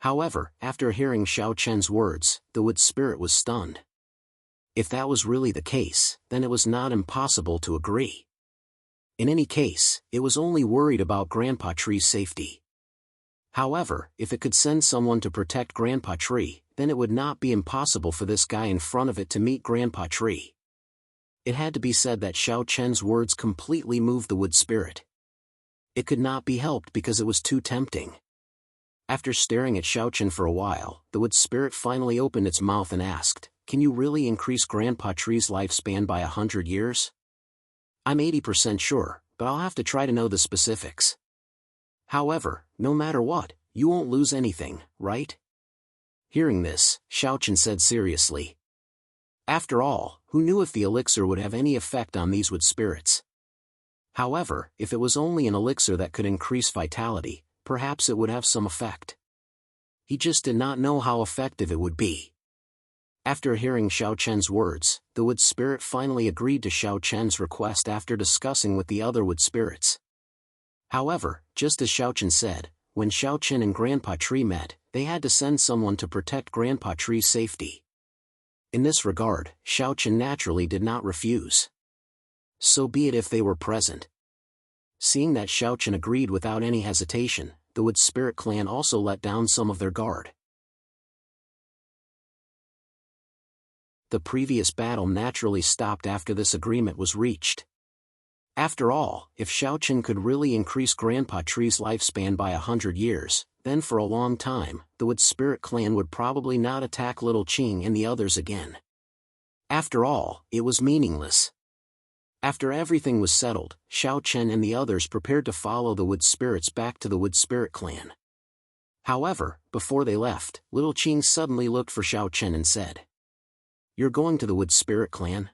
However, after hearing Xiaochen's words, the wood spirit was stunned. If that was really the case, then it was not impossible to agree. In any case, it was only worried about Grandpa Tree's safety. However, if it could send someone to protect Grandpa Tree, then it would not be impossible for this guy in front of it to meet Grandpa Tree. It had to be said that Xiaochen's words completely moved the wood spirit. It could not be helped because it was too tempting. After staring at Xiaochen for a while, the wood spirit finally opened its mouth and asked, "Can you really increase Grandpa Tree's lifespan by 100 years? I'm 80% sure, but I'll have to try to know the specifics. However, no matter what, you won't lose anything, right?" Hearing this, Xiaochen said seriously. After all, who knew if the elixir would have any effect on these wood spirits? However, if it was only an elixir that could increase vitality, perhaps it would have some effect. He just did not know how effective it would be. After hearing Xiaochen's words, the wood spirit finally agreed to Xiaochen's request after discussing with the other wood spirits. However, just as Xiaochen said, when Xiaochen and Grandpa Tree met, they had to send someone to protect Grandpa Tree's safety. In this regard, Xiaochen naturally did not refuse. So be it if they were present. Seeing that Xiaochen agreed without any hesitation, the wood spirit clan also let down some of their guard. The previous battle naturally stopped after this agreement was reached. After all, if Xiaochen could really increase Grandpa Tree's lifespan by 100 years, then for a long time, the wood spirit clan would probably not attack Little Qing and the others again. After all, it was meaningless. After everything was settled, Xiaochen and the others prepared to follow the wood spirits back to the wood spirit clan. However, before they left, Little Qing suddenly looked for Xiaochen and said, "You're going to the wood spirit clan?"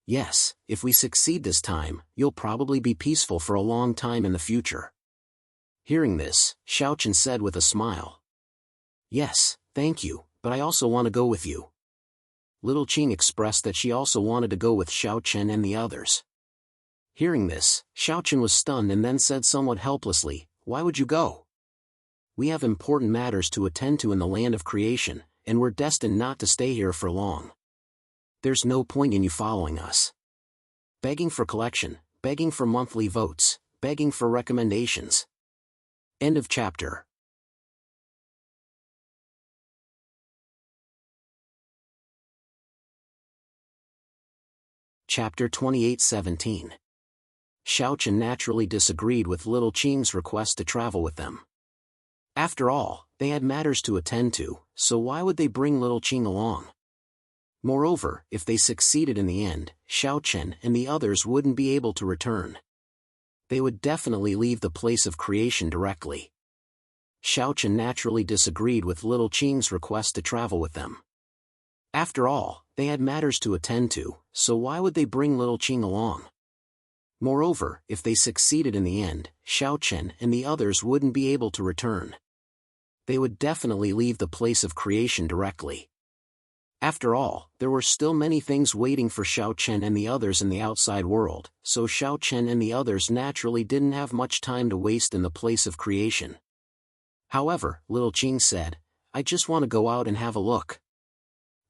"Yes, if we succeed this time, you'll probably be peaceful for a long time in the future." Hearing this, Xiaochen said with a smile, "Yes, thank you, but I also want to go with you." Little Qing expressed that she also wanted to go with Xiaochen and the others. Hearing this, Xiaochen was stunned and then said somewhat helplessly, "Why would you go? We have important matters to attend to in the land of creation, and we're destined not to stay here for long. There's no point in you following us. Begging for collection, begging for monthly votes, begging for recommendations." End of chapter. Chapter 28:17. Xiaochen naturally disagreed with Little Qing's request to travel with them. After all, they had matters to attend to, so why would they bring Little Qing along? Moreover, if they succeeded in the end, Xiaochen and the others wouldn't be able to return. They would definitely leave the place of creation directly. Xiaochen naturally disagreed with Little Qing's request to travel with them. After all, they had matters to attend to, so why would they bring Little Qing along? Moreover, if they succeeded in the end, Xiao Chen and the others wouldn't be able to return. They would definitely leave the place of creation directly. After all, there were still many things waiting for Xiao Chen and the others in the outside world, so Xiao Chen and the others naturally didn't have much time to waste in the place of creation. However, Little Qing said, I just want to go out and have a look.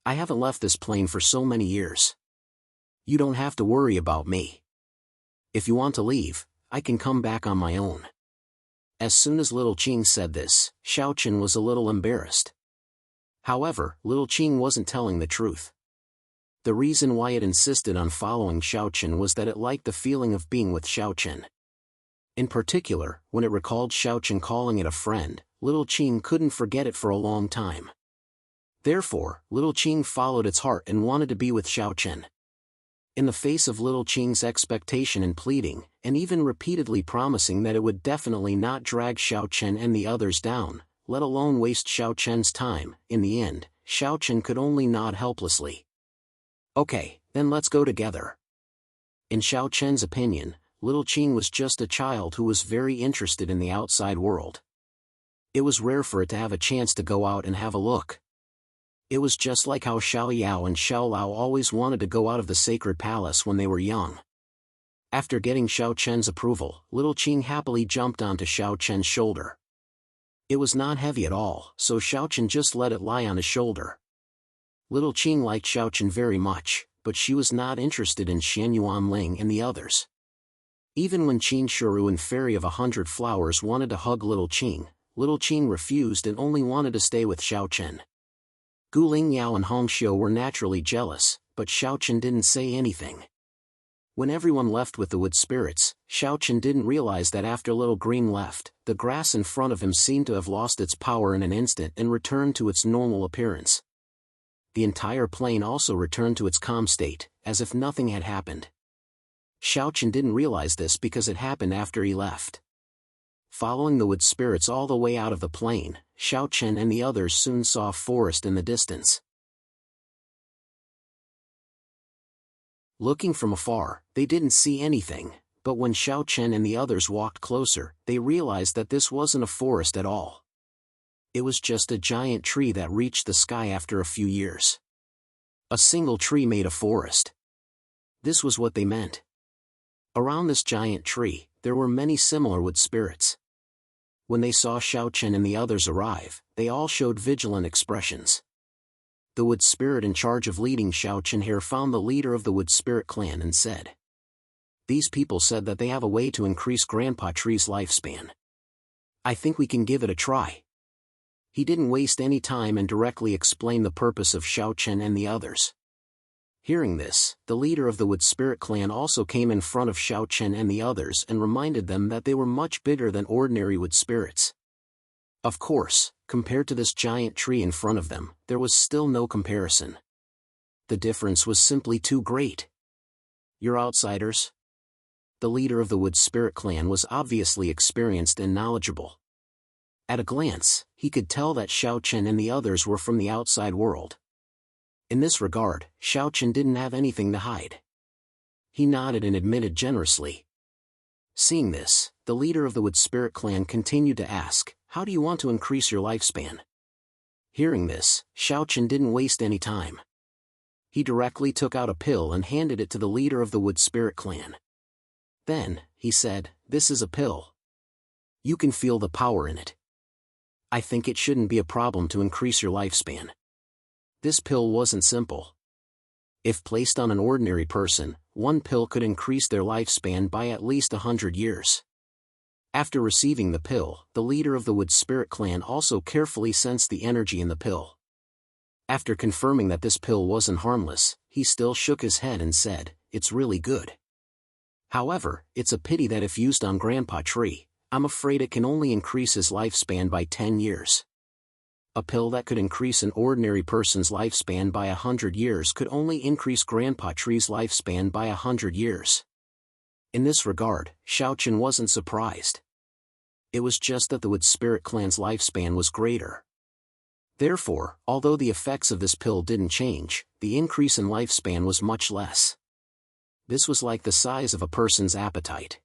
I haven't left this plane for so many years. You don't have to worry about me. If you want to leave, I can come back on my own. As soon as Little Qing said this, Xiao Chen was a little embarrassed. However, Little Qing wasn't telling the truth. The reason why it insisted on following Xiao Chen was that it liked the feeling of being with Xiao Chen. In particular, when it recalled Xiao Chen calling it a friend, Little Qing couldn't forget it for a long time. Therefore, Little Qing followed its heart and wanted to be with Xiao Chen. In the face of Little Qing's expectation and pleading, and even repeatedly promising that it would definitely not drag Xiao Chen and the others down, let alone waste Xiao Chen's time, in the end, Xiao Chen could only nod helplessly. Okay, then let's go together. In Xiao Chen's opinion, Little Qing was just a child who was very interested in the outside world. It was rare for it to have a chance to go out and have a look. It was just like how Xiao Yao and Xiao Lao always wanted to go out of the sacred palace when they were young. After getting Xiao Chen's approval, Little Qing happily jumped onto Xiao Chen's shoulder. It was not heavy at all, so Xiao Chen just let it lie on his shoulder. Little Qing liked Xiao Chen very much, but she was not interested in Xian Yuanling and the others. Even when Qin Shuru and Fairy of 100 Flowers wanted to hug Little Qing refused and only wanted to stay with Xiao Chen. Gu Lingyao and Hong Xiu were naturally jealous, but Xiao Chen didn't say anything. When everyone left with the wood spirits, Xiao Chen didn't realize that after Little Green left, the grass in front of him seemed to have lost its power in an instant and returned to its normal appearance. The entire plane also returned to its calm state, as if nothing had happened. Xiao Chen didn't realize this because it happened after he left. Following the wood spirits all the way out of the plane, Xiao Chen and the others soon saw a forest in the distance. Looking from afar, they didn't see anything, but when Xiao Chen and the others walked closer, they realized that this wasn't a forest at all. It was just a giant tree that reached the sky after a few years. A single tree made a forest. This was what they meant. Around this giant tree, there were many similar wood spirits. When they saw Xiao Chen and the others arrive, they all showed vigilant expressions. The wood spirit in charge of leading Xiao Chen here found the leader of the wood spirit clan and said, "These people said that they have a way to increase Grandpa Tree's lifespan. I think we can give it a try." He didn't waste any time and directly explained the purpose of Xiao Chen and the others. Hearing this, the leader of the wood spirit clan also came in front of Xiao Chen and the others and reminded them that they were much bigger than ordinary wood spirits. Of course, compared to this giant tree in front of them, there was still no comparison. The difference was simply too great. "You're outsiders?" The leader of the wood spirit clan was obviously experienced and knowledgeable. At a glance, he could tell that Xiao Chen and the others were from the outside world. In this regard, Xiao Chen didn't have anything to hide. He nodded and admitted generously. Seeing this, the leader of the wood spirit clan continued to ask, "How do you want to increase your lifespan?" Hearing this, Xiao Chen didn't waste any time. He directly took out a pill and handed it to the leader of the wood spirit clan. Then, he said, "This is a pill. You can feel the power in it. I think it shouldn't be a problem to increase your lifespan." This pill wasn't simple. If placed on an ordinary person, one pill could increase their lifespan by at least 100 years. After receiving the pill, the leader of the wood spirit clan also carefully sensed the energy in the pill. After confirming that this pill wasn't harmless, he still shook his head and said, "It's really good. However, it's a pity that if used on Grandpa Tree, I'm afraid it can only increase his lifespan by 10 years. A pill that could increase an ordinary person's lifespan by 100 years could only increase Grandpa Tree's lifespan by 100 years. In this regard, Xiao Chen wasn't surprised. It was just that the wood spirit clan's lifespan was greater. Therefore, although the effects of this pill didn't change, the increase in lifespan was much less. This was like the size of a person's appetite.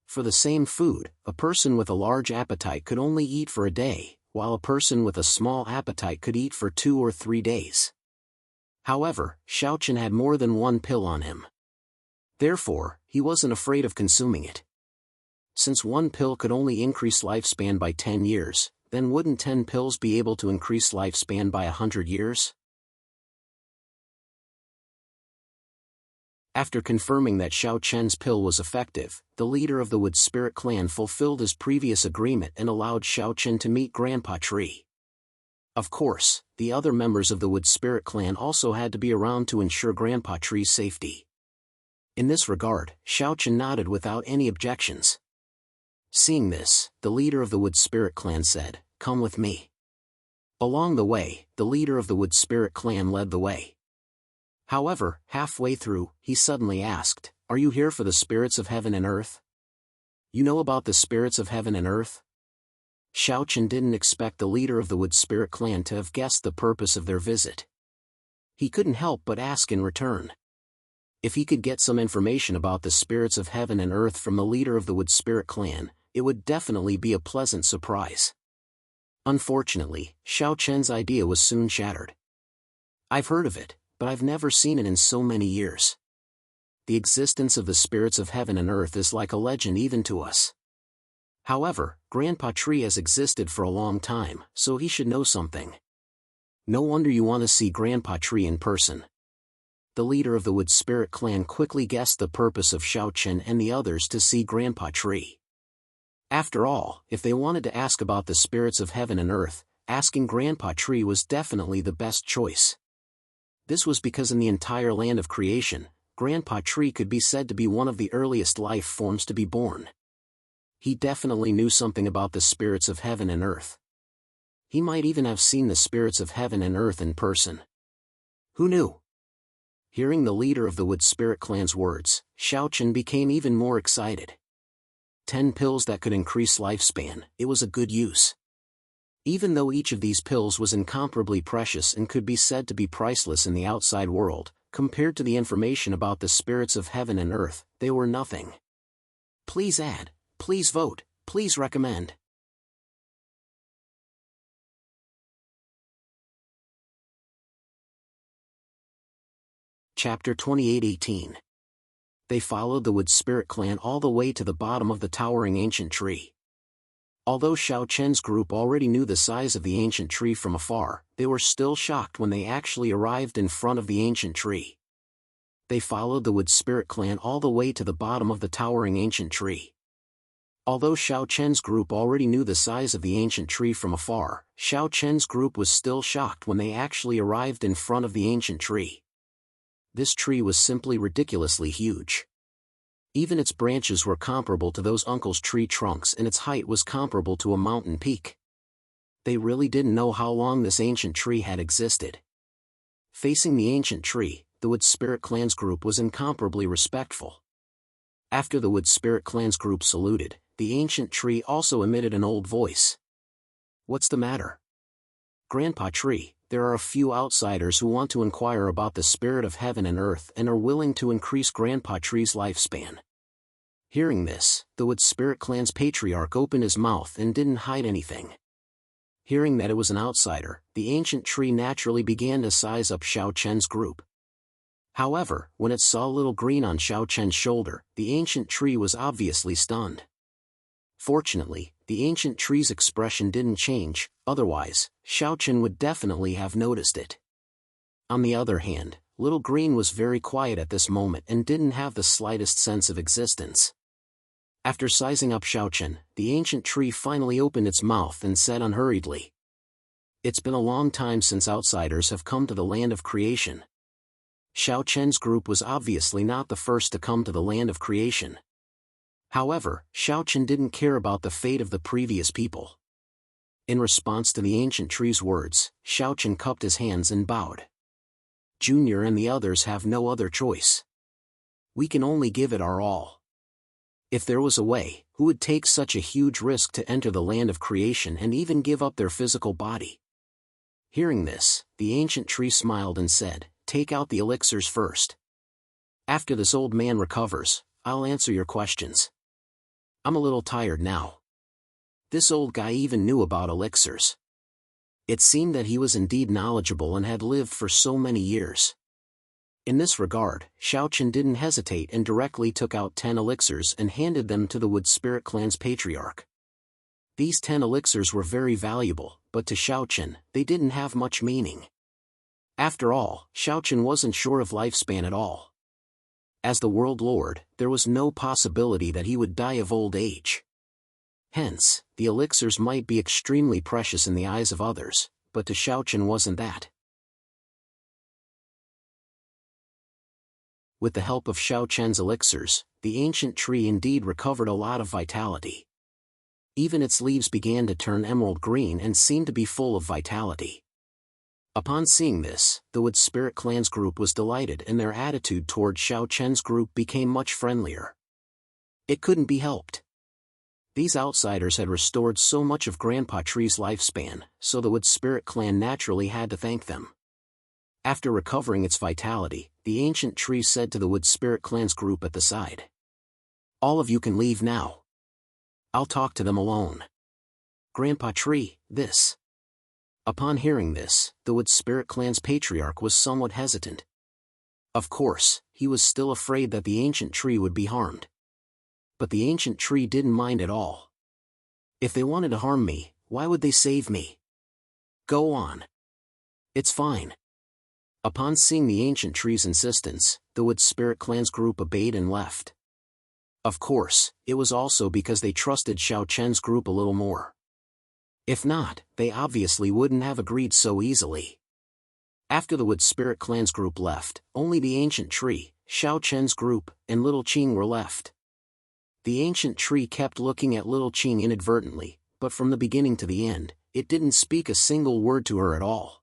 For the same food, a person with a large appetite could only eat for a day, while a person with a small appetite could eat for 2 or 3 days. However, Xiaochen had more than one pill on him. Therefore, he wasn't afraid of consuming it. Since one pill could only increase lifespan by 10 years, then wouldn't 10 pills be able to increase lifespan by 100 years? After confirming that Xiaochen's pill was effective, the leader of the Wood Spirit clan fulfilled his previous agreement and allowed Xiaochen to meet Grandpa Tree. Of course, the other members of the Wood Spirit clan also had to be around to ensure Grandpa Tree's safety. In this regard, Xiaochen nodded without any objections. Seeing this, the leader of the Wood Spirit clan said, "Come with me." Along the way, the leader of the Wood Spirit clan led the way. However, halfway through, he suddenly asked, "Are you here for the spirits of heaven and earth? You know about the spirits of heaven and earth?" Xiaochen didn't expect the leader of the Wood Spirit clan to have guessed the purpose of their visit. He couldn't help but ask in return. If he could get some information about the spirits of heaven and earth from the leader of the Wood Spirit clan, it would definitely be a pleasant surprise. Unfortunately, Xiaochen's idea was soon shattered. "I've heard of it, but I've never seen it in so many years. The existence of the spirits of heaven and earth is like a legend even to us. However, Grandpa Tree has existed for a long time, so he should know something. No wonder you want to see Grandpa Tree in person." The leader of the Wood Spirit clan quickly guessed the purpose of Xiaochen and the others to see Grandpa Tree. After all, if they wanted to ask about the spirits of heaven and earth, asking Grandpa Tree was definitely the best choice. This was because in the entire land of creation, Grandpa Tree could be said to be one of the earliest life forms to be born. He definitely knew something about the spirits of heaven and earth. He might even have seen the spirits of heaven and earth in person. Who knew? Hearing the leader of the Wood Spirit clan's words, Xiaochen became even more excited. 10 pills that could increase lifespan, it was a good use. Even though each of these pills was incomparably precious and could be said to be priceless in the outside world, compared to the information about the spirits of heaven and earth, they were nothing. Please add, please vote, please recommend. Chapter 28:18. They followed the Wood Spirit clan all the way to the bottom of the towering ancient tree. Although Xiaochen's group already knew the size of the ancient tree from afar, they were still shocked when they actually arrived in front of the ancient tree. They followed the Wood Spirit clan all the way to the bottom of the towering ancient tree. Although Xiaochen's group already knew the size of the ancient tree from afar, Xiaochen's group was still shocked when they actually arrived in front of the ancient tree. This tree was simply ridiculously huge. Even its branches were comparable to those uncle's tree trunks and its height was comparable to a mountain peak. They really didn't know how long this ancient tree had existed. Facing the ancient tree, the Wood Spirit clan's group was incomparably respectful. After the Wood Spirit clan's group saluted, the ancient tree also emitted an old voice. "What's the matter? Grandpa Tree, there are a few outsiders who want to inquire about the spirit of heaven and earth and are willing to increase Grandpa Tree's lifespan." Hearing this, the Wood Spirit clan's patriarch opened his mouth and didn't hide anything. Hearing that it was an outsider, the ancient tree naturally began to size up Xiaochen's group. However, when it saw little green on Xiaochen's shoulder, the ancient tree was obviously stunned. Fortunately, the ancient tree's expression didn't change, otherwise, Xiaochen would definitely have noticed it. On the other hand, little green was very quiet at this moment and didn't have the slightest sense of existence. After sizing up Xiaochen, the ancient tree finally opened its mouth and said unhurriedly, "It's been a long time since outsiders have come to the land of creation." Xiaochen's group was obviously not the first to come to the land of creation. However, Xiaochen didn't care about the fate of the previous people. In response to the ancient tree's words, Xiaochen cupped his hands and bowed. "Junior and the others have no other choice. We can only give it our all. If there was a way, who would take such a huge risk to enter the land of creation and even give up their physical body?" Hearing this, the ancient tree smiled and said, "Take out the elixirs first." After this old man recovers, I'll answer your questions. I'm a little tired now. This old guy even knew about elixirs. It seemed that he was indeed knowledgeable and had lived for so many years. In this regard, Xiaochen didn't hesitate and directly took out 10 elixirs and handed them to the Wood Spirit Clan's patriarch. These 10 elixirs were very valuable, but to Xiaochen, they didn't have much meaning. After all, Xiaochen wasn't sure of lifespan at all. As the world lord, there was no possibility that he would die of old age. Hence, the elixirs might be extremely precious in the eyes of others, but to Xiaochen wasn't that. With the help of Xiaochen's elixirs, the ancient tree indeed recovered a lot of vitality. Even its leaves began to turn emerald green and seemed to be full of vitality. Upon seeing this, the Wood Spirit Clan's group was delighted and their attitude toward Xiaochen's group became much friendlier. It couldn't be helped. These outsiders had restored so much of Grandpa Tree's lifespan, so the Wood Spirit Clan naturally had to thank them. After recovering its vitality, the ancient tree said to the Wood Spirit Clan's group at the side, "All of you can leave now. I'll talk to them alone. Grandpa Tree, this." Upon hearing this, the Wood Spirit Clan's patriarch was somewhat hesitant. Of course, he was still afraid that the ancient tree would be harmed. But the ancient tree didn't mind at all. If they wanted to harm me, why would they save me? Go on. It's fine. Upon seeing the ancient tree's insistence, the Wood Spirit Clan's group obeyed and left. Of course, it was also because they trusted Xiaochen's group a little more. If not, they obviously wouldn't have agreed so easily. After the Wood Spirit Clan's group left, only the ancient tree, Xiaochen's group, and Little Qing were left. The ancient tree kept looking at Little Qing inadvertently, but from the beginning to the end, it didn't speak a single word to her at all.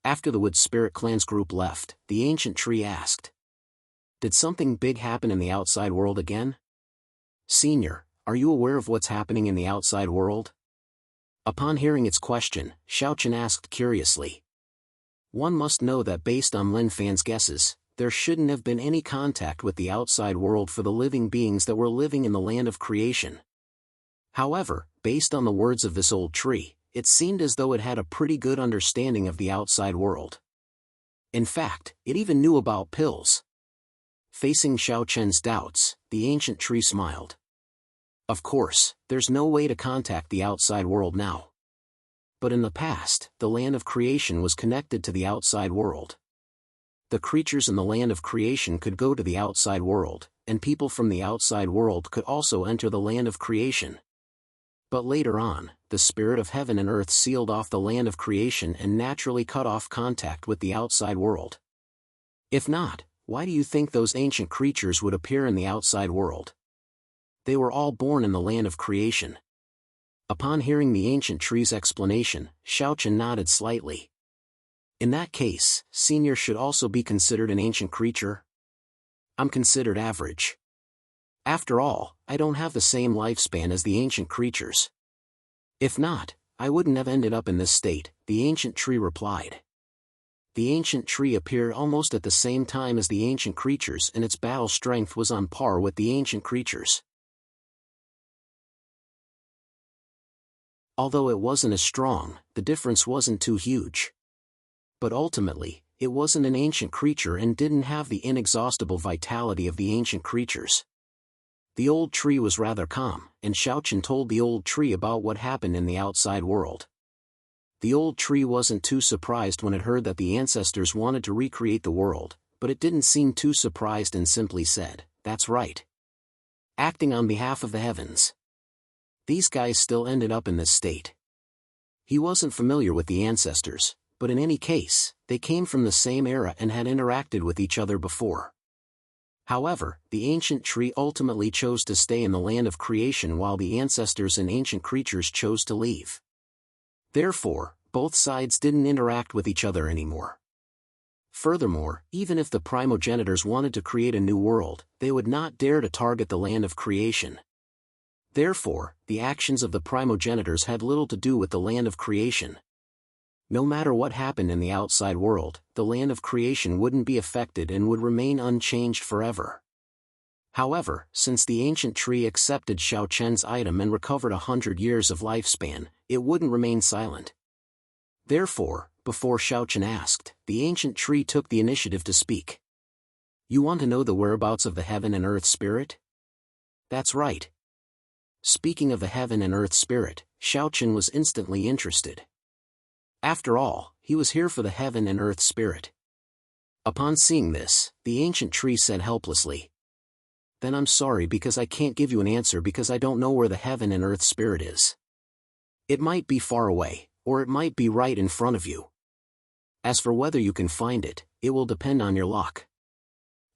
After the Wood Spirit Clan's group left, the ancient tree asked, "Did something big happen in the outside world again? Senior, are you aware of what's happening in the outside world?" Upon hearing its question, Xiaochen asked curiously. One must know that based on Lin Fan's guesses, there shouldn't have been any contact with the outside world for the living beings that were living in the land of creation. However, based on the words of this old tree, it seemed as though it had a pretty good understanding of the outside world. In fact, it even knew about pills. Facing Xiaochen's doubts, the ancient tree smiled. Of course, there's no way to contact the outside world now. But in the past, the land of creation was connected to the outside world. The creatures in the land of creation could go to the outside world, and people from the outside world could also enter the land of creation. But later on, the spirit of heaven and earth sealed off the land of creation and naturally cut off contact with the outside world. If not, why do you think those ancient creatures would appear in the outside world? They were all born in the land of creation. Upon hearing the ancient tree's explanation, Xiaochen nodded slightly. In that case, Senior should also be considered an ancient creature? I'm considered average. After all, I don't have the same lifespan as the ancient creatures. If not, I wouldn't have ended up in this state, the ancient tree replied. The ancient tree appeared almost at the same time as the ancient creatures and its battle strength was on par with the ancient creatures. Although it wasn't as strong, the difference wasn't too huge. But ultimately, it wasn't an ancient creature and didn't have the inexhaustible vitality of the ancient creatures. The old tree was rather calm, and Xiaochen told the old tree about what happened in the outside world. The old tree wasn't too surprised when it heard that the ancestors wanted to recreate the world, but it didn't seem too surprised and simply said, "That's right." Acting on behalf of the heavens. These guys still ended up in this state. He wasn't familiar with the ancestors, but in any case, they came from the same era and had interacted with each other before. However, the ancient tree ultimately chose to stay in the land of creation while the ancestors and ancient creatures chose to leave. Therefore, both sides didn't interact with each other anymore. Furthermore, even if the primogenitors wanted to create a new world, they would not dare to target the land of creation. Therefore, the actions of the primogenitors had little to do with the land of creation. No matter what happened in the outside world, the land of creation wouldn't be affected and would remain unchanged forever. However, since the ancient tree accepted Xiao Chen's item and recovered 100 years of lifespan, it wouldn't remain silent. Therefore, before Xiao Chen asked, the ancient tree took the initiative to speak. You want to know the whereabouts of the heaven and earth spirit? That's right. Speaking of the heaven and earth spirit, Xiao Chen was instantly interested. After all, he was here for the heaven and earth spirit. Upon seeing this, the ancient tree said helplessly, "Then I'm sorry because I can't give you an answer because I don't know where the heaven and earth spirit is. It might be far away, or it might be right in front of you. As for whether you can find it, it will depend on your luck."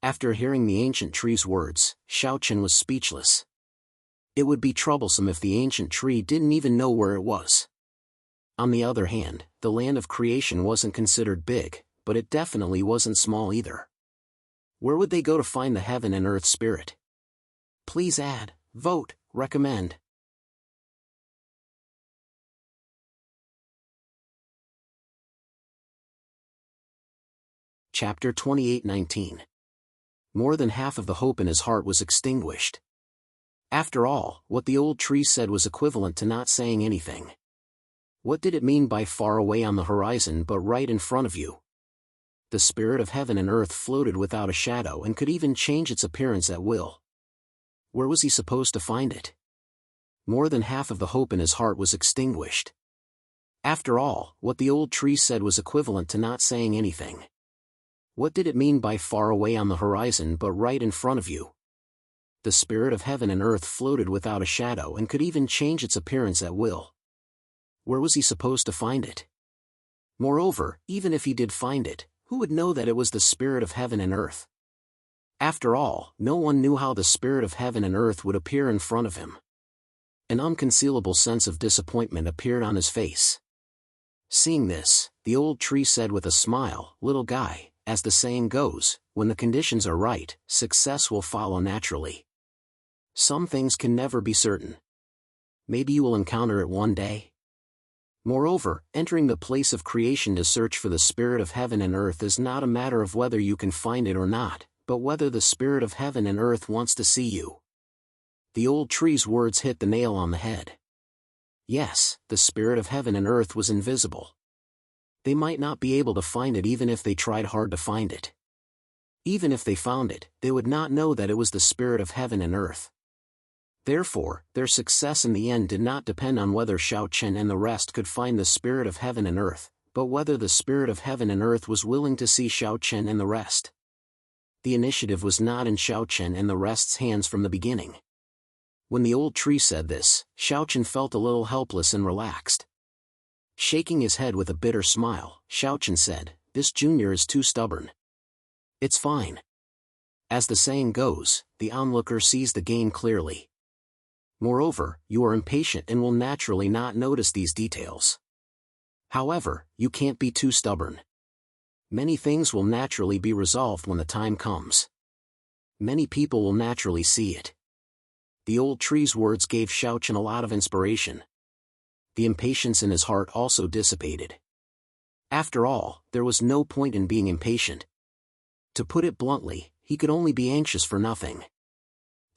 After hearing the ancient tree's words, Xiao Chen was speechless. It would be troublesome if the ancient tree didn't even know where it was. On the other hand, the land of creation wasn't considered big, but it definitely wasn't small either. Where would they go to find the heaven and earth spirit? Please add, vote, recommend. Chapter 28:19. More than half of the hope in his heart was extinguished. After all, what the old tree said was equivalent to not saying anything. What did it mean by far away on the horizon but right in front of you? The spirit of heaven and earth floated without a shadow and could even change its appearance at will. Where was he supposed to find it? More than half of the hope in his heart was extinguished. After all, what the old tree said was equivalent to not saying anything. What did it mean by far away on the horizon but right in front of you? The spirit of heaven and earth floated without a shadow and could even change its appearance at will. Where was he supposed to find it? Moreover, even if he did find it, who would know that it was the spirit of heaven and earth? After all, no one knew how the spirit of heaven and earth would appear in front of him. An unconcealable sense of disappointment appeared on his face. Seeing this, the old tree said with a smile, "Little guy, as the saying goes, when the conditions are right, success will follow naturally. Some things can never be certain. Maybe you will encounter it one day." Moreover, entering the place of creation to search for the spirit of heaven and earth is not a matter of whether you can find it or not, but whether the spirit of heaven and earth wants to see you. The old tree's words hit the nail on the head. Yes, the spirit of heaven and earth was invisible. They might not be able to find it even if they tried hard to find it. Even if they found it, they would not know that it was the spirit of heaven and earth. Therefore, their success in the end did not depend on whether Xiao Chen and the rest could find the spirit of heaven and earth, but whether the spirit of heaven and earth was willing to see Xiao Chen and the rest. The initiative was not in Xiao Chen and the rest's hands from the beginning. When the old tree said this, Xiao Chen felt a little helpless and relaxed. Shaking his head with a bitter smile, Xiao Chen said, "This junior is too stubborn. It's fine. As the saying goes, the onlooker sees the game clearly. Moreover, you are impatient and will naturally not notice these details. However, you can't be too stubborn. Many things will naturally be resolved when the time comes. Many people will naturally see it." The old tree's words gave Xiao Chen a lot of inspiration. The impatience in his heart also dissipated. After all, there was no point in being impatient. To put it bluntly, he could only be anxious for nothing.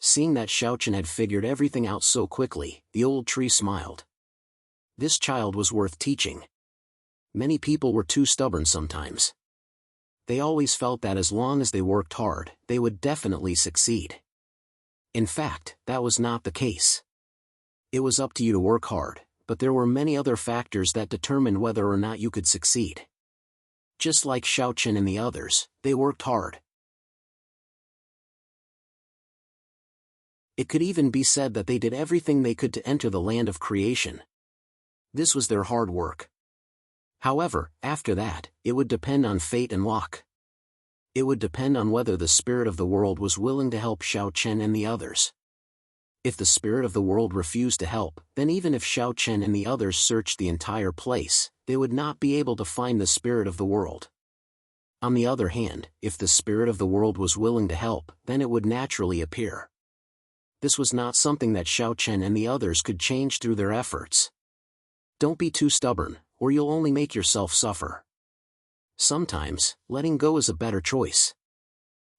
Seeing that Xiao Chen had figured everything out so quickly, the old tree smiled. This child was worth teaching. Many people were too stubborn sometimes. They always felt that as long as they worked hard, they would definitely succeed. In fact, that was not the case. It was up to you to work hard, but there were many other factors that determined whether or not you could succeed. Just like Xiao Chen and the others, they worked hard. It could even be said that they did everything they could to enter the land of creation. This was their hard work. However, after that, it would depend on fate and luck. It would depend on whether the spirit of the world was willing to help Xiao Chen and the others. If the spirit of the world refused to help, then even if Xiao Chen and the others searched the entire place, they would not be able to find the spirit of the world. On the other hand, if the spirit of the world was willing to help, then it would naturally appear. This was not something that Xiao Chen and the others could change through their efforts. Don't be too stubborn, or you'll only make yourself suffer. Sometimes, letting go is a better choice.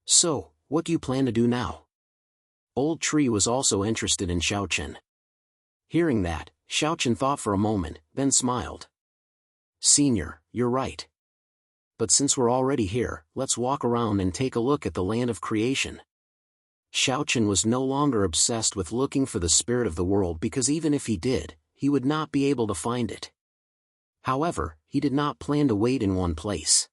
So, what do you plan to do now? Old Tree was also interested in Xiaochen. Hearing that, Xiaochen thought for a moment, then smiled. Senior, you're right. But since we're already here, let's walk around and take a look at the land of creation. Xiaochen was no longer obsessed with looking for the spirit of the world because even if he did, he would not be able to find it. However, he did not plan to wait in one place.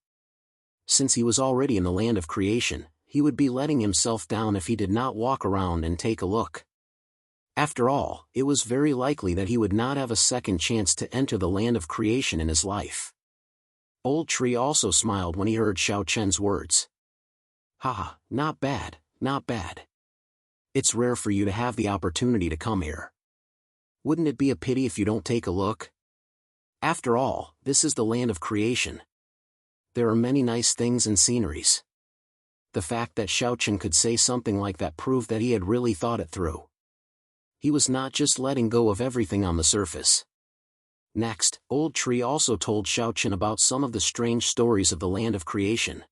Since he was already in the land of creation, he would be letting himself down if he did not walk around and take a look. After all, it was very likely that he would not have a second chance to enter the land of creation in his life. Old Tree also smiled when he heard Xiaochen's words. Haha, not bad, not bad. It's rare for you to have the opportunity to come here. Wouldn't it be a pity if you don't take a look? After all, this is the land of creation. There are many nice things and sceneries. The fact that Xiaochen could say something like that proved that he had really thought it through. He was not just letting go of everything on the surface. Next, Old Tree also told Xiaochen about some of the strange stories of the land of creation.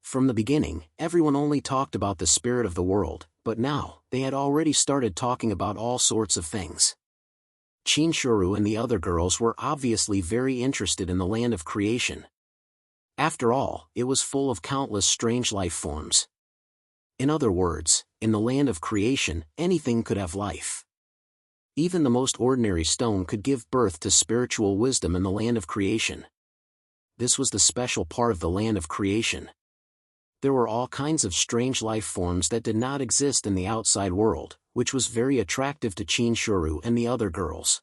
From the beginning, everyone only talked about the spirit of the world, but now, they had already started talking about all sorts of things. Chinshuru and the other girls were obviously very interested in the land of creation. After all, it was full of countless strange life forms. In other words, in the land of creation, anything could have life. Even the most ordinary stone could give birth to spiritual wisdom in the land of creation. This was the special part of the land of creation. There were all kinds of strange life forms that did not exist in the outside world, which was very attractive to Chinshuru and the other girls.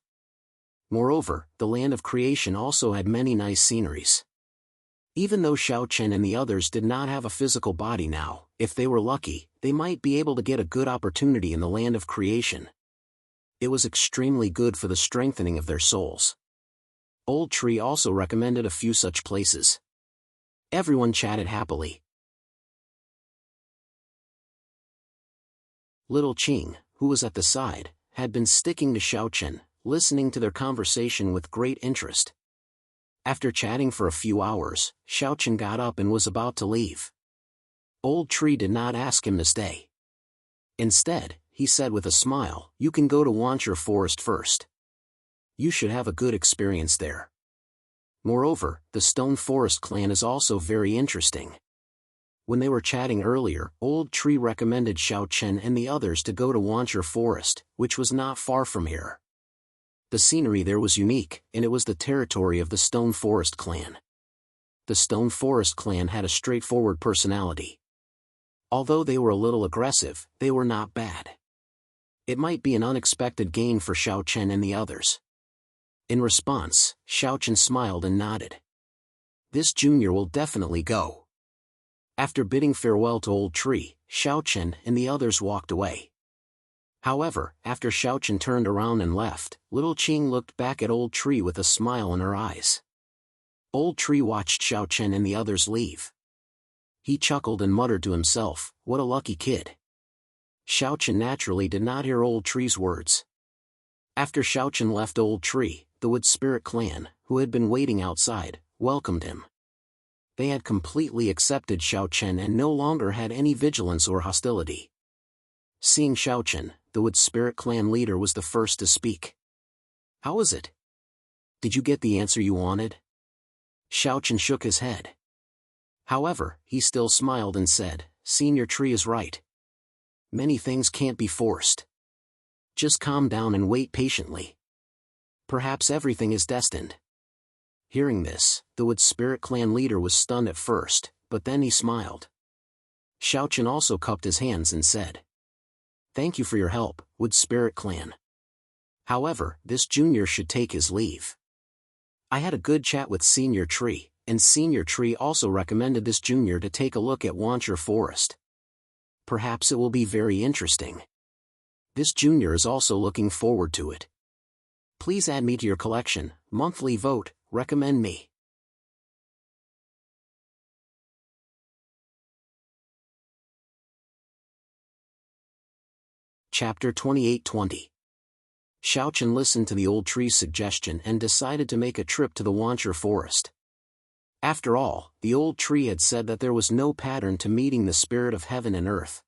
Moreover, the land of creation also had many nice sceneries. Even though Xiaochen and the others did not have a physical body now, if they were lucky, they might be able to get a good opportunity in the land of creation. It was extremely good for the strengthening of their souls. Old Tree also recommended a few such places. Everyone chatted happily. Little Qing, who was at the side, had been sticking to Xiaochen, listening to their conversation with great interest. After chatting for a few hours, Xiaochen got up and was about to leave. Old Tree did not ask him to stay. Instead, he said with a smile, "You can go to Wanchur Forest first. You should have a good experience there. Moreover, the Stone Forest clan is also very interesting." When they were chatting earlier, Old Tree recommended Xiaochen and the others to go to Wanchur Forest, which was not far from here. The scenery there was unique, and it was the territory of the Stone Forest clan. The Stone Forest clan had a straightforward personality. Although they were a little aggressive, they were not bad. It might be an unexpected gain for Xiaochen and the others. In response, Xiaochen smiled and nodded. This junior will definitely go. After bidding farewell to Old Tree, Xiaochen and the others walked away. However, after Xiaochen turned around and left, Little Qing looked back at Old Tree with a smile in her eyes. Old Tree watched Xiaochen and the others leave. He chuckled and muttered to himself, "What a lucky kid." Xiaochen naturally did not hear Old Tree's words. After Xiaochen left Old Tree, the Wood Spirit clan, who had been waiting outside, welcomed him. They had completely accepted Xiaochen and no longer had any vigilance or hostility. Seeing Xiaochen, the Wood Spirit clan leader was the first to speak. "How is it? Did you get the answer you wanted?" Xiaochen shook his head. However, he still smiled and said, "Senior Tree is right. Many things can't be forced. Just calm down and wait patiently. Perhaps everything is destined." Hearing this, the Wood Spirit clan leader was stunned at first, but then he smiled. Xiaochen also cupped his hands and said, "Thank you for your help, Wood Spirit clan. However, this junior should take his leave. I had a good chat with Senior Tree, and Senior Tree also recommended this junior to take a look at Wanchur Forest. Perhaps it will be very interesting. This junior is also looking forward to it. Please add me to your collection, monthly vote, recommend me." Chapter 28-20. Xiaochen listened to the old tree's suggestion and decided to make a trip to the Wanchur forest. After all, the old tree had said that there was no pattern to meeting the spirit of heaven and earth.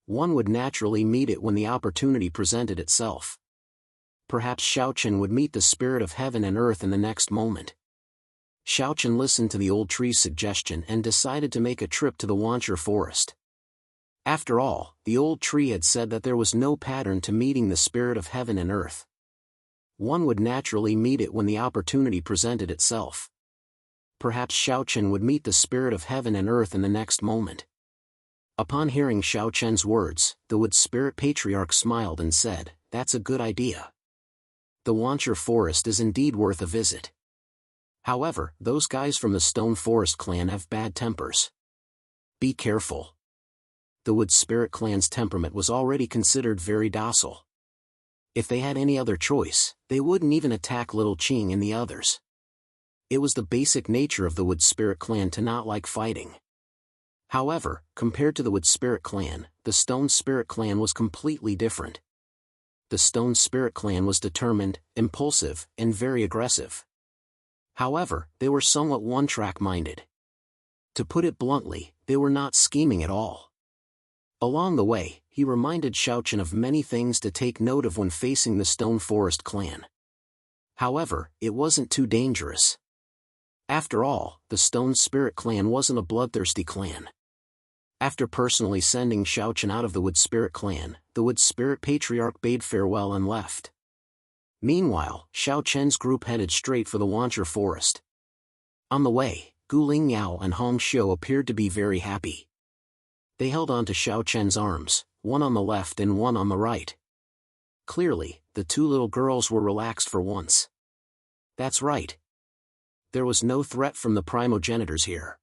One would naturally meet it when the opportunity presented itself. Perhaps Xiaochen would meet the spirit of heaven and earth in the next moment. Xiaochen listened to the old tree's suggestion and decided to make a trip to the Wanchur forest. After all, the old tree had said that there was no pattern to meeting the spirit of heaven and earth. One would naturally meet it when the opportunity presented itself. Perhaps Xiaochen would meet the spirit of heaven and earth in the next moment. Upon hearing Xiaochen's words, the wood spirit patriarch smiled and said, "That's a good idea. The Wanchur forest is indeed worth a visit. However, those guys from the Stone Forest clan have bad tempers. Be careful." The Wood Spirit clan's temperament was already considered very docile. If they had any other choice, they wouldn't even attack Little Qing and the others. It was the basic nature of the Wood Spirit clan to not like fighting. However, compared to the Wood Spirit clan, the Stone Spirit clan was completely different. The Stone Spirit clan was determined, impulsive, and very aggressive. However, they were somewhat one-track minded. To put it bluntly, they were not scheming at all. Along the way, he reminded Xiaochen of many things to take note of when facing the Stone Forest clan. However, it wasn't too dangerous. After all, the Stone Spirit clan wasn't a bloodthirsty clan. After personally sending Xiaochen out of the Wood Spirit clan, the Wood Spirit Patriarch bade farewell and left. Meanwhile, Xiaochen's group headed straight for the Wanchur forest. On the way, Gu Lingyao and Hong Xiu appeared to be very happy. They held on to Xiaochen's arms, one on the left and one on the right. Clearly, the two little girls were relaxed for once. That's right. There was no threat from the primogenitors here.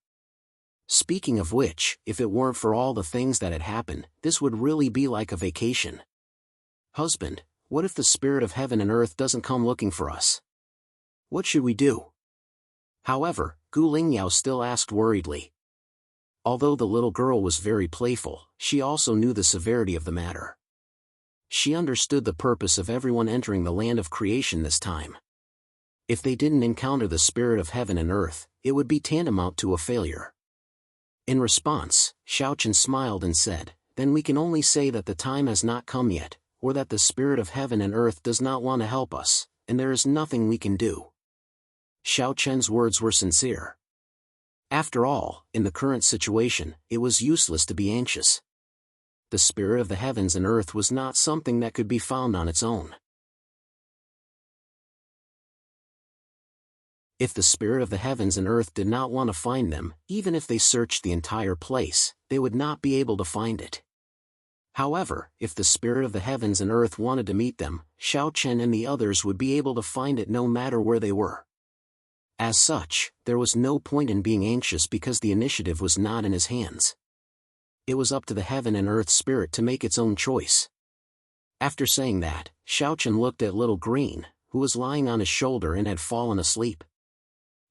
Speaking of which, if it weren't for all the things that had happened, this would really be like a vacation. Husband, what if the spirit of heaven and earth doesn't come looking for us? What should we do? However, Gu Lingyao still asked worriedly. Although the little girl was very playful, she also knew the severity of the matter. She understood the purpose of everyone entering the land of creation this time. If they didn't encounter the spirit of heaven and earth, it would be tantamount to a failure. In response, Xiaochen smiled and said, "Then we can only say that the time has not come yet, or that the spirit of heaven and earth does not want to help us, and there is nothing we can do." Xiaochen's words were sincere. After all, in the current situation, it was useless to be anxious. The spirit of the heavens and earth was not something that could be found on its own. If the spirit of the heavens and earth did not want to find them, even if they searched the entire place, they would not be able to find it. However, if the spirit of the heavens and earth wanted to meet them, Xiaochen and the others would be able to find it no matter where they were. As such, there was no point in being anxious because the initiative was not in his hands. It was up to the heaven and earth spirit to make its own choice. After saying that, Xiaochen looked at Little Green, who was lying on his shoulder and had fallen asleep.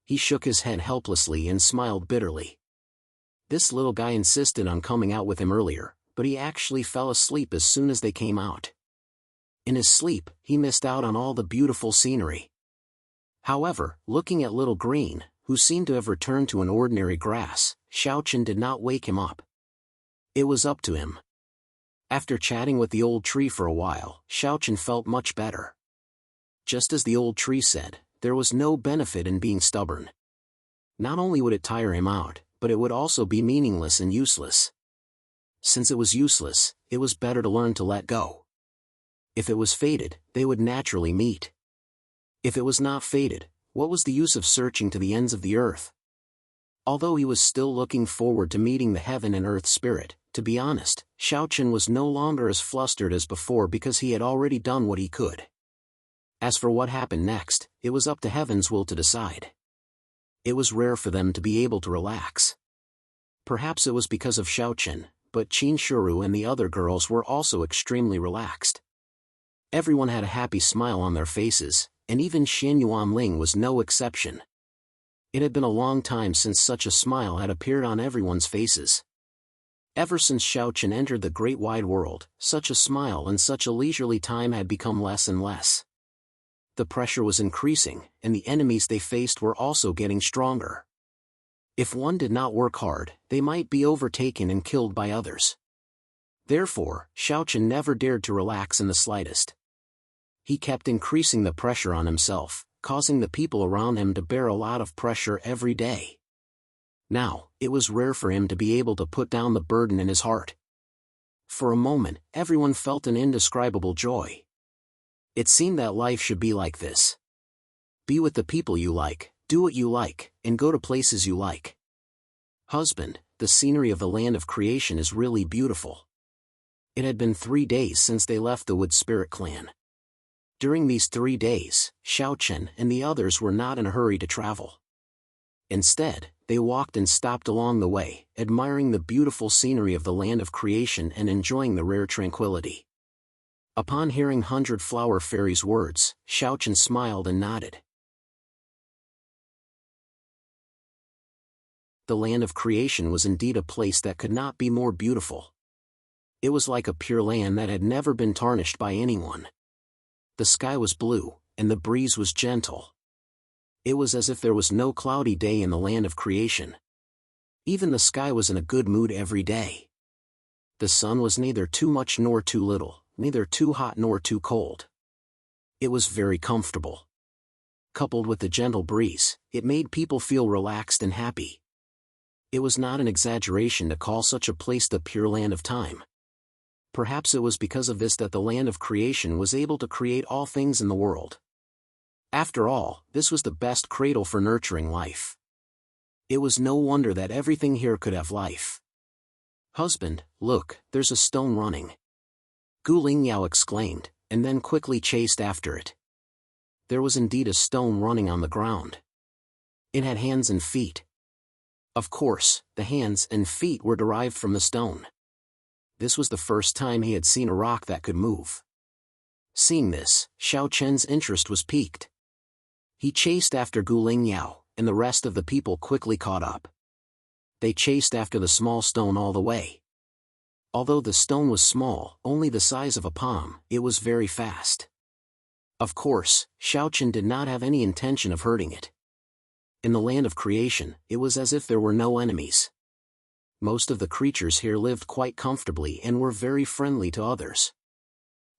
He shook his head helplessly and smiled bitterly. This little guy insisted on coming out with him earlier, but he actually fell asleep as soon as they came out. In his sleep, he missed out on all the beautiful scenery. However, looking at Little Green, who seemed to have returned to an ordinary grass, Xiaochen did not wake him up. It was up to him. After chatting with the old tree for a while, Xiaochen felt much better. Just as the old tree said, there was no benefit in being stubborn. Not only would it tire him out, but it would also be meaningless and useless. Since it was useless, it was better to learn to let go. If it was fated, they would naturally meet. If it was not fated, what was the use of searching to the ends of the earth? Although he was still looking forward to meeting the heaven and earth spirit, to be honest, Xiaochen was no longer as flustered as before because he had already done what he could. As for what happened next, it was up to heaven's will to decide. It was rare for them to be able to relax. Perhaps it was because of Xiaochen, but Qin Shuru and the other girls were also extremely relaxed. Everyone had a happy smile on their faces, and even Xin Yuanling was no exception. It had been a long time since such a smile had appeared on everyone's faces. Ever since Xiao Chen entered the great wide world, such a smile and such a leisurely time had become less and less. The pressure was increasing, and the enemies they faced were also getting stronger. If one did not work hard, they might be overtaken and killed by others. Therefore, Xiao Chen never dared to relax in the slightest. He kept increasing the pressure on himself, causing the people around him to bear a lot of pressure every day. Now, it was rare for him to be able to put down the burden in his heart. For a moment, everyone felt an indescribable joy. It seemed that life should be like this. Be with the people you like, do what you like, and go to places you like. Husband, the scenery of the land of creation is really beautiful. It had been 3 days since they left the Wood Spirit clan. During these 3 days, Xiao Chen and the others were not in a hurry to travel. Instead, they walked and stopped along the way, admiring the beautiful scenery of the land of creation and enjoying the rare tranquility. Upon hearing 100 Flower Fairy's words, Xiao Chen smiled and nodded. The land of creation was indeed a place that could not be more beautiful. It was like a pure land that had never been tarnished by anyone. The sky was blue, and the breeze was gentle. It was as if there was no cloudy day in the land of creation. Even the sky was in a good mood every day. The sun was neither too much nor too little, neither too hot nor too cold. It was very comfortable. Coupled with the gentle breeze, it made people feel relaxed and happy. It was not an exaggeration to call such a place the pure land of time. Perhaps it was because of this that the land of creation was able to create all things in the world. After all, this was the best cradle for nurturing life. It was no wonder that everything here could have life. Husband, look, there's a stone running. Gu Lingyao exclaimed, and then quickly chased after it. There was indeed a stone running on the ground. It had hands and feet. Of course, the hands and feet were derived from the stone. This was the first time he had seen a rock that could move. Seeing this, Xiao Chen's interest was piqued. He chased after Gu Lingyao, and the rest of the people quickly caught up. They chased after the small stone all the way. Although the stone was small, only the size of a palm, it was very fast. Of course, Xiao Chen did not have any intention of hurting it. In the land of creation, it was as if there were no enemies. Most of the creatures here lived quite comfortably and were very friendly to others.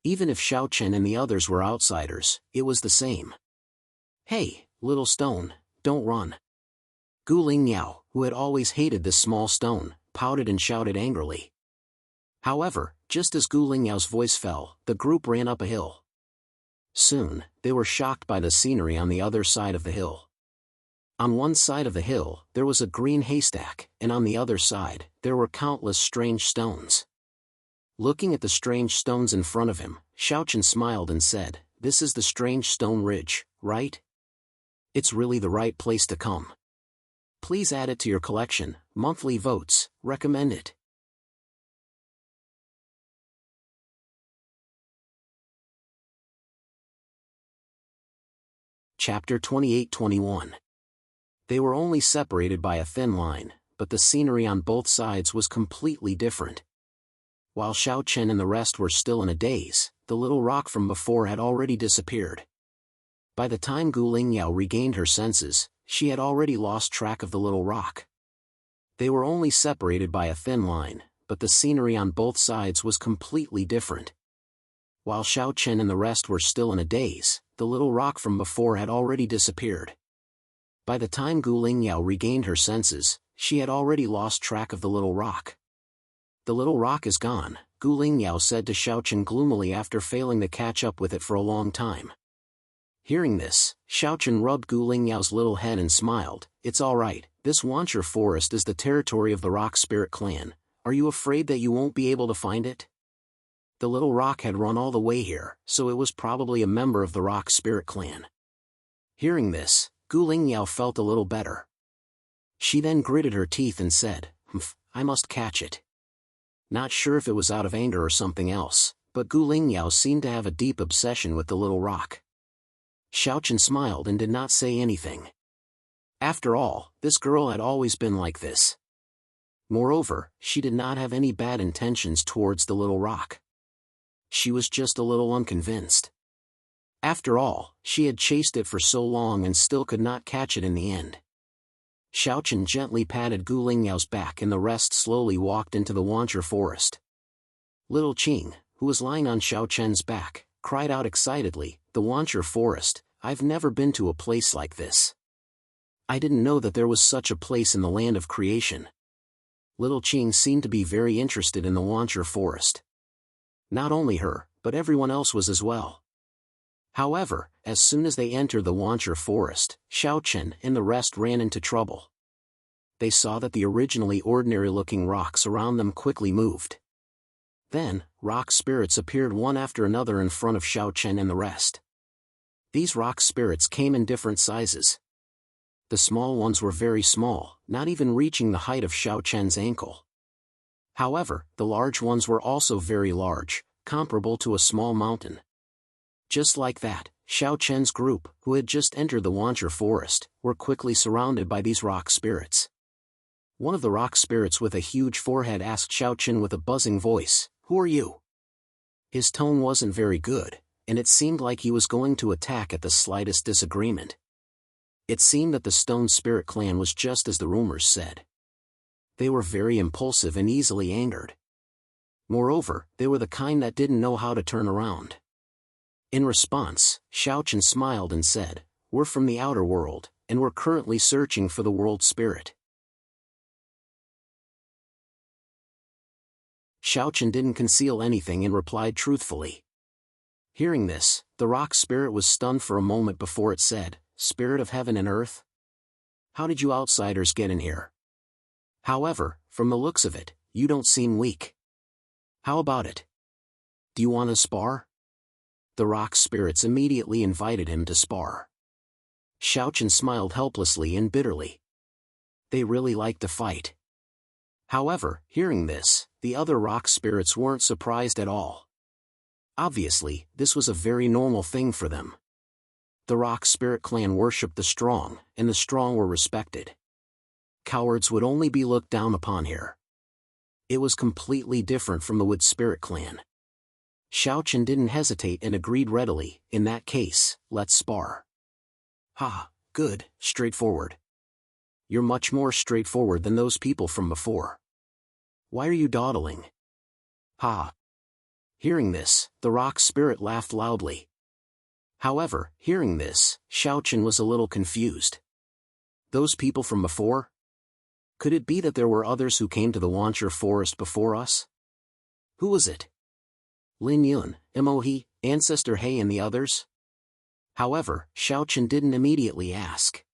Even if Xiao Chen and the others were outsiders, it was the same. Hey, little stone, don't run. Gu Lingyao, who had always hated this small stone, pouted and shouted angrily. However, just as Gu Lingyao's voice fell, the group ran up a hill. Soon, they were shocked by the scenery on the other side of the hill. On one side of the hill, there was a green haystack, and on the other side, there were countless strange stones. Looking at the strange stones in front of him, Xiao Chen smiled and said, "This is the strange stone ridge, right? It's really the right place to come. Please add it to your collection, monthly votes, recommend it." Chapter 28-21. They were only separated by a thin line, but the scenery on both sides was completely different. While Xiao Chen and the rest were still in a daze, the little rock from before had already disappeared. By the time Gu Lingyao regained her senses, she had already lost track of the little rock. They were only separated by a thin line, but the scenery on both sides was completely different. While Xiao Chen and the rest were still in a daze, the little rock from before had already disappeared. By the time Gu Lingyao regained her senses, she had already lost track of the little rock. "The little rock is gone," Gu Lingyao said to Xiao Chen gloomily after failing to catch up with it for a long time. Hearing this, Xiao Chen rubbed Gu Lingyao's little head and smiled. "It's all right, this Wancher forest is the territory of the Rock Spirit clan. Are you afraid that you won't be able to find it?" The little rock had run all the way here, so it was probably a member of the Rock Spirit clan. Hearing this, Gu Lingyao felt a little better. She then gritted her teeth and said, "I must catch it." Not sure if it was out of anger or something else, but Gu Lingyao seemed to have a deep obsession with the little rock. Xiao Chen smiled and did not say anything. After all, this girl had always been like this. Moreover, she did not have any bad intentions towards the little rock. She was just a little unconvinced. After all, she had chased it for so long and still could not catch it in the end. Xiaochen gently patted Gu Lingyao's back and the rest slowly walked into the Wancher forest. Little Qing, who was lying on Xiaochen's back, cried out excitedly, "The Wancher forest, I've never been to a place like this. I didn't know that there was such a place in the land of creation." Little Qing seemed to be very interested in the Wancher forest. Not only her, but everyone else was as well. However, as soon as they entered the Wancher forest, Xiaochen and the rest ran into trouble. They saw that the originally ordinary-looking rocks around them quickly moved. Then, rock spirits appeared one after another in front of Xiaochen and the rest. These rock spirits came in different sizes. The small ones were very small, not even reaching the height of Xiaochen's ankle. However, the large ones were also very large, comparable to a small mountain. Just like that, Xiaochen's group, who had just entered the Wancher forest, were quickly surrounded by these rock spirits. One of the rock spirits with a huge forehead asked Xiaochen with a buzzing voice, "Who are you?" His tone wasn't very good, and it seemed like he was going to attack at the slightest disagreement. It seemed that the Stone Spirit clan was just as the rumors said. They were very impulsive and easily angered. Moreover, they were the kind that didn't know how to turn around. In response, Xiaochen smiled and said, "We're from the outer world, and we're currently searching for the world spirit." Xiaochen didn't conceal anything and replied truthfully. Hearing this, the rock spirit was stunned for a moment before it said, "Spirit of heaven and earth? How did you outsiders get in here? However, from the looks of it, you don't seem weak. How about it? Do you want to spar?" The rock spirits immediately invited him to spar. Xiaochen smiled helplessly and bitterly. They really liked to fight. However, hearing this, the other rock spirits weren't surprised at all. Obviously, this was a very normal thing for them. The rock spirit clan worshipped the strong, and the strong were respected. Cowards would only be looked down upon here. It was completely different from the wood spirit clan. Xiaochen didn't hesitate and agreed readily, "In that case, let's spar." "Ha, good, straightforward. You're much more straightforward than those people from before. Why are you dawdling?" "Ha." Hearing this, the rock spirit laughed loudly. However, hearing this, Xiaochen was a little confused. Those people from before? Could it be that there were others who came to the Wancher forest before us? Who was it? Lin Yun, Emohi, Ancestor He and the others? However, Xiaochen didn't immediately ask.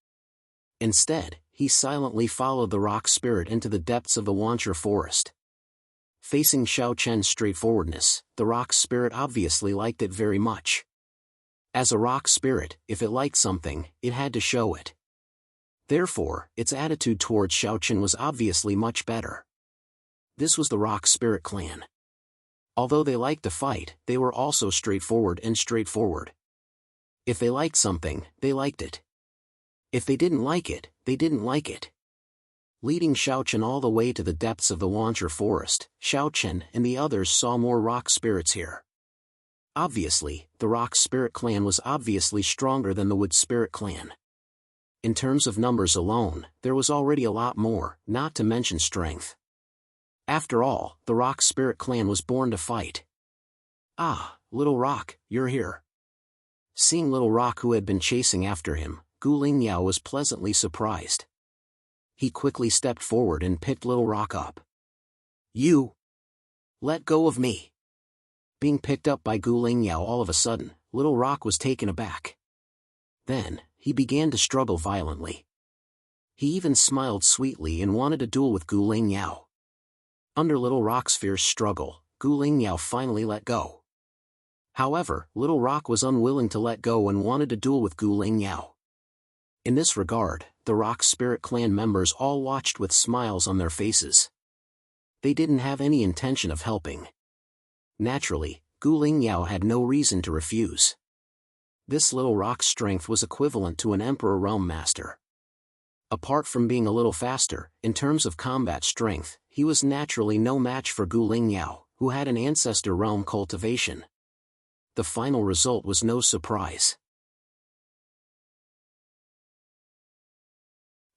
Instead, he silently followed the rock spirit into the depths of the Wancher forest. Facing Xiaochen's straightforwardness, the rock spirit obviously liked it very much. As a rock spirit, if it liked something, it had to show it. Therefore, its attitude towards Xiaochen was obviously much better. This was the rock spirit clan. Although they liked to fight, they were also straightforward. If they liked something, they liked it. If they didn't like it, they didn't like it. Leading Xiaochen all the way to the depths of the Wancher forest, Xiaochen and the others saw more rock spirits here. Obviously, the rock spirit clan was obviously stronger than the wood spirit clan. In terms of numbers alone, there was already a lot more, not to mention strength. After all, the rock spirit clan was born to fight. "Ah, Little Rock, you're here." Seeing Little Rock who had been chasing after him, Gu Lingyao was pleasantly surprised. He quickly stepped forward and picked Little Rock up. "You! Let go of me!" Being picked up by Gu Lingyao all of a sudden, Little Rock was taken aback. Then, he began to struggle violently. He even smiled sweetly and wanted to duel with Gu Lingyao. Under Little Rock's fierce struggle, Gu Lingyao finally let go. However, Little Rock was unwilling to let go and wanted to duel with Gu Lingyao. In this regard, the Rock Spirit Clan members all watched with smiles on their faces. They didn't have any intention of helping. Naturally, Gu Lingyao had no reason to refuse. This Little Rock's strength was equivalent to an Emperor Realm Master. Apart from being a little faster, in terms of combat strength, he was naturally no match for Gu Lingyao, who had an ancestor realm cultivation. The final result was no surprise.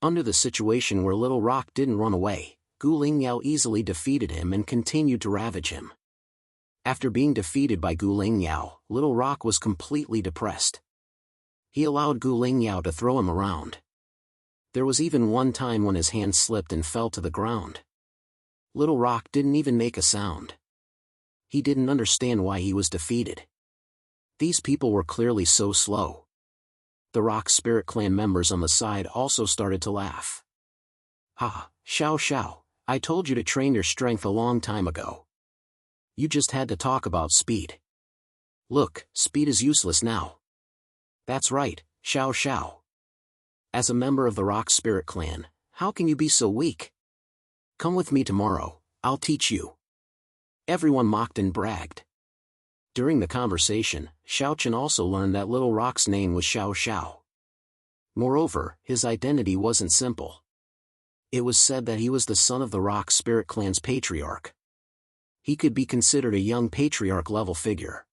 Under the situation where Little Rock didn't run away, Gu Lingyao easily defeated him and continued to ravage him. After being defeated by Gu Lingyao, Little Rock was completely depressed. He allowed Gu Lingyao to throw him around. There was even one time when his hand slipped and fell to the ground. Little Rock didn't even make a sound. He didn't understand why he was defeated. These people were clearly so slow. The Rock Spirit Clan members on the side also started to laugh. "Ha, Xiao Xiao, I told you to train your strength a long time ago. You just had to talk about speed. Look, speed is useless now." "That's right, Xiao Xiao. As a member of the Rock Spirit Clan, how can you be so weak? Come with me tomorrow, I'll teach you." Everyone mocked and bragged. During the conversation, Xiao Chen also learned that Little Rock's name was Xiao Xiao. Moreover, his identity wasn't simple. It was said that he was the son of the Rock Spirit Clan's patriarch. He could be considered a young patriarch-level figure.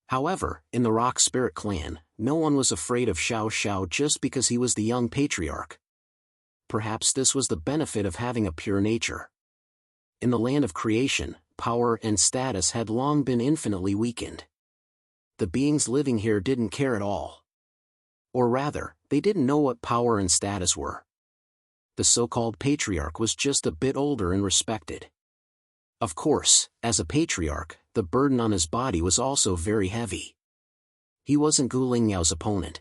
However, in the Rock Spirit Clan, no one was afraid of Xiao Xiao just because he was the young patriarch. Perhaps this was the benefit of having a pure nature. In the land of creation, power and status had long been infinitely weakened. The beings living here didn't care at all. Or rather, they didn't know what power and status were. The so-called patriarch was just a bit older and respected. Of course, as a patriarch, the burden on his body was also very heavy. He wasn't Gu Lingyao's opponent.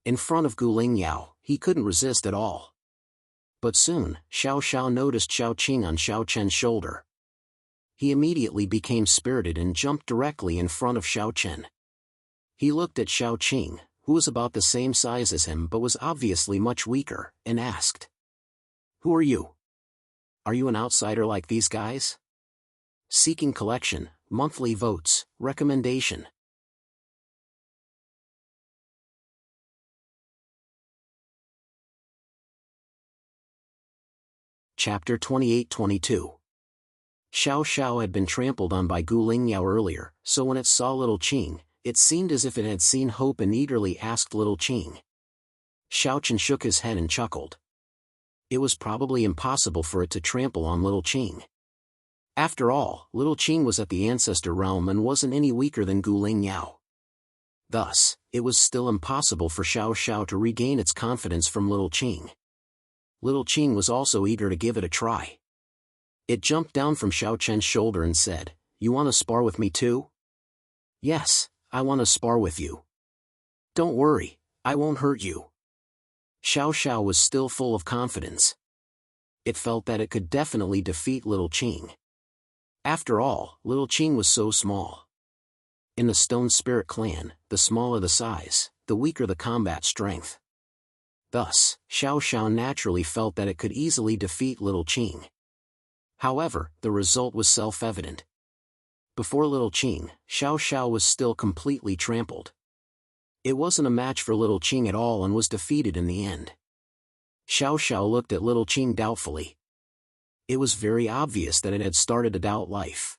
In front of Gu Lingyao, he couldn't resist at all. But soon, Xiao Xiao noticed Xiao Qing on Xiao Chen's shoulder. He immediately became spirited and jumped directly in front of Xiao Chen. He looked at Xiao Qing, who was about the same size as him but was obviously much weaker, and asked, "Who are you? Are you an outsider like these guys?" Seeking collection, monthly votes, recommendation. Chapter 28-22. Xiao Xiao had been trampled on by Gu Lingyao earlier, so when it saw Little Qing, it seemed as if it had seen hope and eagerly asked Little Qing. Xiao Chen shook his head and chuckled. It was probably impossible for it to trample on Little Qing. After all, Little Qing was at the ancestor realm and wasn't any weaker than Gu Lingyao. Thus, it was still impossible for Xiao Xiao to regain its confidence from Little Qing. Little Qing was also eager to give it a try. It jumped down from Xiao Chen's shoulder and said, "You want to spar with me too?" "Yes, I want to spar with you." "Don't worry, I won't hurt you." Xiao Xiao was still full of confidence. It felt that it could definitely defeat Little Qing. After all, Little Qing was so small. In the Stone Spirit Clan, the smaller the size, the weaker the combat strength. Thus, Xiao Xiao naturally felt that it could easily defeat Little Qing. However, the result was self-evident. Before Little Qing, Xiao Xiao was still completely trampled. It wasn't a match for Little Qing at all and was defeated in the end. Xiao Xiao looked at Little Qing doubtfully. It was very obvious that it had started to doubt life.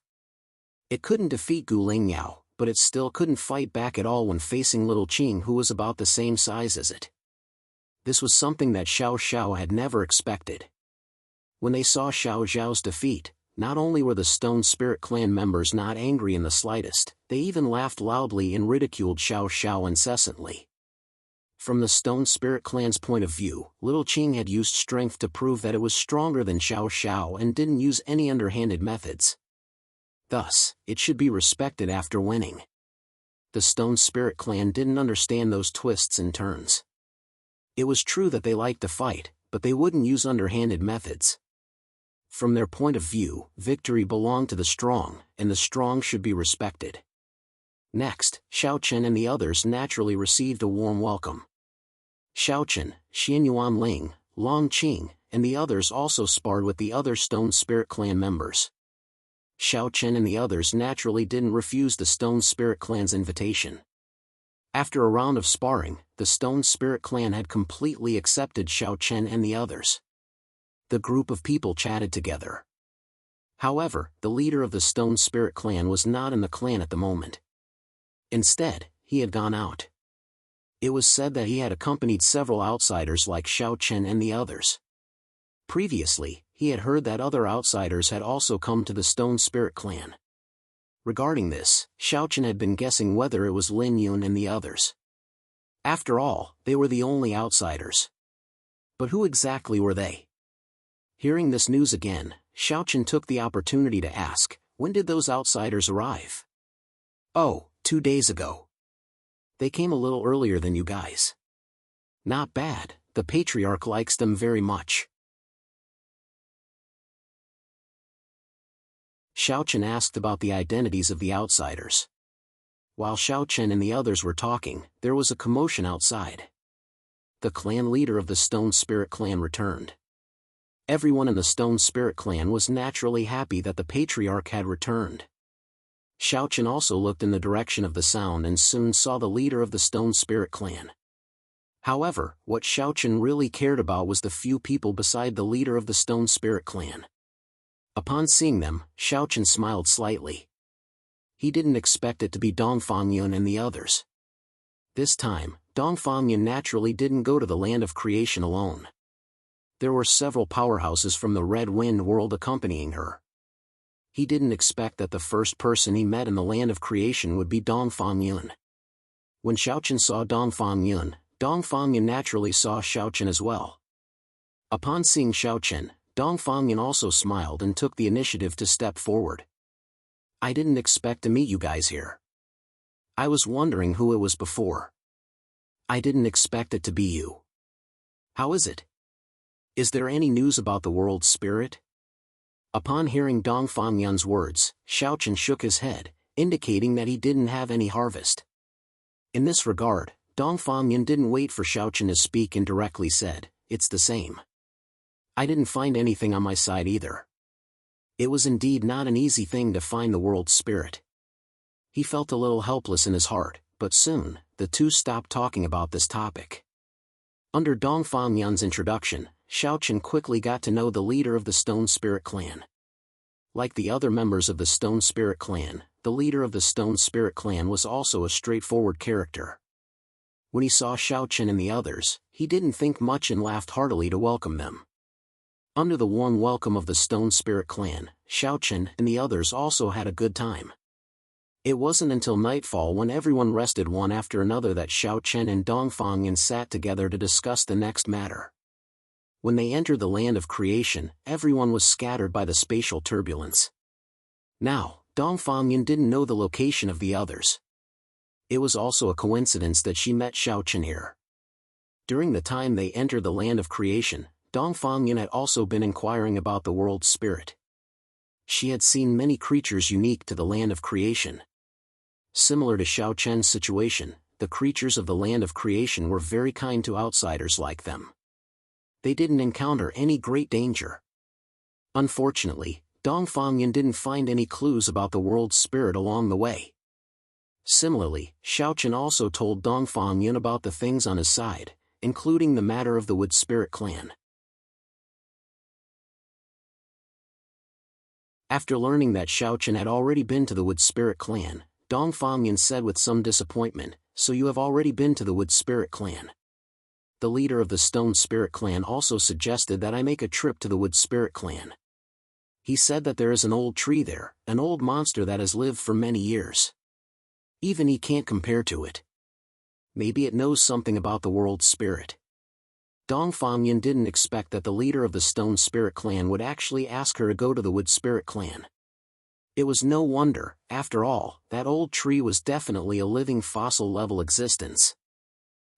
It couldn't defeat Gu Lingyao, but it still couldn't fight back at all when facing Little Qing, who was about the same size as it. This was something that Xiao Xiao had never expected. When they saw Xiao Xiao's defeat, not only were the Stone Spirit Clan members not angry in the slightest, they even laughed loudly and ridiculed Xiao Xiao incessantly. From the Stone Spirit Clan's point of view, Little Qing had used strength to prove that it was stronger than Xiao Xiao and didn't use any underhanded methods. Thus, it should be respected after winning. The Stone Spirit Clan didn't understand those twists and turns. It was true that they liked to fight, but they wouldn't use underhanded methods. From their point of view, victory belonged to the strong, and the strong should be respected. Next, Xiao Chen and the others naturally received a warm welcome. Xiao Chen, Xian Yuan Ling, Long Qing, and the others also sparred with the other Stone Spirit Clan members. Xiao Chen and the others naturally didn't refuse the Stone Spirit Clan's invitation. After a round of sparring, the Stone Spirit Clan had completely accepted Xiao Chen and the others. The group of people chatted together. However, the leader of the Stone Spirit Clan was not in the clan at the moment. Instead, he had gone out. It was said that he had accompanied several outsiders like Xiao Chen and the others. Previously, he had heard that other outsiders had also come to the Stone Spirit Clan. Regarding this, Xiao Chen had been guessing whether it was Lin Yun and the others. After all, they were the only outsiders. But who exactly were they? Hearing this news again, Xiao Chen took the opportunity to ask, when did those outsiders arrive? Oh, 2 days ago. They came a little earlier than you guys. Not bad, the patriarch likes them very much. Xiao Chen asked about the identities of the outsiders. While Xiao Chen and the others were talking, there was a commotion outside. The clan leader of the Stone Spirit Clan returned. Everyone in the Stone Spirit Clan was naturally happy that the patriarch had returned. Xiao Chen also looked in the direction of the sound and soon saw the leader of the Stone Spirit Clan. However, what Xiao Chen really cared about was the few people beside the leader of the Stone Spirit Clan. Upon seeing them, Xiao Chen smiled slightly. He didn't expect it to be Dongfang Yun and the others. This time, Dongfang Yun naturally didn't go to the land of creation alone. There were several powerhouses from the Red Wind world accompanying her. He didn't expect that the first person he met in the land of creation would be Dongfang Yun. When Xiao Chen saw Dongfang Yun naturally saw Xiao Chen as well. Upon seeing Xiao Chen, Dongfang Yun also smiled and took the initiative to step forward. I didn't expect to meet you guys here. I was wondering who it was before. I didn't expect it to be you. How is it? Is there any news about the world spirit? Upon hearing Dongfang Yun's words, Xiao Chen shook his head, indicating that he didn't have any harvest. In this regard, Dongfang Yun didn't wait for Xiao Chen to speak and directly said, "It's the same. I didn't find anything on my side either." It was indeed not an easy thing to find the world spirit. He felt a little helpless in his heart, but soon, the two stopped talking about this topic. Under Dongfang Yun's introduction, Xiao Chen quickly got to know the leader of the Stone Spirit Clan. Like the other members of the Stone Spirit Clan, the leader of the Stone Spirit Clan was also a straightforward character. When he saw Xiao Chen and the others, he didn't think much and laughed heartily to welcome them. Under the warm welcome of the Stone Spirit Clan, Xiao Chen and the others also had a good time. It wasn't until nightfall when everyone rested one after another that Xiao Chen and Dongfang Yun sat together to discuss the next matter. When they entered the land of creation, everyone was scattered by the spatial turbulence. Now, Dongfang Yun didn't know the location of the others. It was also a coincidence that she met Xiao Chen here. During the time they entered the land of creation, Dongfang Yun had also been inquiring about the world spirit. She had seen many creatures unique to the land of creation. Similar to Xiao Chen's situation, the creatures of the land of creation were very kind to outsiders like them. They didn't encounter any great danger. Unfortunately, Dongfang Yun didn't find any clues about the world spirit along the way. Similarly, Xiao Chen also told Dongfang Yun about the things on his side, including the matter of the Wood Spirit Clan. After learning that Xiao Chen had already been to the Wood Spirit Clan, Dongfang Yun said with some disappointment, "So you have already been to the Wood Spirit Clan?" The leader of the Stone Spirit Clan also suggested that I make a trip to the Wood Spirit Clan. He said that there is an old tree there, an old monster that has lived for many years. Even he can't compare to it. Maybe it knows something about the world spirit. Dongfang Yun didn't expect that the leader of the Stone Spirit Clan would actually ask her to go to the Wood Spirit Clan. It was no wonder, after all, that old tree was definitely a living fossil-level existence.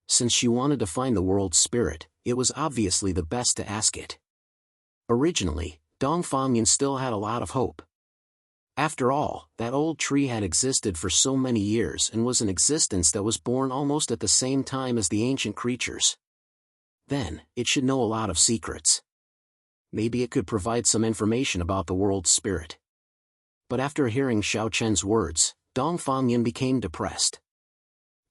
Since she wanted to find the world spirit, it was obviously the best to ask it. Originally, Dongfang Yun still had a lot of hope. After all, that old tree had existed for so many years and was an existence that was born almost at the same time as the ancient creatures. Then, it should know a lot of secrets. Maybe it could provide some information about the world spirit. But after hearing Xiao Chen's words, Dongfang Yun became depressed.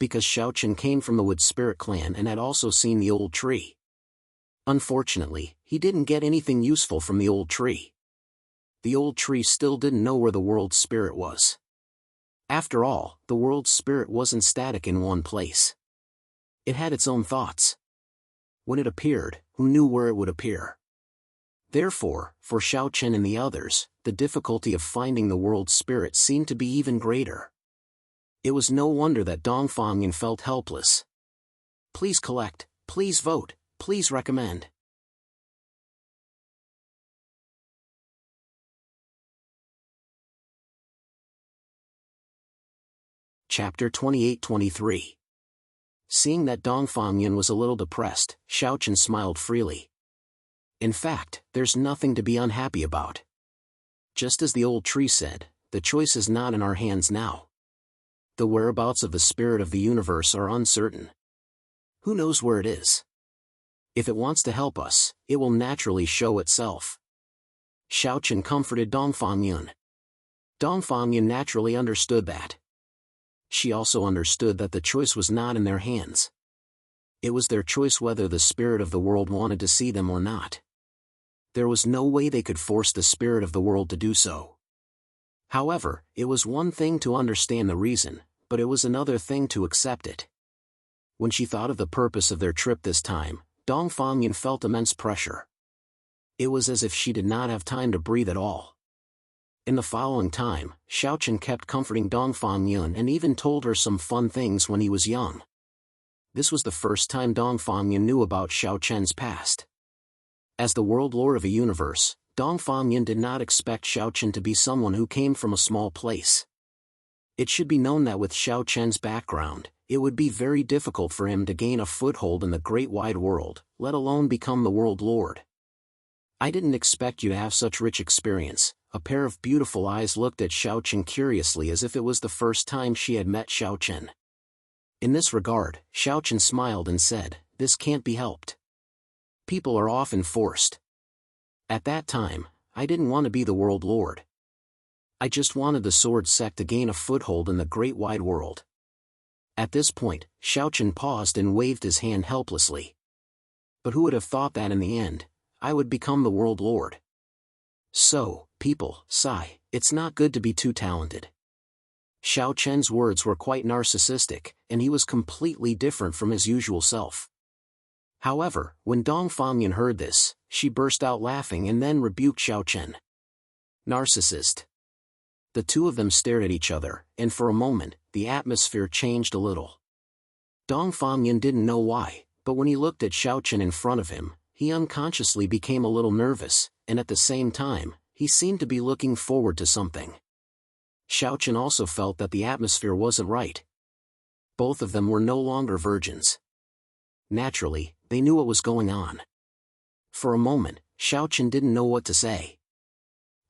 because Xiaochen came from the Wood Spirit clan and had also seen the old tree. Unfortunately, he didn't get anything useful from the old tree. The old tree still didn't know where the world spirit was. After all, the world spirit wasn't static in one place. It had its own thoughts. When it appeared, who knew where it would appear? Therefore, for Xiaochen and the others, the difficulty of finding the world spirit seemed to be even greater. It was no wonder that Dongfangyan felt helpless. Please collect, please vote, please recommend. Chapter 28-23. Seeing that Dongfangyan was a little depressed, Xiaochen smiled freely. In fact, there's nothing to be unhappy about. Just as the old tree said, the choice is not in our hands now. The whereabouts of the spirit of the universe are uncertain. Who knows where it is? If it wants to help us, it will naturally show itself. Xiaochen comforted Dongfangyan. Dongfangyan naturally understood that. She also understood that the choice was not in their hands. It was their choice whether the spirit of the world wanted to see them or not. There was no way they could force the spirit of the world to do so. However, it was one thing to understand the reason, but it was another thing to accept it. When she thought of the purpose of their trip this time, Dongfangyan felt immense pressure. It was as if she did not have time to breathe at all. In the following time, Xiaochen kept comforting Dongfangyan and even told her some fun things when he was young. This was the first time Dongfangyan knew about Xiaochen's past. As the world lord of a universe, Dongfangyan did not expect Xiaochen to be someone who came from a small place. It should be known that with Xiaochen's background, it would be very difficult for him to gain a foothold in the great wide world, let alone become the world lord. I didn't expect you to have such rich experience. A pair of beautiful eyes looked at Xiaochen curiously as if it was the first time she had met Xiaochen. In this regard, Xiaochen smiled and said, "This can't be helped. People are often forced. At that time, I didn't want to be the world lord. I just wanted the sword sect to gain a foothold in the great wide world." At this point, Xiaochen paused and waved his hand helplessly. But who would have thought that in the end, I would become the world lord? So, people, sigh, it's not good to be too talented. Xiaochen's words were quite narcissistic, and he was completely different from his usual self. However, when Dongfangyan heard this, she burst out laughing and then rebuked Xiaochen. Narcissist. The two of them stared at each other, and for a moment, the atmosphere changed a little. Dongfangyan didn't know why, but when he looked at Xiaochen in front of him, he unconsciously became a little nervous, and at the same time, he seemed to be looking forward to something. Xiaochen also felt that the atmosphere wasn't right. Both of them were no longer virgins. Naturally, they knew what was going on. For a moment, Xiaochen didn't know what to say.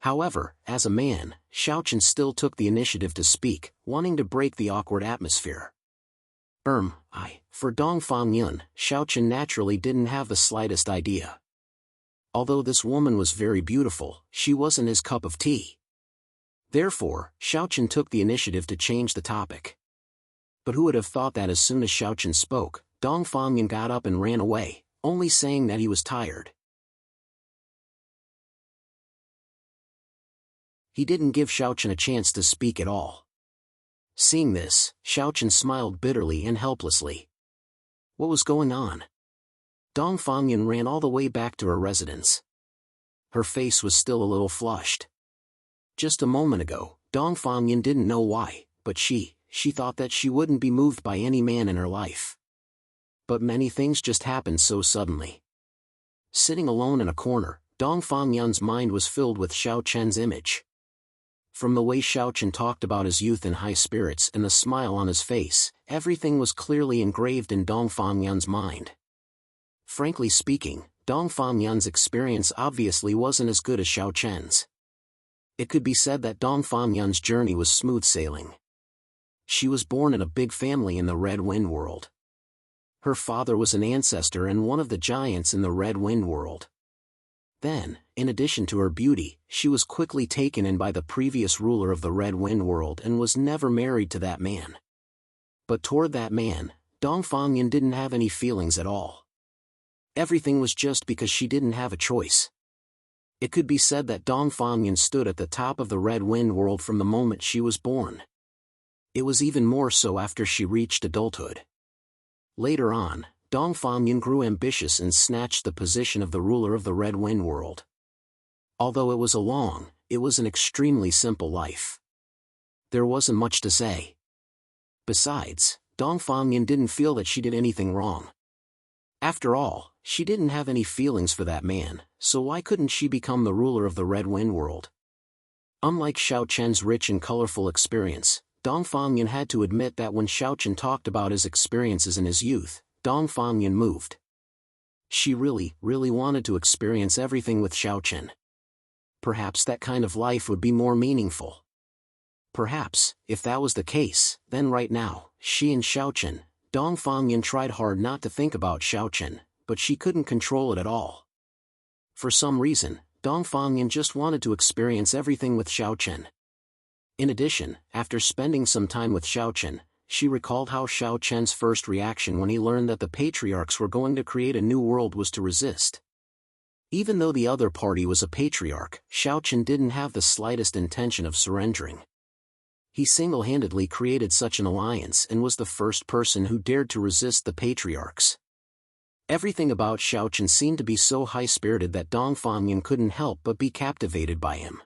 However, as a man, Xiaochen still took the initiative to speak, wanting to break the awkward atmosphere. For Dongfangyan, Xiaochen naturally didn't have the slightest idea. Although this woman was very beautiful, she wasn't his cup of tea. Therefore, Xiaochen took the initiative to change the topic. But who would have thought that as soon as Xiaochen spoke, Dongfangyan got up and ran away, only saying that he was tired. He didn't give Xiaochen a chance to speak at all. Seeing this, Xiaochen smiled bitterly and helplessly. What was going on? Dongfangyan ran all the way back to her residence. Her face was still a little flushed. Just a moment ago, Dongfangyan didn't know why, but she thought that she wouldn't be moved by any man in her life. But many things just happened so suddenly. Sitting alone in a corner, Dongfangyan's mind was filled with Xiaochen's image. From the way Xiaochen talked about his youth and high spirits and the smile on his face, everything was clearly engraved in Dongfangyan's mind. Frankly speaking, Dongfangyan's experience obviously wasn't as good as Xiaochen's. It could be said that Dongfangyan's journey was smooth sailing. She was born in a big family in the Red Wind world. Her father was an ancestor and one of the giants in the Red Wind world. Then, in addition to her beauty, she was quickly taken in by the previous ruler of the Red Wind world and was never married to that man. But toward that man, Dongfangyan didn't have any feelings at all. Everything was just because she didn't have a choice. It could be said that Dongfangyan stood at the top of the Red Wind world from the moment she was born. It was even more so after she reached adulthood. Later on, Dongfangyan grew ambitious and snatched the position of the ruler of the Red Wind world. Although it was it was an extremely simple life. There wasn't much to say. Besides, Dongfangyan didn't feel that she did anything wrong. After all, she didn't have any feelings for that man, so why couldn't she become the ruler of the Red Wind world? Unlike Xiao Chen's rich and colorful experience, Dongfangyan had to admit that when Xiao Chen talked about his experiences in his youth, Dongfangyan moved. She really wanted to experience everything with Xiao Chen. Perhaps that kind of life would be more meaningful. Perhaps, if that was the case, then right now, she and Xiao Chen, Dongfangyan tried hard not to think about Xiao Chen, but she couldn't control it at all. For some reason, Dongfangyan just wanted to experience everything with Xiao Chen. In addition, after spending some time with Xiao Chen, she recalled how Xiao Chen's first reaction when he learned that the patriarchs were going to create a new world was to resist. Even though the other party was a patriarch, Xiao Chen didn't have the slightest intention of surrendering. He single-handedly created such an alliance and was the first person who dared to resist the patriarchs. Everything about Xiao Chen seemed to be so high-spirited that Dongfangyan couldn't help but be captivated by him.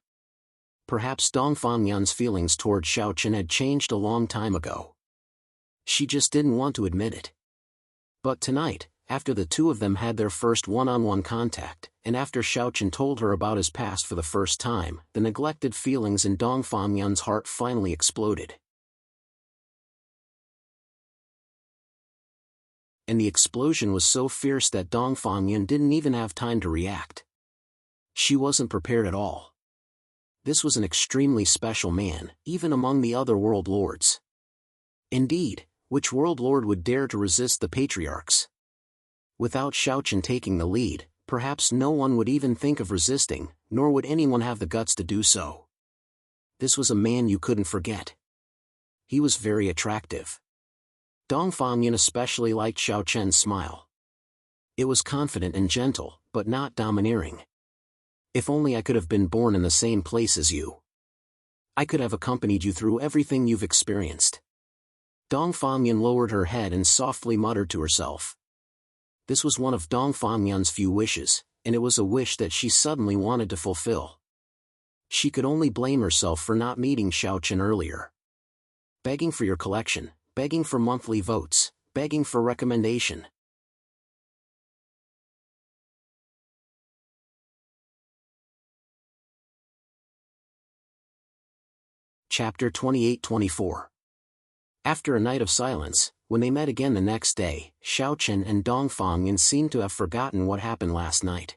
Perhaps Dongfangyan's feelings toward Xiao Chen had changed a long time ago. She just didn't want to admit it. But tonight, after the two of them had their first one-on-one contact, and after Xiao Chen told her about his past for the first time, the neglected feelings in Dongfangyan's heart finally exploded. And the explosion was so fierce that Dongfangyan didn't even have time to react. She wasn't prepared at all. This was an extremely special man, even among the other world lords. Indeed, which world lord would dare to resist the patriarchs? Without Xiao Chen taking the lead, perhaps no one would even think of resisting, nor would anyone have the guts to do so. This was a man you couldn't forget. He was very attractive. Dongfangyan especially liked Xiao Chen's smile. It was confident and gentle, but not domineering. If only I could have been born in the same place as you. I could have accompanied you through everything you've experienced. Dongfangyan lowered her head and softly muttered to herself. This was one of Dongfangyan's few wishes, and it was a wish that she suddenly wanted to fulfill. She could only blame herself for not meeting Xiao Chen earlier. Begging for your collection, begging for monthly votes, begging for recommendation. Chapter 28-24. After a night of silence, when they met again the next day, Xiao Chen and Dongfangyan seemed to have forgotten what happened last night.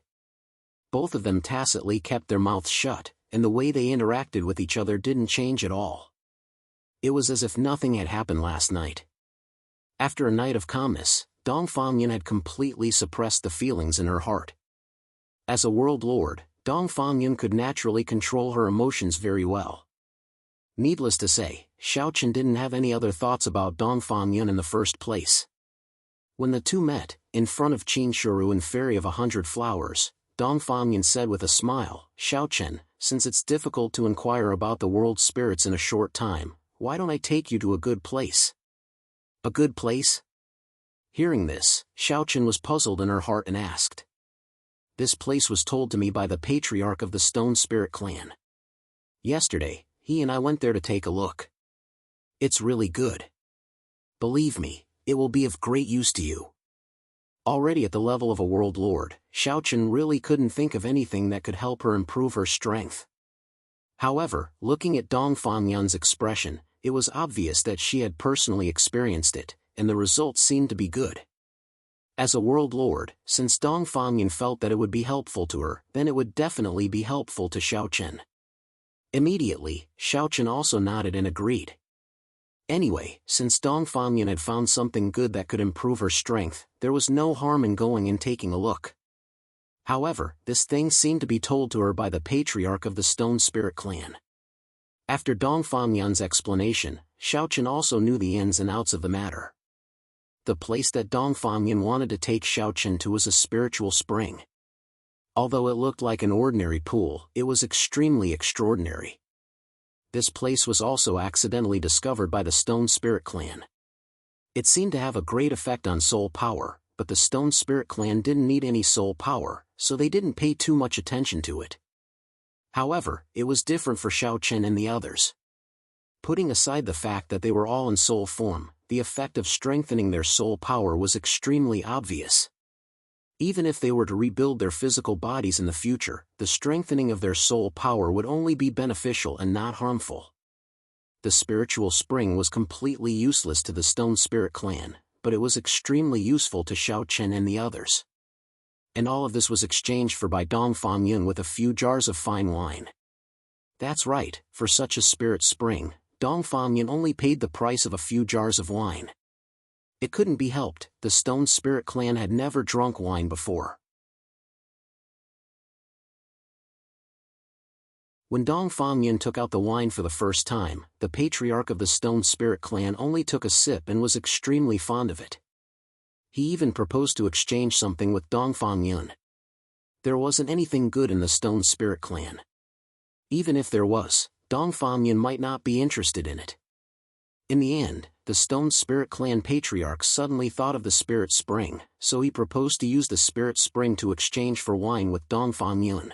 Both of them tacitly kept their mouths shut, and the way they interacted with each other didn't change at all. It was as if nothing had happened last night. After a night of calmness, Dongfangyan had completely suppressed the feelings in her heart. As a world lord, Dongfangyan could naturally control her emotions very well. Needless to say, Xiao Chen didn't have any other thoughts about Dongfangyan in the first place. When the two met, in front of Qin Shuru and Fairy of 100 Flowers, Dongfangyan said with a smile, "Xiao Chen, since it's difficult to inquire about the world's spirits in a short time, why don't I take you to a good place?" A good place? Hearing this, Xiao Chen was puzzled in her heart and asked. This place was told to me by the patriarch of the Stone Spirit clan. Yesterday, he and I went there to take a look. It's really good. Believe me, it will be of great use to you. Already at the level of a world lord, Xiao Chen really couldn't think of anything that could help her improve her strength. However, looking at Dongfangyan's expression, it was obvious that she had personally experienced it, and the results seemed to be good. As a world lord, since Dongfangyan felt that it would be helpful to her, then it would definitely be helpful to Xiao Chen. Immediately, Xiao Chen also nodded and agreed. Anyway, since Dongfangyan had found something good that could improve her strength, there was no harm in going and taking a look. However, this thing seemed to be told to her by the patriarch of the Stone Spirit clan. After Dong Fangyan's explanation, Xiaochen also knew the ins and outs of the matter. The place that Dong Fangyan wanted to take Xiaochen to was a spiritual spring. Although it looked like an ordinary pool, it was extremely extraordinary. This place was also accidentally discovered by the Stone Spirit Clan. It seemed to have a great effect on soul power, but the Stone Spirit Clan didn't need any soul power, so they didn't pay too much attention to it. However, it was different for Xiaochen and the others. Putting aside the fact that they were all in soul form, the effect of strengthening their soul power was extremely obvious. Even if they were to rebuild their physical bodies in the future, the strengthening of their soul power would only be beneficial and not harmful. The spiritual spring was completely useless to the Stone Spirit Clan, but it was extremely useful to Xiaochen and the others. And all of this was exchanged for by Dong Fangyun with a few jars of fine wine. That's right, for such a spirit spring, Dong Fangyun only paid the price of a few jars of wine. It couldn't be helped, the Stone Spirit Clan had never drunk wine before. When Dong Fangyun took out the wine for the first time, the patriarch of the Stone Spirit Clan only took a sip and was extremely fond of it. He even proposed to exchange something with Dong Fangyun. There wasn't anything good in the Stone Spirit Clan. Even if there was, Dong Fangyun might not be interested in it. In the end, the Stone Spirit Clan patriarch suddenly thought of the Spirit Spring, so he proposed to use the Spirit Spring to exchange for wine with Dong Fangyun.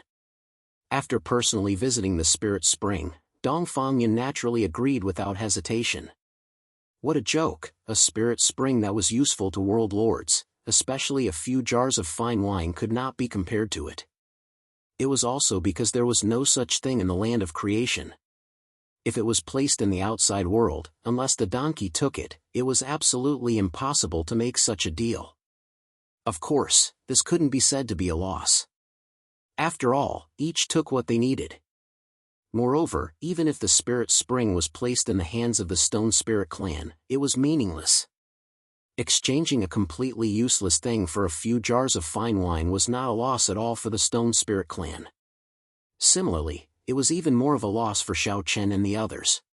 After personally visiting the Spirit Spring, Dong Fangyun naturally agreed without hesitation. What a joke, a spirit spring that was useful to world lords, especially a few jars of fine wine could not be compared to it. It was also because there was no such thing in the land of creation. If it was placed in the outside world, unless the donkey took it, it was absolutely impossible to make such a deal. Of course, this couldn't be said to be a loss. After all, each took what they needed. Moreover, even if the Spirit Spring was placed in the hands of the Stone Spirit Clan, it was meaningless. Exchanging a completely useless thing for a few jars of fine wine was not a loss at all for the Stone Spirit Clan. Similarly, it was even more of a loss for Xiaochen and the others.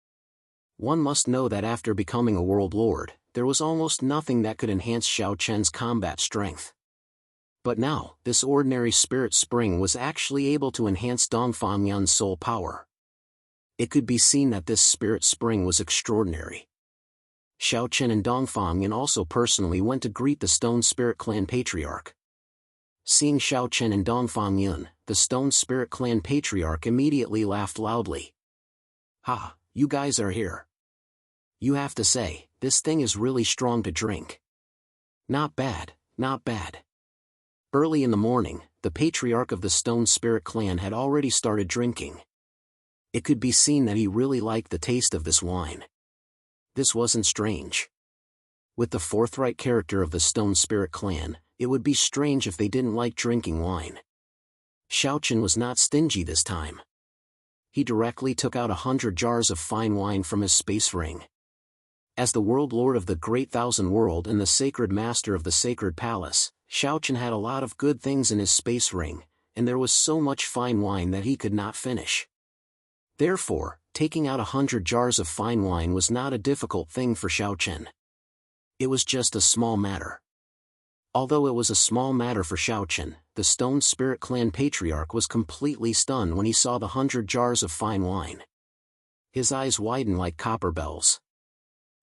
One must know that after becoming a world lord, there was almost nothing that could enhance Xiaochen's combat strength. But now, this ordinary Spirit Spring was actually able to enhance Dong Fangyan's soul power. It could be seen that this Spirit Spring was extraordinary. Xiaochen and Dong Fangyan also personally went to greet the Stone Spirit Clan patriarch. Seeing Xiaochen and Dong Fangyan, the Stone Spirit Clan patriarch immediately laughed loudly. "Ha, you guys are here. You have to say, this thing is really strong to drink. Not bad, not bad." Early in the morning, the patriarch of the Stone Spirit Clan had already started drinking. It could be seen that he really liked the taste of this wine. This wasn't strange. With the forthright character of the Stone Spirit Clan, it would be strange if they didn't like drinking wine. Xiaochen was not stingy this time. He directly took out 100 jars of fine wine from his space ring. As the world lord of the Great Thousand World and the sacred master of the Sacred Palace, Xiaochen had a lot of good things in his space ring, and there was so much fine wine that he could not finish. Therefore, taking out 100 jars of fine wine was not a difficult thing for Xiaochen. It was just a small matter. Although it was a small matter for Xiaochen, the Stone Spirit Clan patriarch was completely stunned when he saw the 100 jars of fine wine. His eyes widened like copper bells.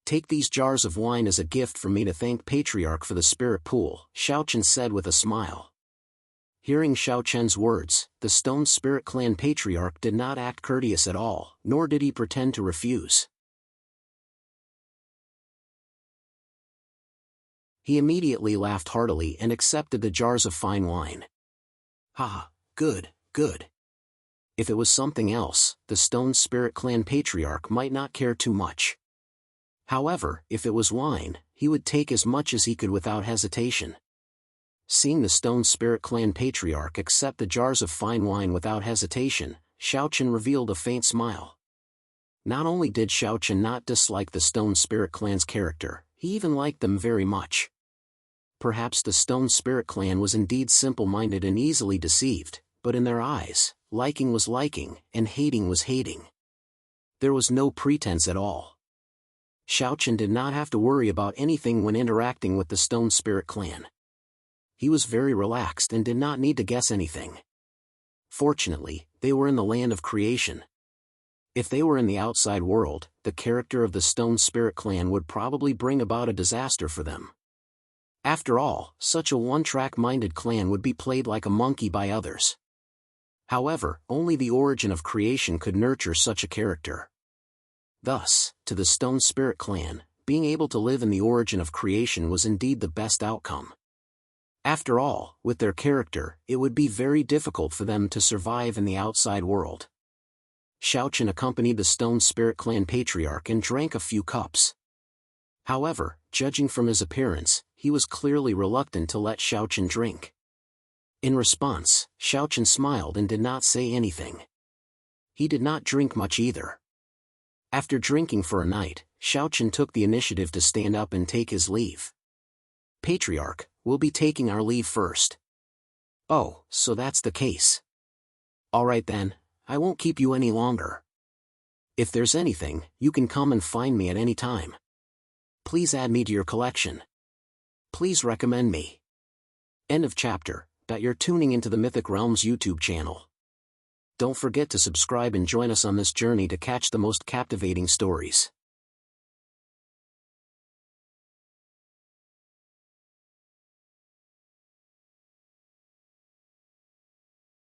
"Take these jars of wine as a gift from me to thank Patriarch for the spirit pool," Xiaochen said with a smile. Hearing Xiaochen's words, the Stone Spirit Clan patriarch did not act courteous at all, nor did he pretend to refuse. He immediately laughed heartily and accepted the jars of fine wine. "Ha, good, good." If it was something else, the Stone Spirit Clan patriarch might not care too much. However, if it was wine, he would take as much as he could without hesitation. Seeing the Stone Spirit Clan patriarch accept the jars of fine wine without hesitation, Xiaochen revealed a faint smile. Not only did Xiaochen not dislike the Stone Spirit Clan's character, he even liked them very much. Perhaps the Stone Spirit Clan was indeed simple-minded and easily deceived, but in their eyes, liking was liking, and hating was hating. There was no pretense at all. Xiaochen did not have to worry about anything when interacting with the Stone Spirit clan. He was very relaxed and did not need to guess anything. Fortunately, they were in the land of creation. If they were in the outside world, the character of the Stone Spirit clan would probably bring about a disaster for them. After all, such a one-track-minded clan would be played like a monkey by others. However, only the origin of creation could nurture such a character. Thus, to the Stone Spirit clan, being able to live in the origin of creation was indeed the best outcome. After all, with their character, it would be very difficult for them to survive in the outside world. Xiaochen accompanied the Stone Spirit clan patriarch and drank a few cups. However, judging from his appearance, he was clearly reluctant to let Xiaochen drink. In response, Xiaochen smiled and did not say anything. He did not drink much either. After drinking for a night, Xiaochen took the initiative to stand up and take his leave. Patriarch, we'll be taking our leave first. Oh, so that's the case. Alright then, I won't keep you any longer. If there's anything, you can come and find me at any time. Please add me to your collection. Please recommend me. End of chapter. You're tuning into the Mythic Realms YouTube channel. Don't forget to subscribe and join us on this journey to catch the most captivating stories.